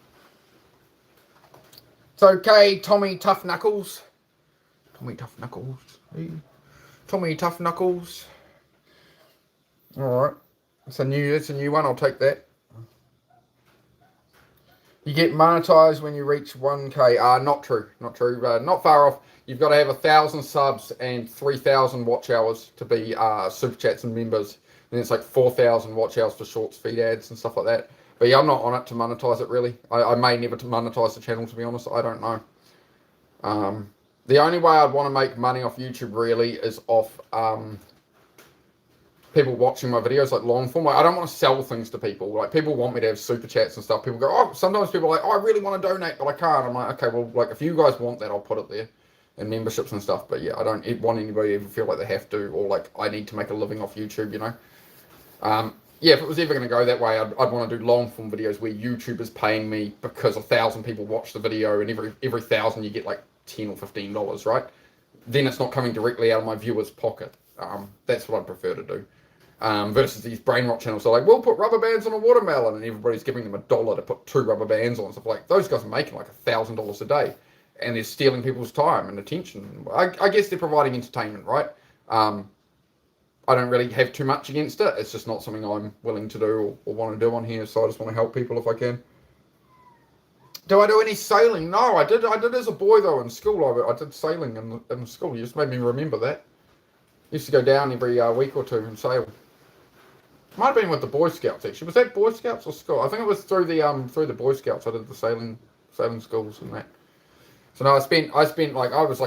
Speaker 1: It's okay, Tommy Tough Knuckles. Tommy Tough Knuckles. Hey. Tommy Tough Knuckles. Alright. It's a new one, I'll take that. You get monetized when you reach 1k. Not true. Not true. Not far off. You've got to have 1,000 subs and 3,000 watch hours to be super chats and members. Then it's like 4,000 watch hours for shorts, feed ads and stuff like that. But yeah, I'm not on it to monetize it really. I may never monetize the channel, to be honest. I don't know. The only way I'd want to make money off YouTube really is off people watching my videos, like long form. Like, I don't want to sell things to people. Like, people want me to have super chats and stuff. People go, oh, sometimes people are like, oh, I really want to donate, but I can't. I'm like, okay, well, like, if you guys want that, I'll put it there. And memberships and stuff. But yeah, I don't want anybody to ever feel like they have to, or like I need to make a living off YouTube, you know. Yeah, if it was ever going to go that way, I'd want to do long form videos where YouTube is paying me because 1,000 people watch the video, and every 1,000 you get like $10 or $15, right? Then it's not coming directly out of my viewer's pocket. That's what I'd prefer to do. Versus these brain rot channels. So like, we'll put rubber bands on a watermelon, and everybody's giving them $1 to put 2 rubber bands on. Stuff like, those guys are making like $1,000 a day, and they're stealing people's time and attention. I guess they're providing entertainment, right? I don't really have too much against it. It's just not something I'm willing to do or want to do on here. So I just want to help people if I can. Do I do any sailing? No, I did as a boy though in school. I did sailing in school. You just made me remember that. Used to go down every week or two and sail. Might have been with the Boy Scouts actually. Was that Boy Scouts or school? I think it was through the Boy Scouts. I did the sailing schools and that. So no, I spent like I was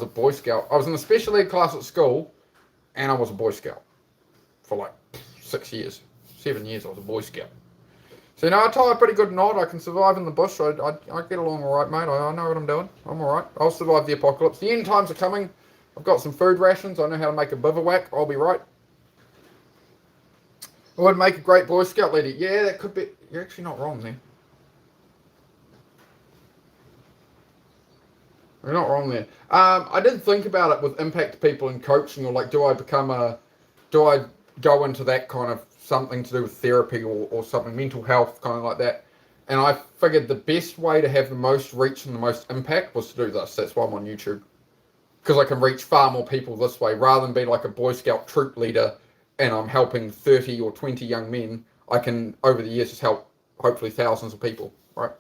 Speaker 1: a Boy Scout. I was in the special ed class at school, and I was a Boy Scout for like 7 years. I was a Boy Scout. So you know, I tie a pretty good knot. I can survive in the bush. I get along all right, mate. I know what I'm doing. I'm all right. I'll survive the apocalypse. The end times are coming. I've got some food rations. I know how to make a bivouac. I'll be right. I would make a great Boy Scout leader. Yeah, that could be. You're actually not wrong there. You're not wrong there. I did think about it with impact people and coaching, or like, do I go into that kind of something to do with therapy or something, mental health, kind of like that. And I figured the best way to have the most reach and the most impact was to do this. That's why I'm on YouTube. Because I can reach far more people this way, rather than be like a Boy Scout troop leader and I'm helping 30 or 20 young men. I can, over the years, just help hopefully thousands of people, right?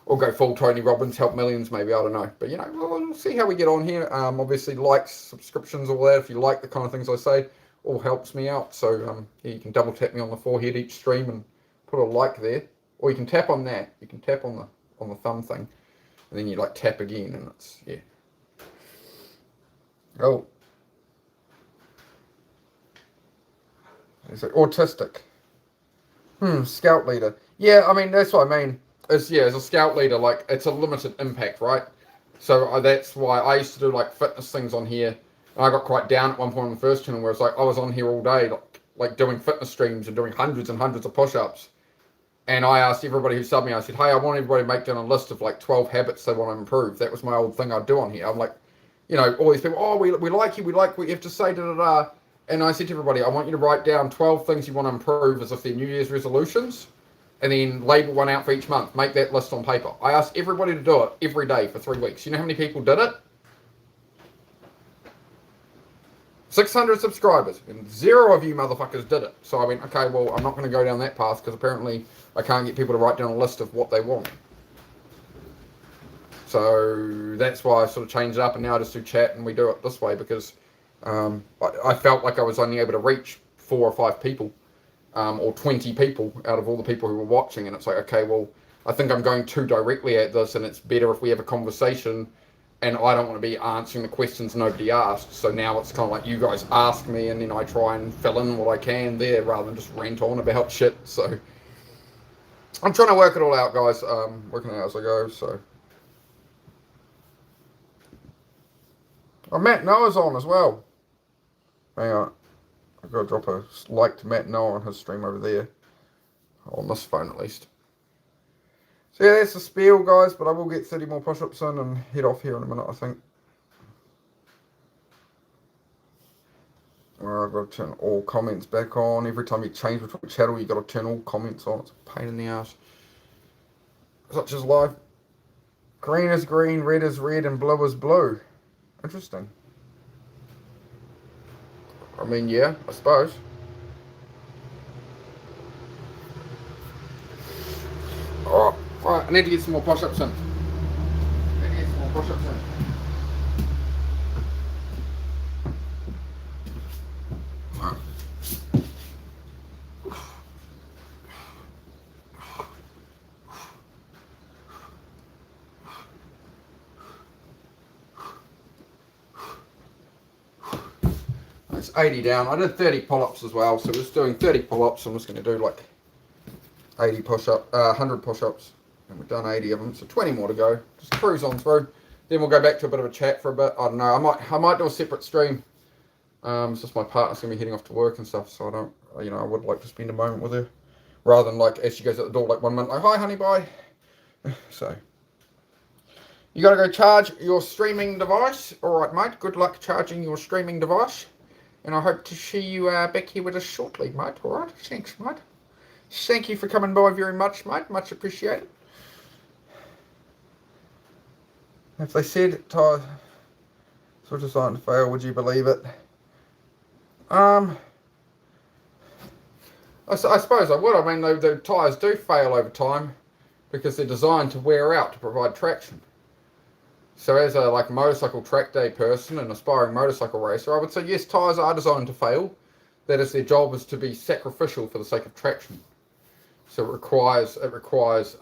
Speaker 1: Or go full Tony Robbins, help millions, maybe, I don't know. But, you know, we'll see how we get on here. Obviously, likes, subscriptions, all that. If you like the kind of things I say, all helps me out. So, yeah, you can double tap me on the forehead each stream and put a like there. Or you can tap on that. You can tap on the thumb thing. And then you, like, tap again, and it's, yeah. Oh. Is it autistic? Scout leader. Yeah, I mean, that's what I mean. As a scout leader, like, it's a limited impact, right? So that's why I used to do like fitness things on here. And I got quite down at one point on the first channel where it's like I was on here all day, like doing fitness streams and doing hundreds and hundreds of push-ups. And I asked everybody who subbed me, I said, hey, I want everybody to make down a list of like 12 habits they want to improve. That was my old thing I'd do on here. I'm like, you know, all these people, oh, we like you, we like what you have to say, da-da-da. And I said to everybody, I want you to write down 12 things you want to improve as if they're New Year's resolutions. And then label one out for each month. Make that list on paper. I asked everybody to do it every day for 3 weeks. You know how many people did it? 600 subscribers. And 0 of you motherfuckers did it. So I went, okay, well, I'm not going to go down that path because apparently I can't get people to write down a list of what they want. So that's why I sort of changed it up, and now I just do chat and we do it this way because I felt like I was only able to reach 4 or 5 people. Or 20 people out of all the people who were watching, and it's like, okay, well, I think I'm going too directly at this, and it's better if we have a conversation, and I don't want to be answering the questions nobody asked. So now it's kind of like you guys ask me, and then I try and fill in what I can there, rather than just rant on about shit. So I'm trying to work it all out, guys. Working it out as I go, so. Oh, Matt Noah's on as well. Hang on. I've got to drop a like to Matt Noah on his stream over there. On this phone, at least. So yeah, that's the spiel, guys, but I will get 30 more push-ups in and head off here in a minute, I think. I've got to turn all comments back on. Every time you change between channel, you've got to turn all comments on. It's a pain in the ass. Such is life. Green is green, red is red, and blue is blue. Interesting. I mean, yeah, I suppose. Oh, right, I need to get some more push-ups in. Right. It's 80 down. I did 30 pull-ups as well, so just doing 30 pull-ups. I'm just going to do like 80 push-up, 100 push-ups, and we've done 80 of them, so 20 more to go. Just cruise on through. Then we'll go back to a bit of a chat for a bit. I don't know. I might do a separate stream. It's just my partner's going to be heading off to work and stuff, so I don't, you know, I would like to spend a moment with her, rather than like as she goes out the door, like 1 minute, like, hi honey, bye. So you got to go charge your streaming device. All right, mate. Good luck charging your streaming device. And I hope to see you back here with us shortly, mate. All right. Thanks, mate. Thank you for coming by very much, mate. Much appreciated. If they said tires were designed to fail, would you believe it? I suppose I would. I mean, the tyres do fail over time because they're designed to wear out to provide traction. So as a like motorcycle track day person and aspiring motorcycle racer, I would say yes, tyres are designed to fail. That is, their job is to be sacrificial for the sake of traction. So it requires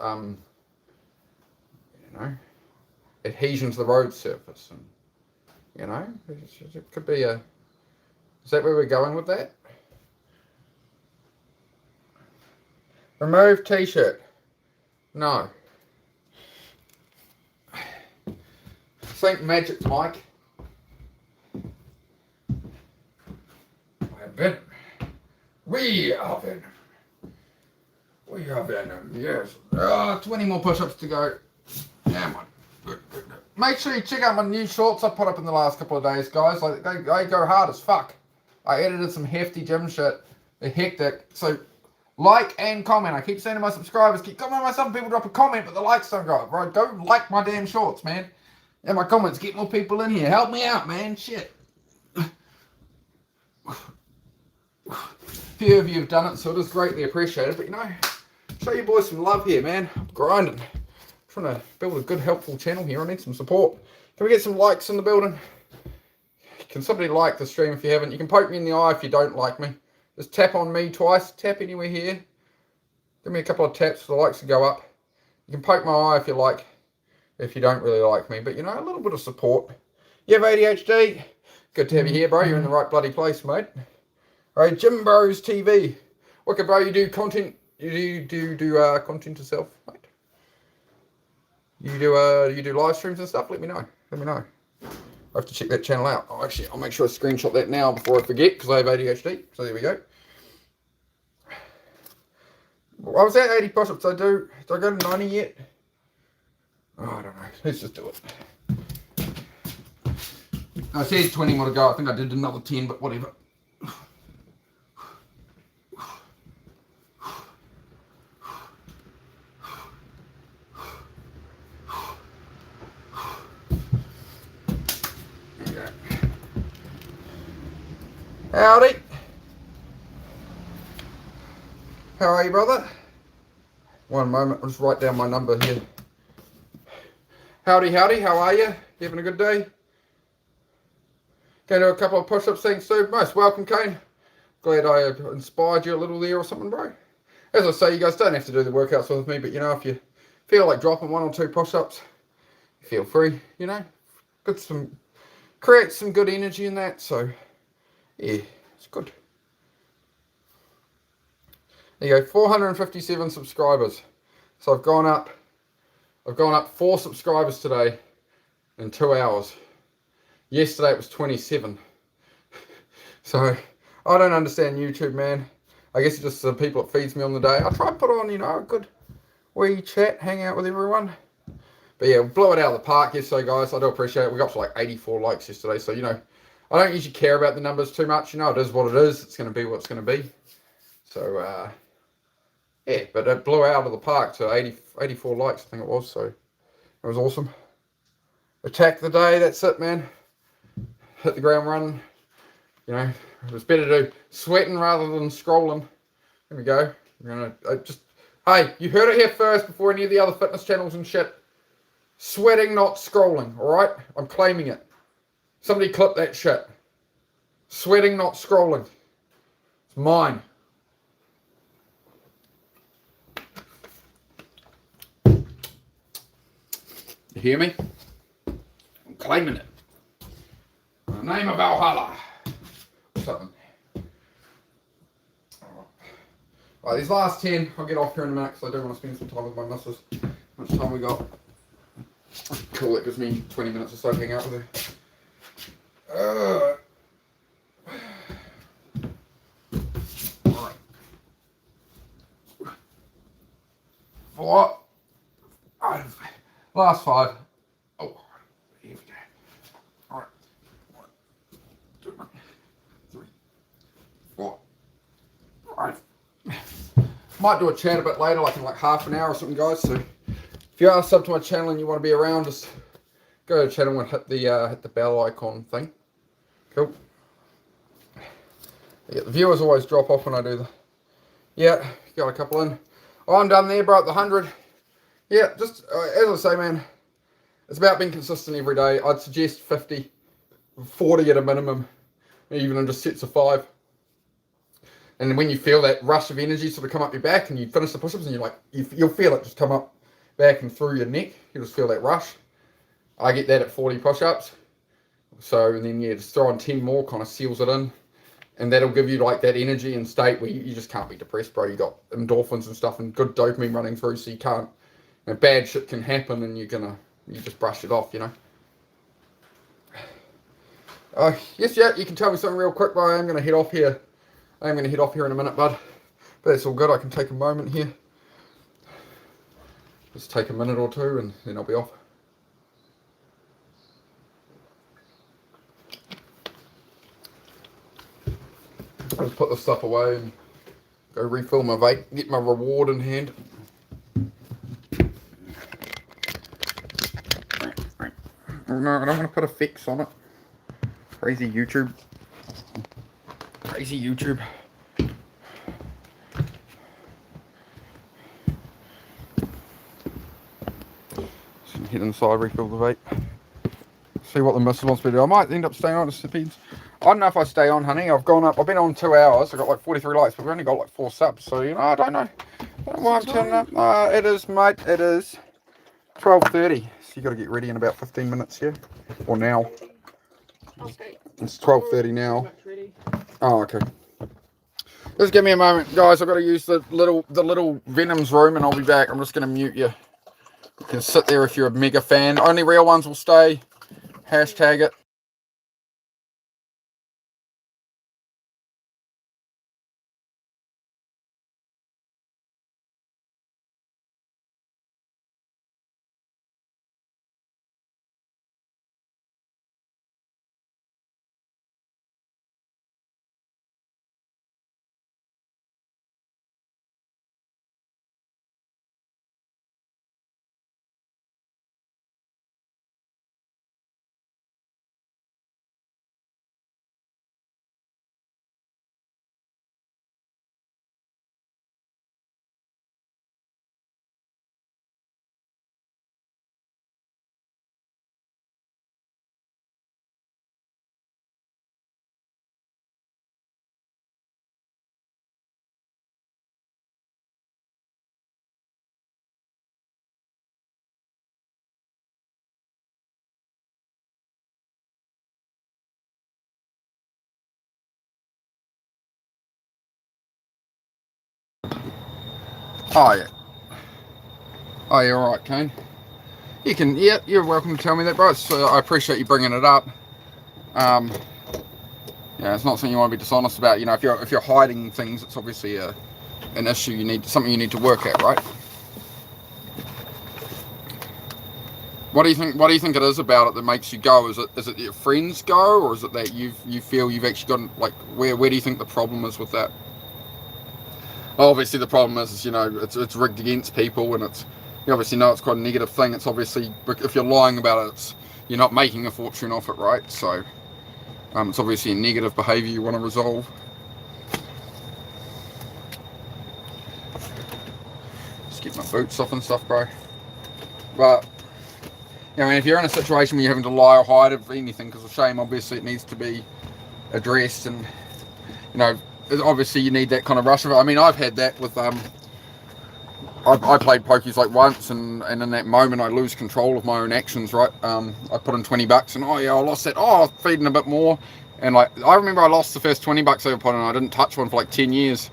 Speaker 1: you know, adhesion to the road surface, and you know, it could be a. Is that where we're going with that? Remove t-shirt. No. Think Magic Mike. We are Venom. We are Venom, yes. 20 more push-ups to go. Come on. Good. Make sure you check out my new shorts I put up in the last couple of days, guys. Like they go hard as fuck. I edited some hefty gym shit. They're hectic. So like and comment. I keep saying to my subscribers, keep commenting on my stuff. People drop a comment, but the likes don't go up. Right? Go like my damn shorts, man. And my comments, get more people in here. Help me out, man. Shit. Few of you have done it, so it is greatly appreciated. But you know, show you boys some love here, man. I'm grinding. I'm trying to build a good, helpful channel here. I need some support. Can we get some likes in the building? Can somebody like the stream if you haven't? You can poke me in the eye if you don't like me. Just tap on me twice. Tap anywhere here. Give me a couple of taps for the likes to go up. You can poke my eye if you like. If you don't really like me. But, you know, a little bit of support. You have ADHD? Good to have you here, bro. You're in the right bloody place, mate. All right, Jim Bros TV. Okay, bro, you do content. You do content yourself, mate? You do live streams and stuff? Let me know. Let me know. I have to check that channel out. Oh, actually, I'll make sure I screenshot that now before I forget, because I have ADHD. So there we go. I was at 80 push-ups. Did I go to 90 yet? Oh, I don't know. Let's just do it. I said 20 more to go. I think I did another 10, but whatever. Okay. Howdy. How are you, brother? One moment. I'll just write down my number here. Howdy, howdy, how are you? You having a good day? Going to do a couple of push-ups, thanks, Sue. Most welcome, Kane. Glad I inspired you a little there or something, bro. As I say, you guys don't have to do the workouts with me, but you know, if you feel like dropping 1 or 2 push-ups, feel free, you know. Create some good energy in that, so yeah, it's good. There you go, 457 subscribers. So I've gone up 4 subscribers today in 2 hours. Yesterday it was 27. So I don't understand YouTube, man. I guess it's just the people it feeds me on the day. I try to put on, you know, a good wee chat, hang out with everyone. But yeah, blew it out of the park yesterday, guys. I do appreciate it. We got to like 84 likes yesterday. So, you know, I don't usually care about the numbers too much. You know, it is what it is. It's going to be what it's going to be. So, yeah, but it blew out of the park to 84 likes, I think it was. So, it was awesome. Attack the day. That's it, man. Hit the ground running. You know, it was better to do sweating rather than scrolling. There we go. We're gonna hey, you heard it here first before any of the other fitness channels and shit. Sweating, not scrolling, alright? I'm claiming it. Somebody clip that shit. Sweating, not scrolling. It's mine. You hear me? I'm claiming it. In the name of Valhalla. Something. Alright, these last 10, I'll get off here in a minute because I do want to spend some time with my missus. How much time we got? Cool, it gives me 20 minutes or so to hang out with her. Alright. 4, 5, last 5. Oh, here we go. Alright. 1, 2, 3, 4, 5. Might do a chat a bit later, like in like half an hour or something, guys. So if you are sub to my channel and you want to be around, just go to the channel and hit the bell icon thing. Cool. Yeah, the viewers always drop off when I do the. Yeah, got a couple in. Oh, I'm done there, bro. At the 100. Yeah, just as I say, man, it's about being consistent every day. I'd suggest 50, 40 at a minimum, even in just sets of 5. And when you feel that rush of energy sort of come up your back and you finish the push-ups and you're like, you'll feel it just come up back and through your neck. You'll just feel that rush. I get that at 40 push-ups. So, and then yeah, just throw on 10 more, kind of seals it in. And that'll give you like that energy and state where you just can't be depressed, bro. You got endorphins and stuff and good dopamine running through, so you can't, you know, bad shit can happen and you just brush it off, you know. Yes, yeah, you can tell me something real quick, but I am going to head off here. I am going to head off here in a minute, bud. But that's all good. I can take a moment here. Just take a minute or two and then I'll be off. I'll just put this stuff away and go refill my vape, get my reward in hand. Oh no, I don't want to put effects on it. Crazy YouTube. Crazy YouTube. Just head inside, refill the vape. See what the missus wants me to do. I might end up staying on, it depends. I don't know if I stay on, honey. I've been on 2 hours. I've got like 43 likes, but we've only got like 4 subs. So, you know, I don't know. I don't know why I'm turning up. It is, mate. It is 12:30. So you got to get ready in about 15 minutes here. Or now. Okay. It's 12:30 now. Oh, okay. Just give me a moment, guys. I've got to use the little Venom's room and I'll be back. I'm just going to mute you. You can sit there if you're a mega fan. Only real ones will stay. Hashtag it. Oh yeah. Oh, you're all right, Kane. You can, yeah, you're welcome to tell me that, bro. I appreciate you bringing it up. Yeah, it's not something you want to be dishonest about. You know, if you're hiding things, it's obviously an issue. Something you need to work at, right? What do you think? What do you think it is about it that makes you go? Is it that your friends go, or is it that you feel you've actually gotten, like, where do you think the problem is with that? Obviously, the problem is you know it's rigged against people, and you obviously know it's quite a negative thing. It's obviously, if you're lying about it, you're not making a fortune off it, right? So it's obviously a negative behaviour you want to resolve. Just get my boots off and stuff, bro. But I mean, if you're in a situation where you're having to lie or hide anything because of shame, obviously it needs to be addressed, and you know, obviously you need that kind of rush of it. I mean, I've had that with I played pokies like once, and in that moment I lose control of my own actions, right? I put in $20 and oh yeah, I lost that. Oh, feeding a bit more, and like I remember I lost the first $20 I ever put in, and I didn't touch one for like 10 years.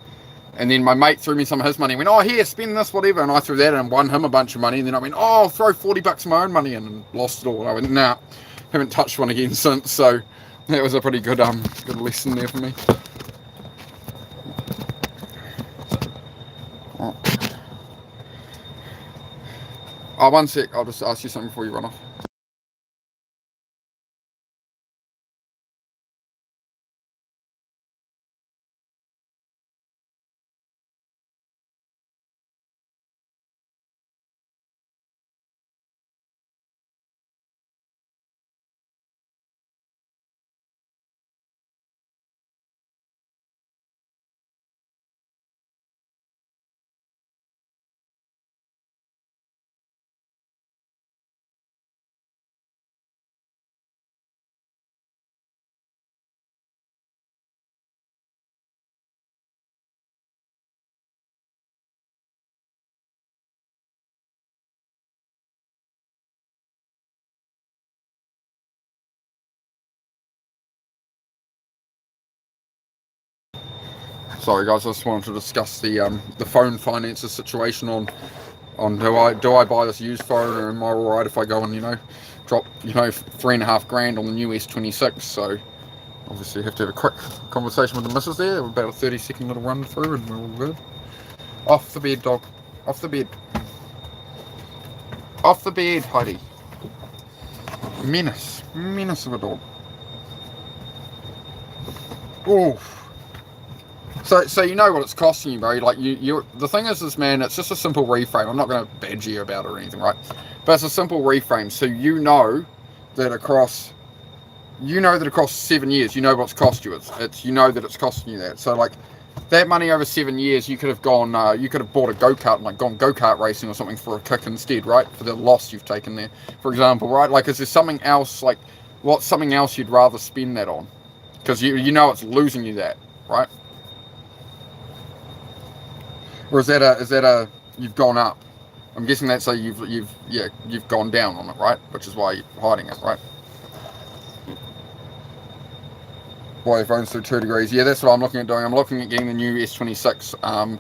Speaker 1: And then my mate threw me some of his money and went, oh, here, spend this, whatever. And I threw that in and won him a bunch of money. And then I went, oh, I'll throw $40 of my own money in, and lost it all. And I went, nah, haven't touched one again since. So that was a pretty good good lesson there for me. Oh, one sec. I'll just ask you something before you run off. Sorry, guys. I just wanted to discuss the phone finances situation on do I buy this used phone, or am I alright if I go and drop $3.5 on the new S26? So obviously you have to have a quick conversation with the missus there, about a 30-second little run through, and we're all good. Off the bed, dog. Off the bed. Off the bed, Heidi. Menace of a dog. Oof. So you know what it's costing you, bro. Like the thing is, man, it's just a simple reframe. I'm not going to badger you about it or anything, right? But it's a simple reframe. So you know that across 7 years, you know what's cost you. It's you know that it's costing you that. So like that money over 7 years, you could have gone, you could have bought a go-kart and like gone go-kart racing or something for a kick instead, right? For the loss you've taken there, for example, right? Like, is there something else? Like, what's something else you'd rather spend that on? Because you know it's losing you that, right? Or is that a you've gone up? I'm guessing that's a you've gone down on it, right? Which is why you're hiding it, right? Why your phone's through 2 degrees? Yeah, that's what I'm looking at doing. I'm looking at getting the new S26.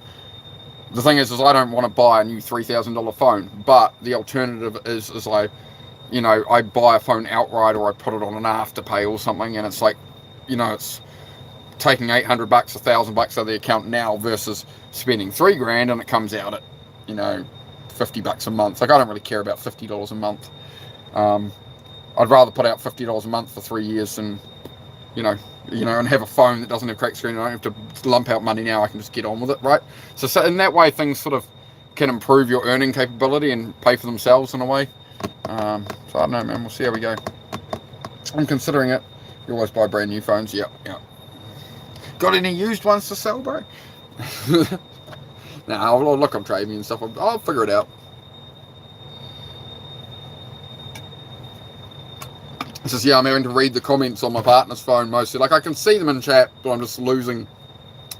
Speaker 1: The thing is I don't want to buy a new $3,000 phone, but the alternative is I buy a phone outright, or I put it on an afterpay or something, and it's like, it's taking $800, $1,000 out of the account now versus spending $3,000, and it comes out at $50 a month. Like, I don't really care about $50 a month. I'd rather put out $50 a month for 3 years than and have a phone that doesn't have cracked screen. I don't have to lump out money now. I can just get on with it, right? So in that way, things sort of can improve your earning capability and pay for themselves in a way. So I don't know, man. We'll see how we go. I'm considering it. You always buy brand new phones. Yep. Got any used ones to sell, bro? Nah, I'll look on Trade Me and stuff. I'll figure it out. It says, I'm having to read the comments on my partner's phone mostly. Like, I can see them in chat, but I'm just losing.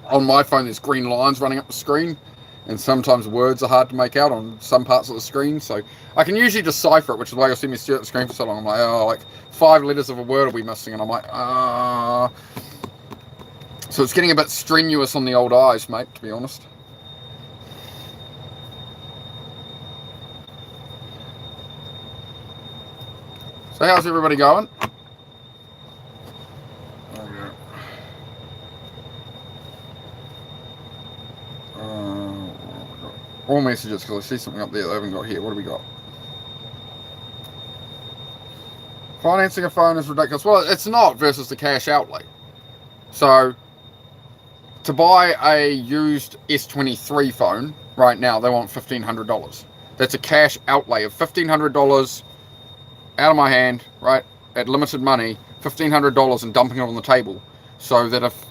Speaker 1: On my phone, there's green lines running up the screen, and sometimes words are hard to make out on some parts of the screen. So I can usually decipher it, which is why you'll see me stare at the screen for so long. I'm like, 5 letters of a word will be missing, and I'm like, So it's getting a bit strenuous on the old eyes, mate, to be honest. So how's everybody going? All messages, because I see something up there they haven't got here. What do we got? Financing a phone is ridiculous. Well, it's not versus the cash outlay. So, to buy a used S23 phone right now, they want $1,500. That's a cash outlay of $1,500 out of my hand, right, at limited money, $1,500 and dumping it on the table, so that if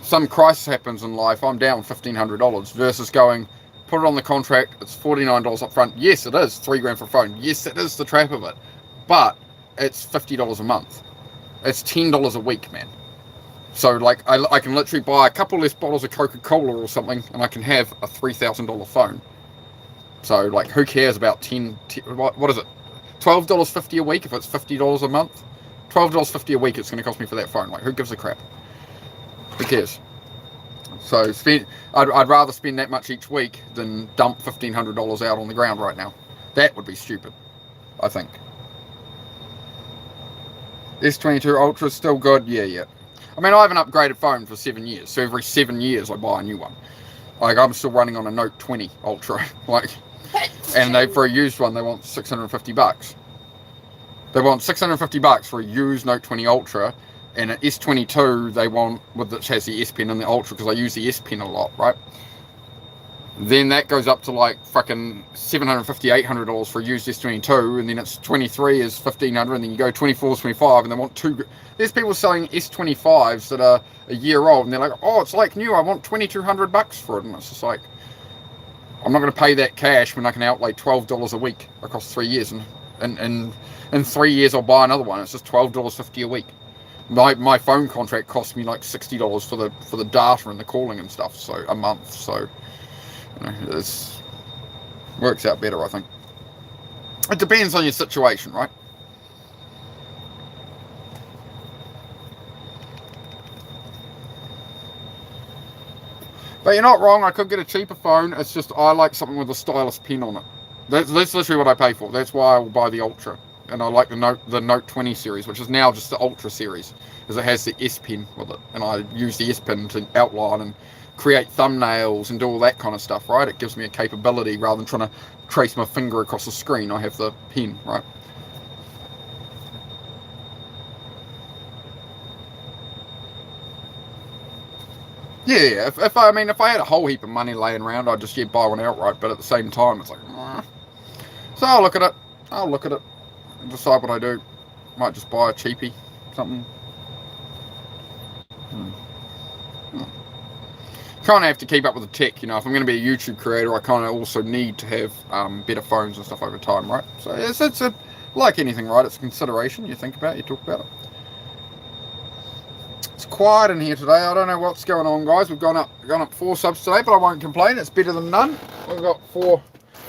Speaker 1: some crisis happens in life, I'm down $1,500 versus going, put it on the contract, it's $49 up front. Yes, it is $3,000 for a phone. Yes, it is the trap of it. But it's $50 a month. It's $10 a week, man. So, like, I can literally buy a couple less bottles of Coca-Cola or something, and I can have a $3,000 phone. So, like, who cares about what is it? $12.50 a week if it's $50 a month? $12.50 a week it's going to cost me for that phone. Like, who gives a crap? Who cares? So I'd rather spend that much each week than dump $1,500 out on the ground right now. That would be stupid, I think. S22 Ultra is still good. Yeah. I mean, I have an upgraded phone for 7 years, so every 7 years I buy a new one. Like, I'm still running on a Note 20 Ultra, like, and for a used one they want $650. They want $650 for a used Note 20 Ultra. And an S22 they want, which has the S Pen and the Ultra, because I use the S Pen a lot, right? Then that goes up to like fucking $750, $800 for a used S22, and then it's 23 is $1,500, and then you go 24 is 25, and they want two. There's people selling S25s that are a year old, and they're like, oh, it's like new, I want $2,200 for it, and it's just like, I'm not going to pay that cash when I can outlay $12 a week across 3 years, and in 3 years I'll buy another one. It's just $12.50 a week. My phone contract cost me like $60 for the data and the calling and stuff, so a month. So, you know, it works out better, I think. It depends on your situation, right? But you're not wrong. I could get a cheaper phone. It's just I like something with a stylus pen on it. That's literally what I pay for. That's why I will buy the Ultra. And I like the Note 20 series, which is now just the Ultra series, because it has the S Pen with it, and I use the S Pen to outline and create thumbnails and do all that kind of stuff, right? It gives me a capability rather than trying to trace my finger across the screen. I have the pen, right? Yeah, if I had a whole heap of money laying around, I'd just buy one outright. But at the same time, it's like, so I'll look at it. And decide what I do. Might just buy a cheapie, something. Kind of have to keep up with the tech, you know. If I'm going to be a YouTube creator, I kind of also need to have better phones and stuff over time, right? So it's like anything, right? It's a consideration. You think about it, you talk about it. It's quiet in here today. I don't know what's going on, guys. We've gone up 4 subs today, but I won't complain. It's better than none. We've got 4.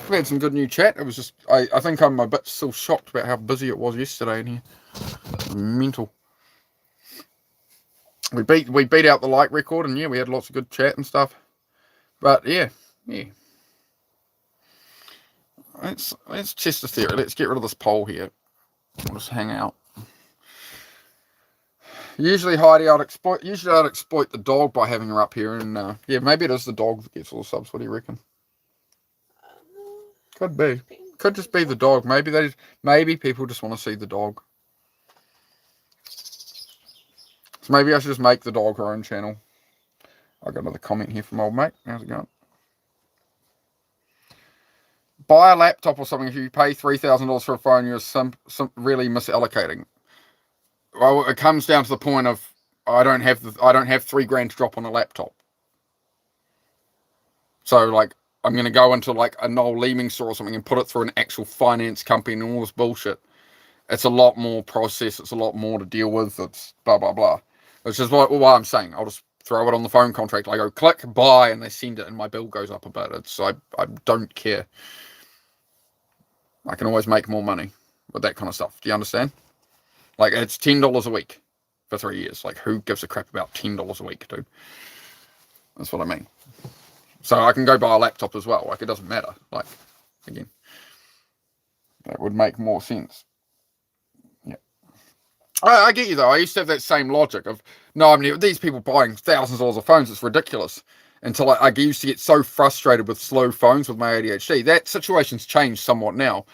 Speaker 1: We had some good new chat. It was just, I think I'm a bit still shocked about how busy it was yesterday in here. Mental. We beat out the like record, and yeah, we had lots of good chat and stuff. But yeah. Let's test the theory. Let's get rid of this poll here. We'll just hang out. Usually Heidi, I'd exploit the dog by having her up here, and yeah, maybe it is the dog that gets all the subs. What do you reckon? Could be. Could just be the dog. Maybe people just want to see the dog. So maybe I should just make the dog her own channel. I got another comment here from old mate. How's it going? Buy a laptop or something. If you pay $3,000 for a phone, you're really misallocating. Well, it comes down to the point of I don't have $3,000 to drop on a laptop. So like, I'm going to go into like a Noel Leeming store or something and put it through an actual finance company and all this bullshit. It's a lot more process. It's a lot more to deal with. It's blah, blah, blah. Which is what I'm saying. I'll just throw it on the phone contract. I go click, buy, and they send it and my bill goes up a bit. I don't care. I can always make more money with that kind of stuff. Do you understand? Like, it's $10 a week for 3 years. Like, who gives a crap about $10 a week, dude? That's what I mean. So I can go buy a laptop as well. Like, it doesn't matter. Like, again, that would make more sense. Yeah. I get you though. I used to have that same logic of, no, I mean, these people buying thousands of dollars of phones, it's ridiculous. Until I used to get so frustrated with slow phones with my ADHD. That situation's changed somewhat now.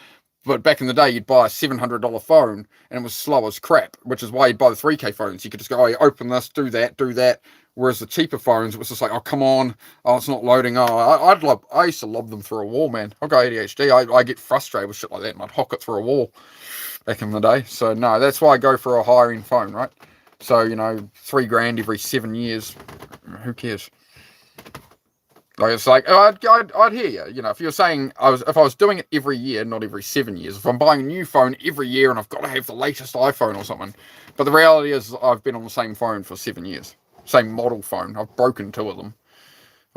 Speaker 1: But back in the day, you'd buy a $700 phone and it was slow as crap, which is why you'd buy the 3K phones. You could just go, oh, you open this, do that, do that. Whereas the cheaper phones, it was just like, oh, come on, oh, it's not loading. Oh, I used to lob them through a wall, man. I've got ADHD. I get frustrated with shit like that, and I'd hock it through a wall back in the day. So no, that's why I go for a higher end phone, right? So $3,000 every 7 years. Who cares? Like it's like I'd hear you. If you're saying if I was doing it every year, not every 7 years. If I'm buying a new phone every year and I've got to have the latest iPhone or something, but the reality is I've been on the same phone for 7 years, same model phone. I've broken 2 of them.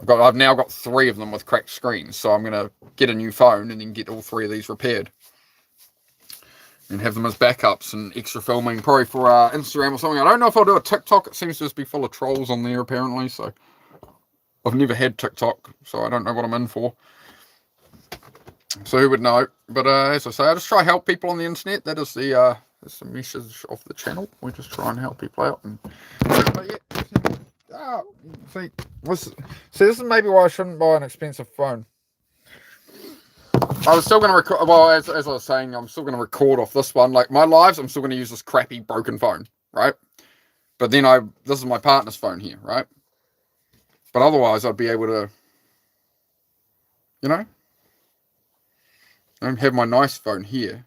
Speaker 1: I've now got 3 of them with cracked screens. So I'm gonna get a new phone and then get all 3 of these repaired and have them as backups and extra filming, probably for Instagram or something. I don't know if I'll do a TikTok. It seems to just be full of trolls on there apparently. So I've never had TikTok, so I don't know what I'm in for. So who would know? But as I say, I just try to help people on the internet. That is that's the message of the channel. We just try and help people out. And but yeah, see, this is maybe why I shouldn't buy an expensive phone. I was still going to record. Well, as I was saying, I'm still going to record off this one. Like my lives, I'm still going to use this crappy broken phone, right? But then this is my partner's phone here, right? But otherwise, I'd be able to, have my nice phone here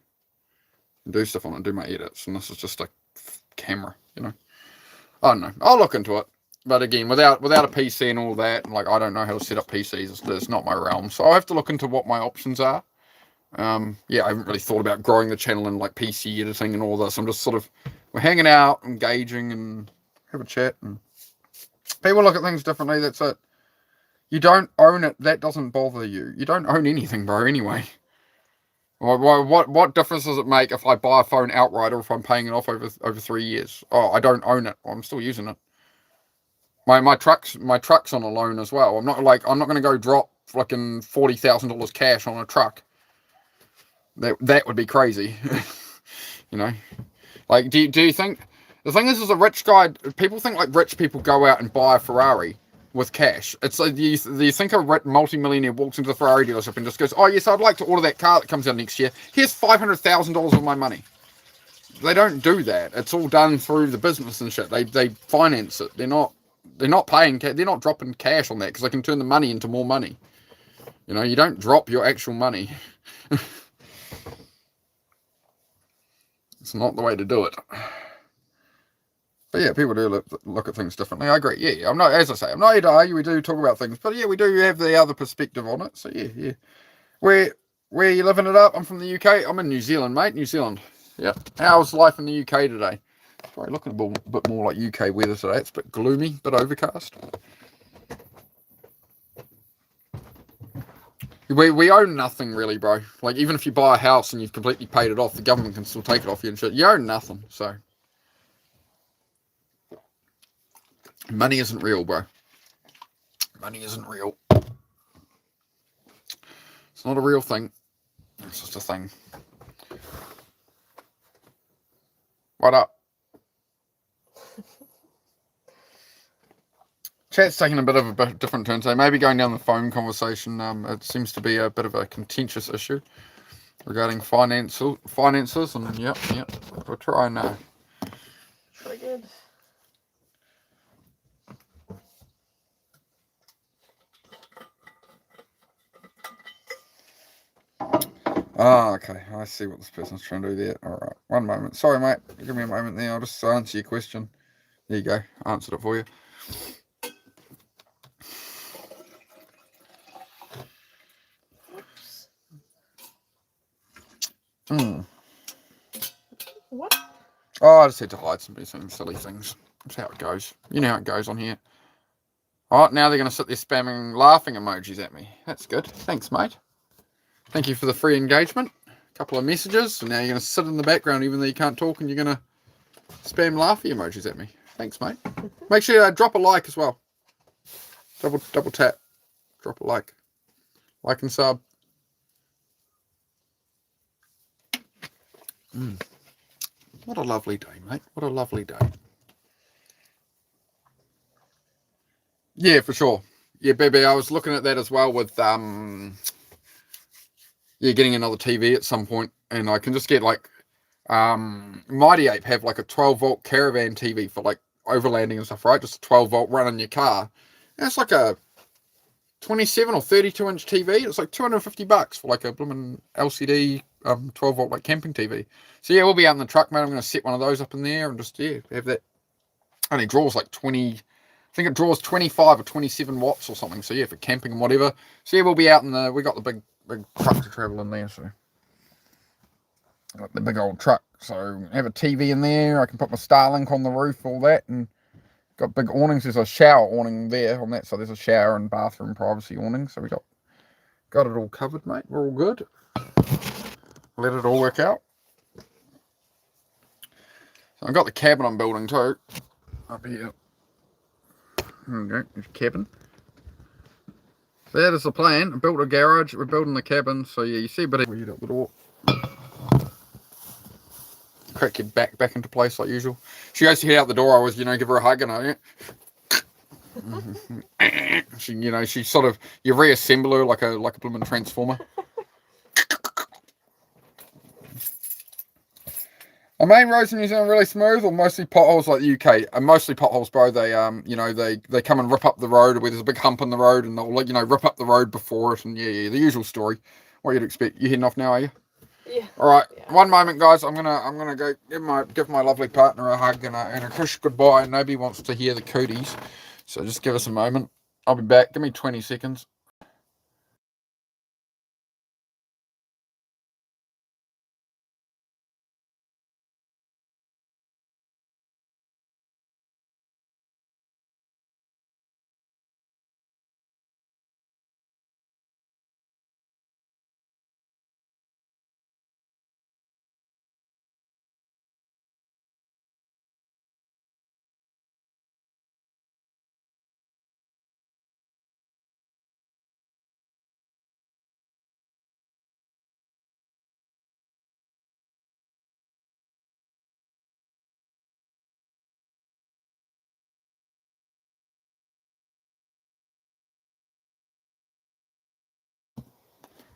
Speaker 1: and do stuff on it and do my edits. And this is just a camera, I don't know. I'll look into it. But again, without a PC and all that, like I don't know how to set up PCs. It's not my realm. So I'll have to look into what my options are. Yeah, I haven't really thought about growing the channel and like PC editing and all this. I'm just we're hanging out, engaging, and have a chat. And people look at things differently. That's it. You don't own it. That doesn't bother you. You don't own anything, bro, anyway. What difference does it make if I buy a phone outright or if I'm paying it off over 3 years? Oh, I don't own it. I'm still using it. My truck's on a loan as well. I'm not going to go drop fucking $40,000 cash on a truck. That would be crazy. Like do you think the thing is, as a rich guy, people think like rich people go out and buy a Ferrari with cash. It's like, do you think a multi-millionaire walks into the Ferrari dealership and just goes, oh yes, I'd like to order that car that comes out next year. Here's $500,000 of my money. They don't do that. It's all done through the business and shit. They finance it. They're not paying. They're not dropping cash on that because they can turn the money into more money. You don't drop your actual money. It's not the way to do it. But yeah, people do look at things differently. I agree. Yeah, I'm not, as I say, I'm not here to argue. We do talk about things, but yeah, we do have the other perspective on it. So yeah. Where are you living it up? I'm from the UK. I'm in New Zealand, mate. New Zealand. Yeah. How's life in the UK today? Probably looking a bit more like UK weather today. It's a bit gloomy, a bit overcast. We own nothing really, bro. Like even if you buy a house and you've completely paid it off, the government can still take it off you and shit. You own nothing, so. Money isn't real, bro. Money isn't real. It's not a real thing. It's just a thing. What up? Chat's taking a bit of a different turn today. Maybe going down the phone conversation. It seems to be a bit of a contentious issue regarding finances. And yep. We'll try now.
Speaker 2: Triggered.
Speaker 1: Ah, okay. I see what this person's trying to do there. All right. One moment. Sorry, mate. Give me a moment there. I'll just answer your question. There you go. I answered it for you.
Speaker 2: What?
Speaker 1: Oh, I just had to hide some silly things. That's how it goes. You know how it goes on here. All right, now they're going to sit there spamming laughing emojis at me. That's good. Thanks, mate. Thank you for the free engagement. A couple of messages. And now you're going to sit in the background even though you can't talk and you're going to spam laughy emojis at me. Thanks, mate. Make sure you drop a like as well. Double tap. Drop a like. Like and sub. What a lovely day, mate. What a lovely day. Yeah, for sure. Yeah, baby, I was looking at that as well with getting another TV at some point, and I can just get like Mighty Ape have like a 12-volt caravan TV for like overlanding and stuff, right? Just a 12-volt run in your car. And it's like a 27 or 32-inch TV. It's like $250 for like a blooming LCD 12-volt like camping TV. So yeah, we'll be out in the truck, mate. I'm going to set one of those up in there and just have that. Only draws like 20. I think it draws 25 or 27 watts or something. So yeah, for camping and whatever. So yeah, we'll be out in the. We got the big truck to travel in there. So got the big old truck. So have a TV in there. I can put my Starlink on the roof, all that, and got big awnings. There's a shower awning there on that. So there's a shower and bathroom privacy awning. So we got it all covered, mate. We're all good. Let it all work out. So I've got the cabin I'm building too. Up here. There we go. There's cabin. So that is the plan. I built a garage. We're building the cabin. So yeah, you see a bit of weed up the door. Crack your back into place like usual. She goes to head out the door. I always, give her a hug and she sort of, you reassemble her like a blooming transformer. Are main roads in New Zealand really smooth, or mostly potholes like the UK? Mostly potholes, bro. They they come and rip up the road where there's a big hump in the road, and they'll rip up the road before it, and yeah, the usual story. What you'd expect. You heading off now, are you?
Speaker 2: Yeah.
Speaker 1: All right. Yeah. One moment, guys. I'm gonna go give my lovely partner a hug and a kush goodbye. Nobody wants to hear the cooties, so just give us a moment. I'll be back. Give me 20 seconds.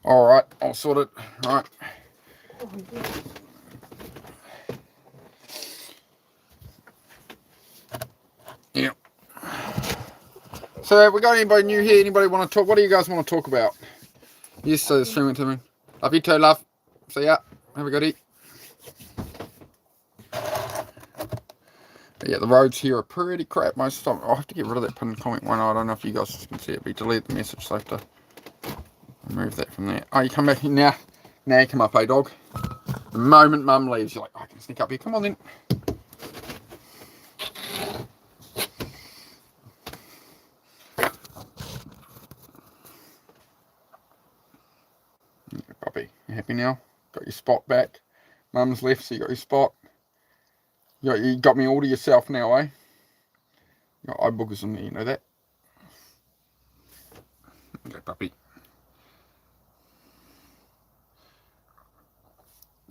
Speaker 1: All right. I'll sort it. All right. Yeah. So, we got anybody new here? Anybody want to talk? What do you guys want to talk about? Yes, so stream it to me. Love you too, love. See ya. Have a good eat. But yeah, the roads here are pretty crap most of the time. I'll have to get rid of that pinned comment one. I don't know if you guys can see it, but delete the message, so I have to remove that from there. Oh, you come back here now. Now you come up, eh, dog? The moment mum leaves, you're like, I can sneak up here. Come on then. Okay, puppy, you happy now? Got your spot back. Mum's left, so you got your spot. You got me all to yourself now, eh? You got eye boogers in there, you know that? Okay, puppy.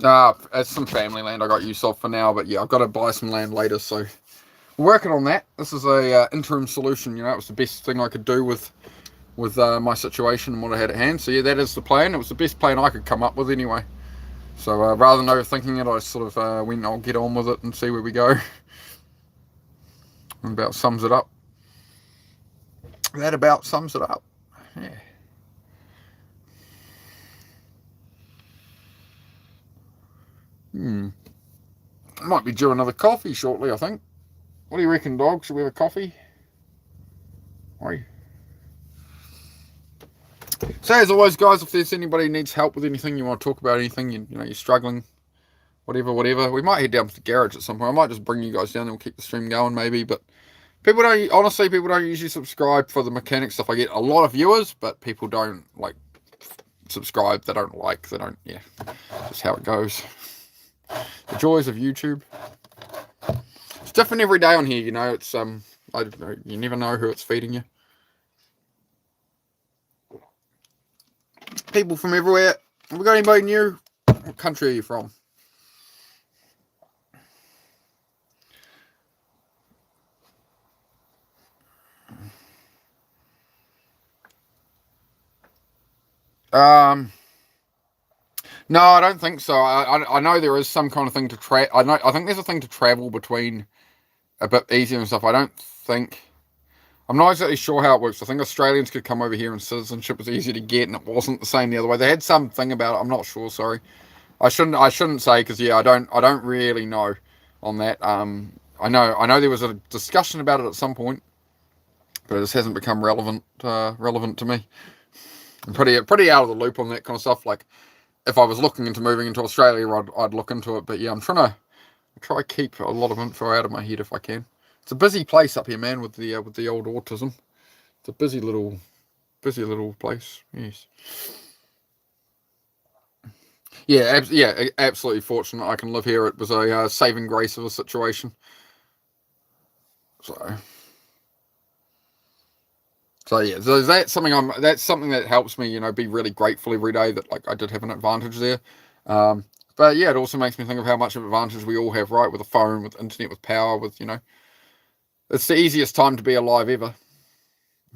Speaker 1: It's some family land I got use of for now, but yeah, I've got to buy some land later, so we're working on that. This is a interim solution, it was the best thing I could do with my situation and what I had at hand. So yeah, that is the plan. It was the best plan I could come up with anyway. So rather than overthinking it, I sort of went, I'll get on with it and see where we go. And about sums it up. That about sums it up. Yeah. I might be due another coffee shortly, I think. What do you reckon, dog? Should we have a coffee? Oi. So as always, guys, if there's anybody who needs help with anything, you want to talk about anything, you're struggling, whatever, we might head down to the garage at some point. I might just bring you guys down and we'll keep the stream going maybe, but people don't usually subscribe for the mechanic stuff. I get a lot of viewers, but people don't subscribe. They don't just how it goes. The joys of YouTube. It's different every day on here, it's I don't know, you never know who it's feeding you. People from everywhere. Have we got anybody new? What country are you from? No, I don't think so. I know there is some kind of thing to I think there's a thing to travel between a bit easier and stuff. I don't think. I'm not exactly sure how it works. I think Australians could come over here and citizenship was easier to get, and it wasn't the same the other way. They had something about it. I'm not sure. Sorry, I shouldn't say because yeah, I don't really know on that. I know there was a discussion about it at some point, but it just hasn't become relevant to me. I'm pretty out of the loop on that kind of stuff. Like if I was looking into moving into Australia, I'd look into it. But yeah, I'm trying to keep a lot of info out of my head if I can. It's a busy place up here, man, with the old autism. It's a busy little place. Yes. Yeah, absolutely fortunate I can live here. It was a saving grace of a situation. So, yeah, so that's something that helps me, be really grateful every day that like I did have an advantage there. But yeah, it also makes me think of how much of an advantage we all have, right, with a phone, with internet, with power, with it's the easiest time to be alive ever.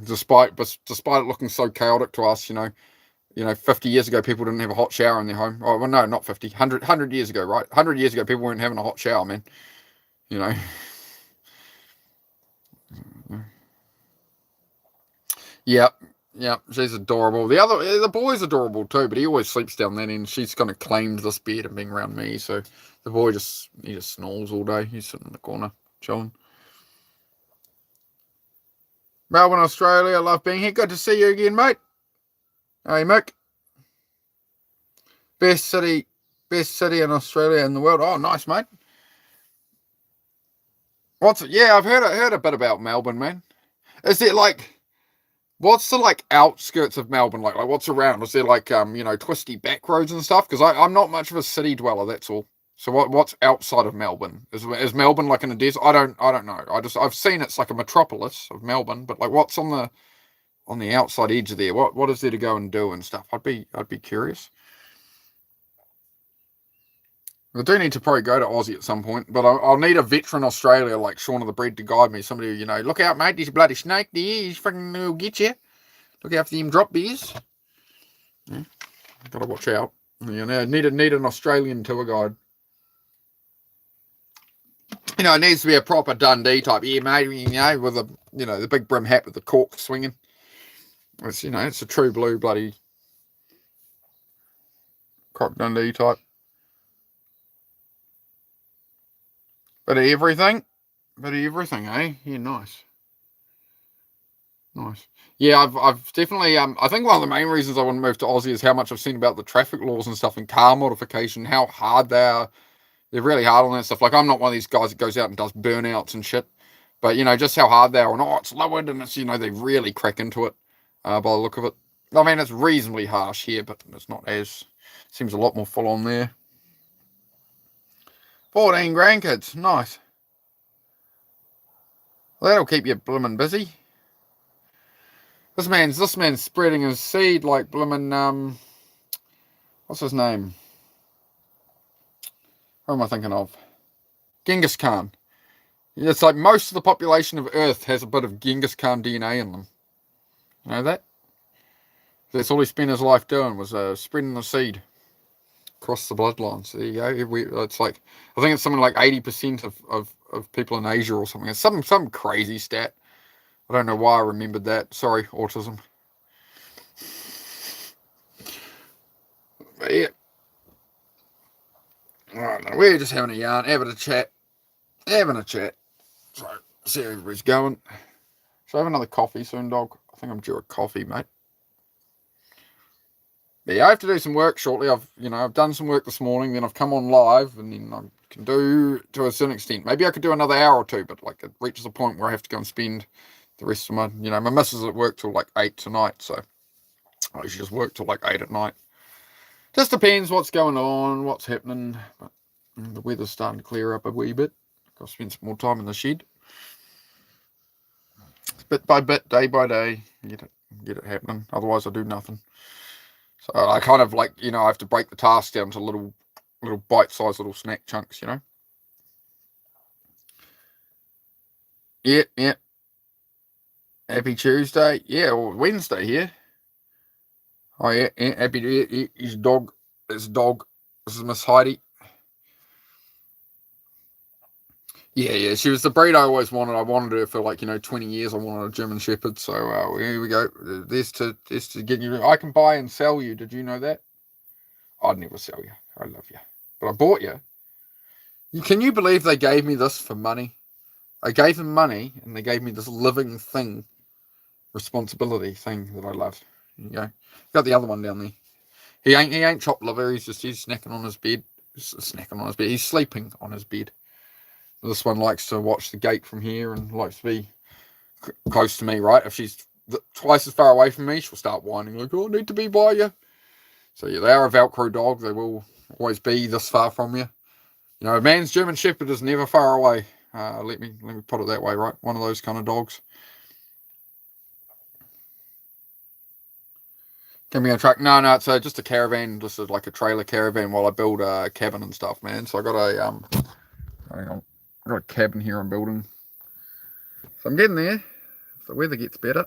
Speaker 1: Despite it looking so chaotic to us, 50 years ago, people didn't have a hot shower in their home. Oh, well, no, not 50, 100 years ago, right? 100 years ago, people weren't having a hot shower, man. You know. Yep, yep, she's adorable. The boy's adorable too, but he always sleeps down there, and she's kind of claimed this bed and being around me. So the boy he just snores all day. He's sitting in the corner, chilling. Melbourne, Australia. I love being here. Good to see you again, mate. Hey, Mick. Best city in Australia and the world. Oh, nice, mate. Yeah, I've heard a bit about Melbourne, man. Is it like what's the like outskirts of Melbourne like what's around? Is there like twisty back roads and stuff? Because I'm not much of a city dweller, that's all. So what's outside of Melbourne? Is Melbourne like in a desert? I don't know. I've seen it's like a metropolis of Melbourne, but like what's on the outside edge of there? What is there to go and do and stuff? I'd be curious. I do need to probably go to Aussie at some point, but I'll need a veteran Australia like Shaun of the Breed to guide me. Somebody, look out, mate, there's a bloody snake there. He's fucking will get you. Look out for them drop bears. Yeah, gotta watch out. Need an Australian tour guide. It needs to be a proper Dundee type. Yeah, mate, with the big brim hat with the cork swinging. It's a true blue bloody Croc Dundee type. Bit of everything. Eh? Yeah, nice. Nice. Yeah, I've definitely I think one of the main reasons I want to move to Aussie is how much I've seen about the traffic laws and stuff and car modification, how hard they are. They're really hard on that stuff. Like I'm not one of these guys that goes out and does burnouts and shit. But just how hard they are and it's lowered and it's they really crack into it, by the look of it. I mean it's reasonably harsh here, but it's not as seems a lot more full on there. 14 grandkids, nice. Well, that'll keep you blooming busy. This man's spreading his seed like blooming what's his name? Who am I thinking of? Genghis Khan. It's like most of the population of Earth has a bit of Genghis Khan DNA in them. You know that? That's all he spent his life doing was spreading the seed across the bloodlines. So there you go. It's like I think it's something like 80% of people in Asia or something. It's some crazy stat. I don't know why I remembered that. Sorry, autism. But yeah. Alright, we're just having a yarn, having a chat. So, see how everybody's going. Should I have another coffee soon, dog? I think I'm due a coffee, mate. But yeah, I have to do some work shortly. I've done some work this morning, then I've come on live, and then I can do to a certain extent. Maybe I could do another hour or two, but like it reaches a point where I have to go and spend the rest of my missus at work till like 8 tonight, so I usually just work till like 8 at night. Just depends what's going on, what's happening. But the weather's starting to clear up a wee bit. I'll spend some more time in the shed. Bit by bit, day by day, get it happening. Otherwise, I do nothing. So I kind of like I have to break the task down to little bite-sized little snack chunks. Yeah. Happy Tuesday. Yeah, or Wednesday here. Oh yeah, happy to eat his dog. This dog. This is Miss Heidi. Yeah, she was the breed I always wanted. I wanted her for 20 years. I wanted a German Shepherd. So here we go. There's to get you. I can buy and sell you. Did you know that? I'd never sell you. I love you, but I bought you. Can you believe they gave me this for money? I gave them money, and they gave me this living thing, responsibility thing that I love. There you go. Got the other one down there. He ain't chopped liver. He's snacking on his bed. Snacking on his bed. He's sleeping on his bed. This one likes to watch the gate from here and likes to be close to me, right? If she's twice as far away from me, she'll start whining like, "Oh, I need to be by you." So yeah, they are a Velcro dog. They will always be this far from you. You know, a man's German Shepherd is never far away. Let me put it that way, right? One of those kind of dogs. Can be a truck? No, it's just a caravan, just like a trailer caravan while I build a cabin and stuff, man. So I got a I got a cabin here I'm building. So I'm getting there. If the weather gets better,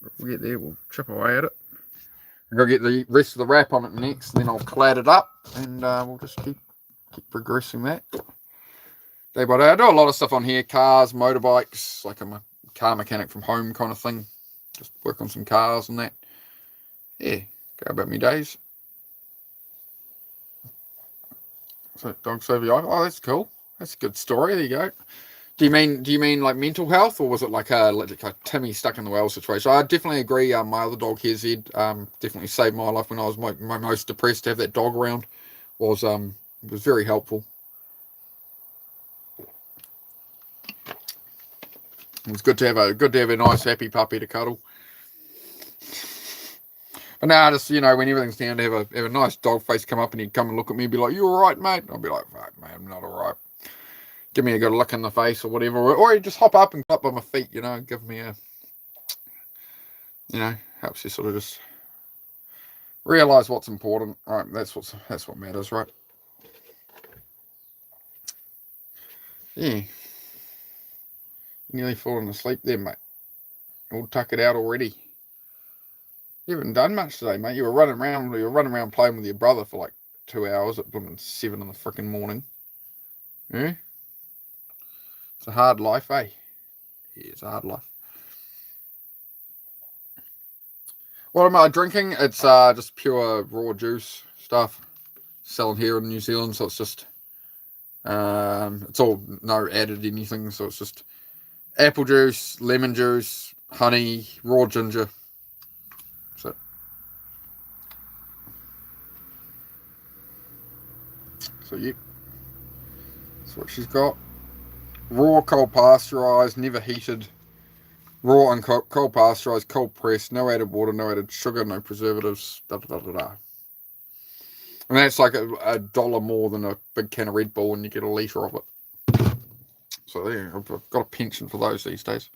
Speaker 1: if we get there, we'll chip away at it. I'm gonna get the rest of the wrap on it next, then I'll clad it up, and we'll just keep progressing that day by day. I do a lot of stuff on here: cars, motorbikes. Like I'm a car mechanic from home kind of thing. Just work on some cars and that. Yeah, go about me days. So dogs over the eye. Oh, that's cool. That's a good story. There you go. Do you mean like mental health, or was it like a Timmy stuck in the well situation? I definitely agree. My other dog here, Zed, definitely saved my life when I was my most depressed. To have that dog around was very helpful. It was good to have a nice happy puppy to cuddle. But now, just when everything's down, to have a nice dog face come up and he'd come and look at me and be like, "You all right, mate?" I'll be like, "Fuck, mate, I'm not all right." Give me a good look in the face or whatever, or he'd just hop up and clap by my feet, and give me a, helps you sort of just realize what's important, right? That's what matters, right? Yeah, nearly falling asleep there, mate. All tuck it out already. You haven't done much today, mate. You were running around playing with your brother for like 2 hours at blooming 7 in the freaking morning. Yeah. It's a hard life, eh? Yeah, it's a hard life. What am I drinking? It's just pure raw juice stuff. Selling here in New Zealand, so it's just it's all no added anything, so it's just apple juice, lemon juice, honey, raw ginger. So yep. That's what she's got. Raw, cold pasteurized, never heated. Raw and cold pasteurized, cold pressed, no added water, no added sugar, no preservatives, da da da da da. And that's like a dollar more than a big can of Red Bull, and you get a litre of it. So there, I've got a penchant for those these days.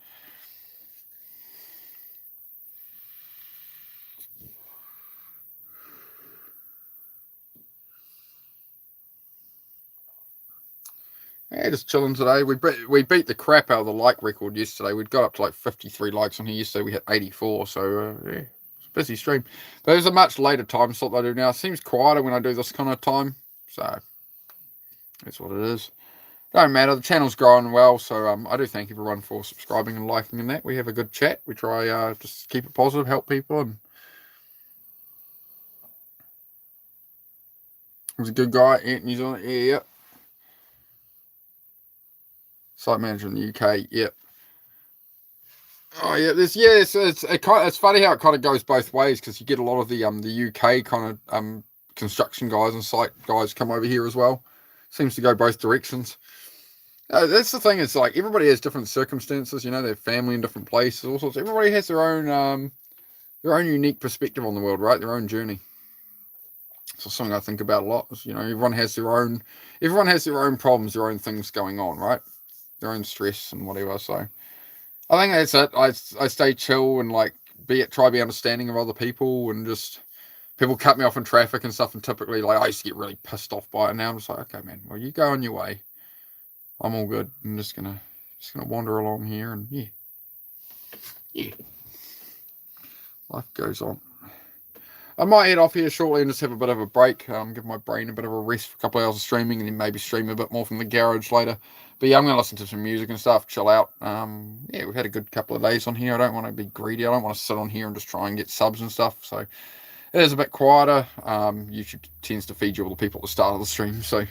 Speaker 1: Yeah, just chilling today. We beat the crap out of the like record yesterday. We'd got up to like 53 likes on here yesterday. We hit 84, so yeah, it's a busy stream. But there's a much later time slot I do now. It seems quieter when I do this kind of time, so that's what it is. Don't matter. The channel's growing well, so I do thank everyone for subscribing and liking and that. We have a good chat. We try just keep it positive, help people, and he's a good guy. New Zealand, yeah. Site manager in the UK, yep. Oh yeah, it's funny how it kind of goes both ways, because you get a lot of the UK kind of construction guys and site guys come over here as well. Seems to go both directions. That's the thing. It's like everybody has different circumstances. Their family in different places, all sorts. Everybody has their own unique perspective on the world, right? Their own journey. So something I think about a lot is, everyone has their own problems, their own things going on, right? Their own stress and whatever. So I think that's it. I stay chill and try to be understanding of other people, and just people cut me off in traffic and stuff, and typically I used to get really pissed off by it. Now I'm just like, okay, man, well, you go on your way. I'm all good. I'm just gonna wander along here, and yeah, life goes on. I might head off here shortly and just have a bit of a break, give my brain a bit of a rest for a couple of hours of streaming, and then maybe stream a bit more from the garage later. But yeah, I'm going to listen to some music and stuff, chill out. Yeah, we've had a good couple of days on here. I don't want to be greedy. I don't want to sit on here and just try and get subs and stuff. So it is a bit quieter. YouTube tends to feed you all the people at the start of the stream. So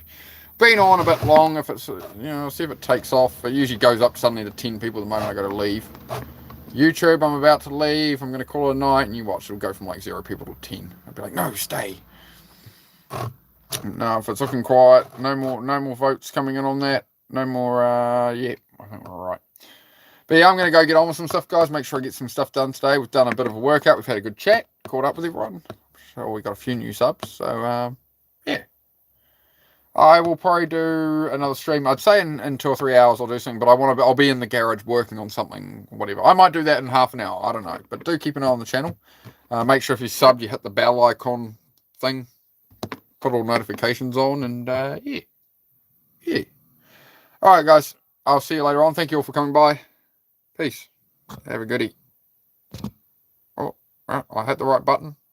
Speaker 1: been on a bit long. If it's, see if it takes off. It usually goes up suddenly to 10 people the moment I go to leave. YouTube, I'm about to leave. I'm going to call it a night, and you watch. It'll go from like 0 people to 10. I'll be like, no, stay. No, if it's looking quiet, no more votes coming in on that. No more, yeah, I think we're all right. But yeah, I'm going to go get on with some stuff, guys. Make sure I get some stuff done today. We've done a bit of a workout. We've had a good chat. Caught up with everyone. So we got a few new subs. So, yeah. I will probably do another stream. I'd say in 2 or 3 hours I'll do something, but I'll be in the garage working on something, whatever. I might do that in half an hour. I don't know. But do keep an eye on the channel. Make sure if you sub, you hit the bell icon thing. Put all notifications on, and yeah. Yeah. Alright, guys. I'll see you later on. Thank you all for coming by. Peace. Have a goodie. Oh, I hit the right button.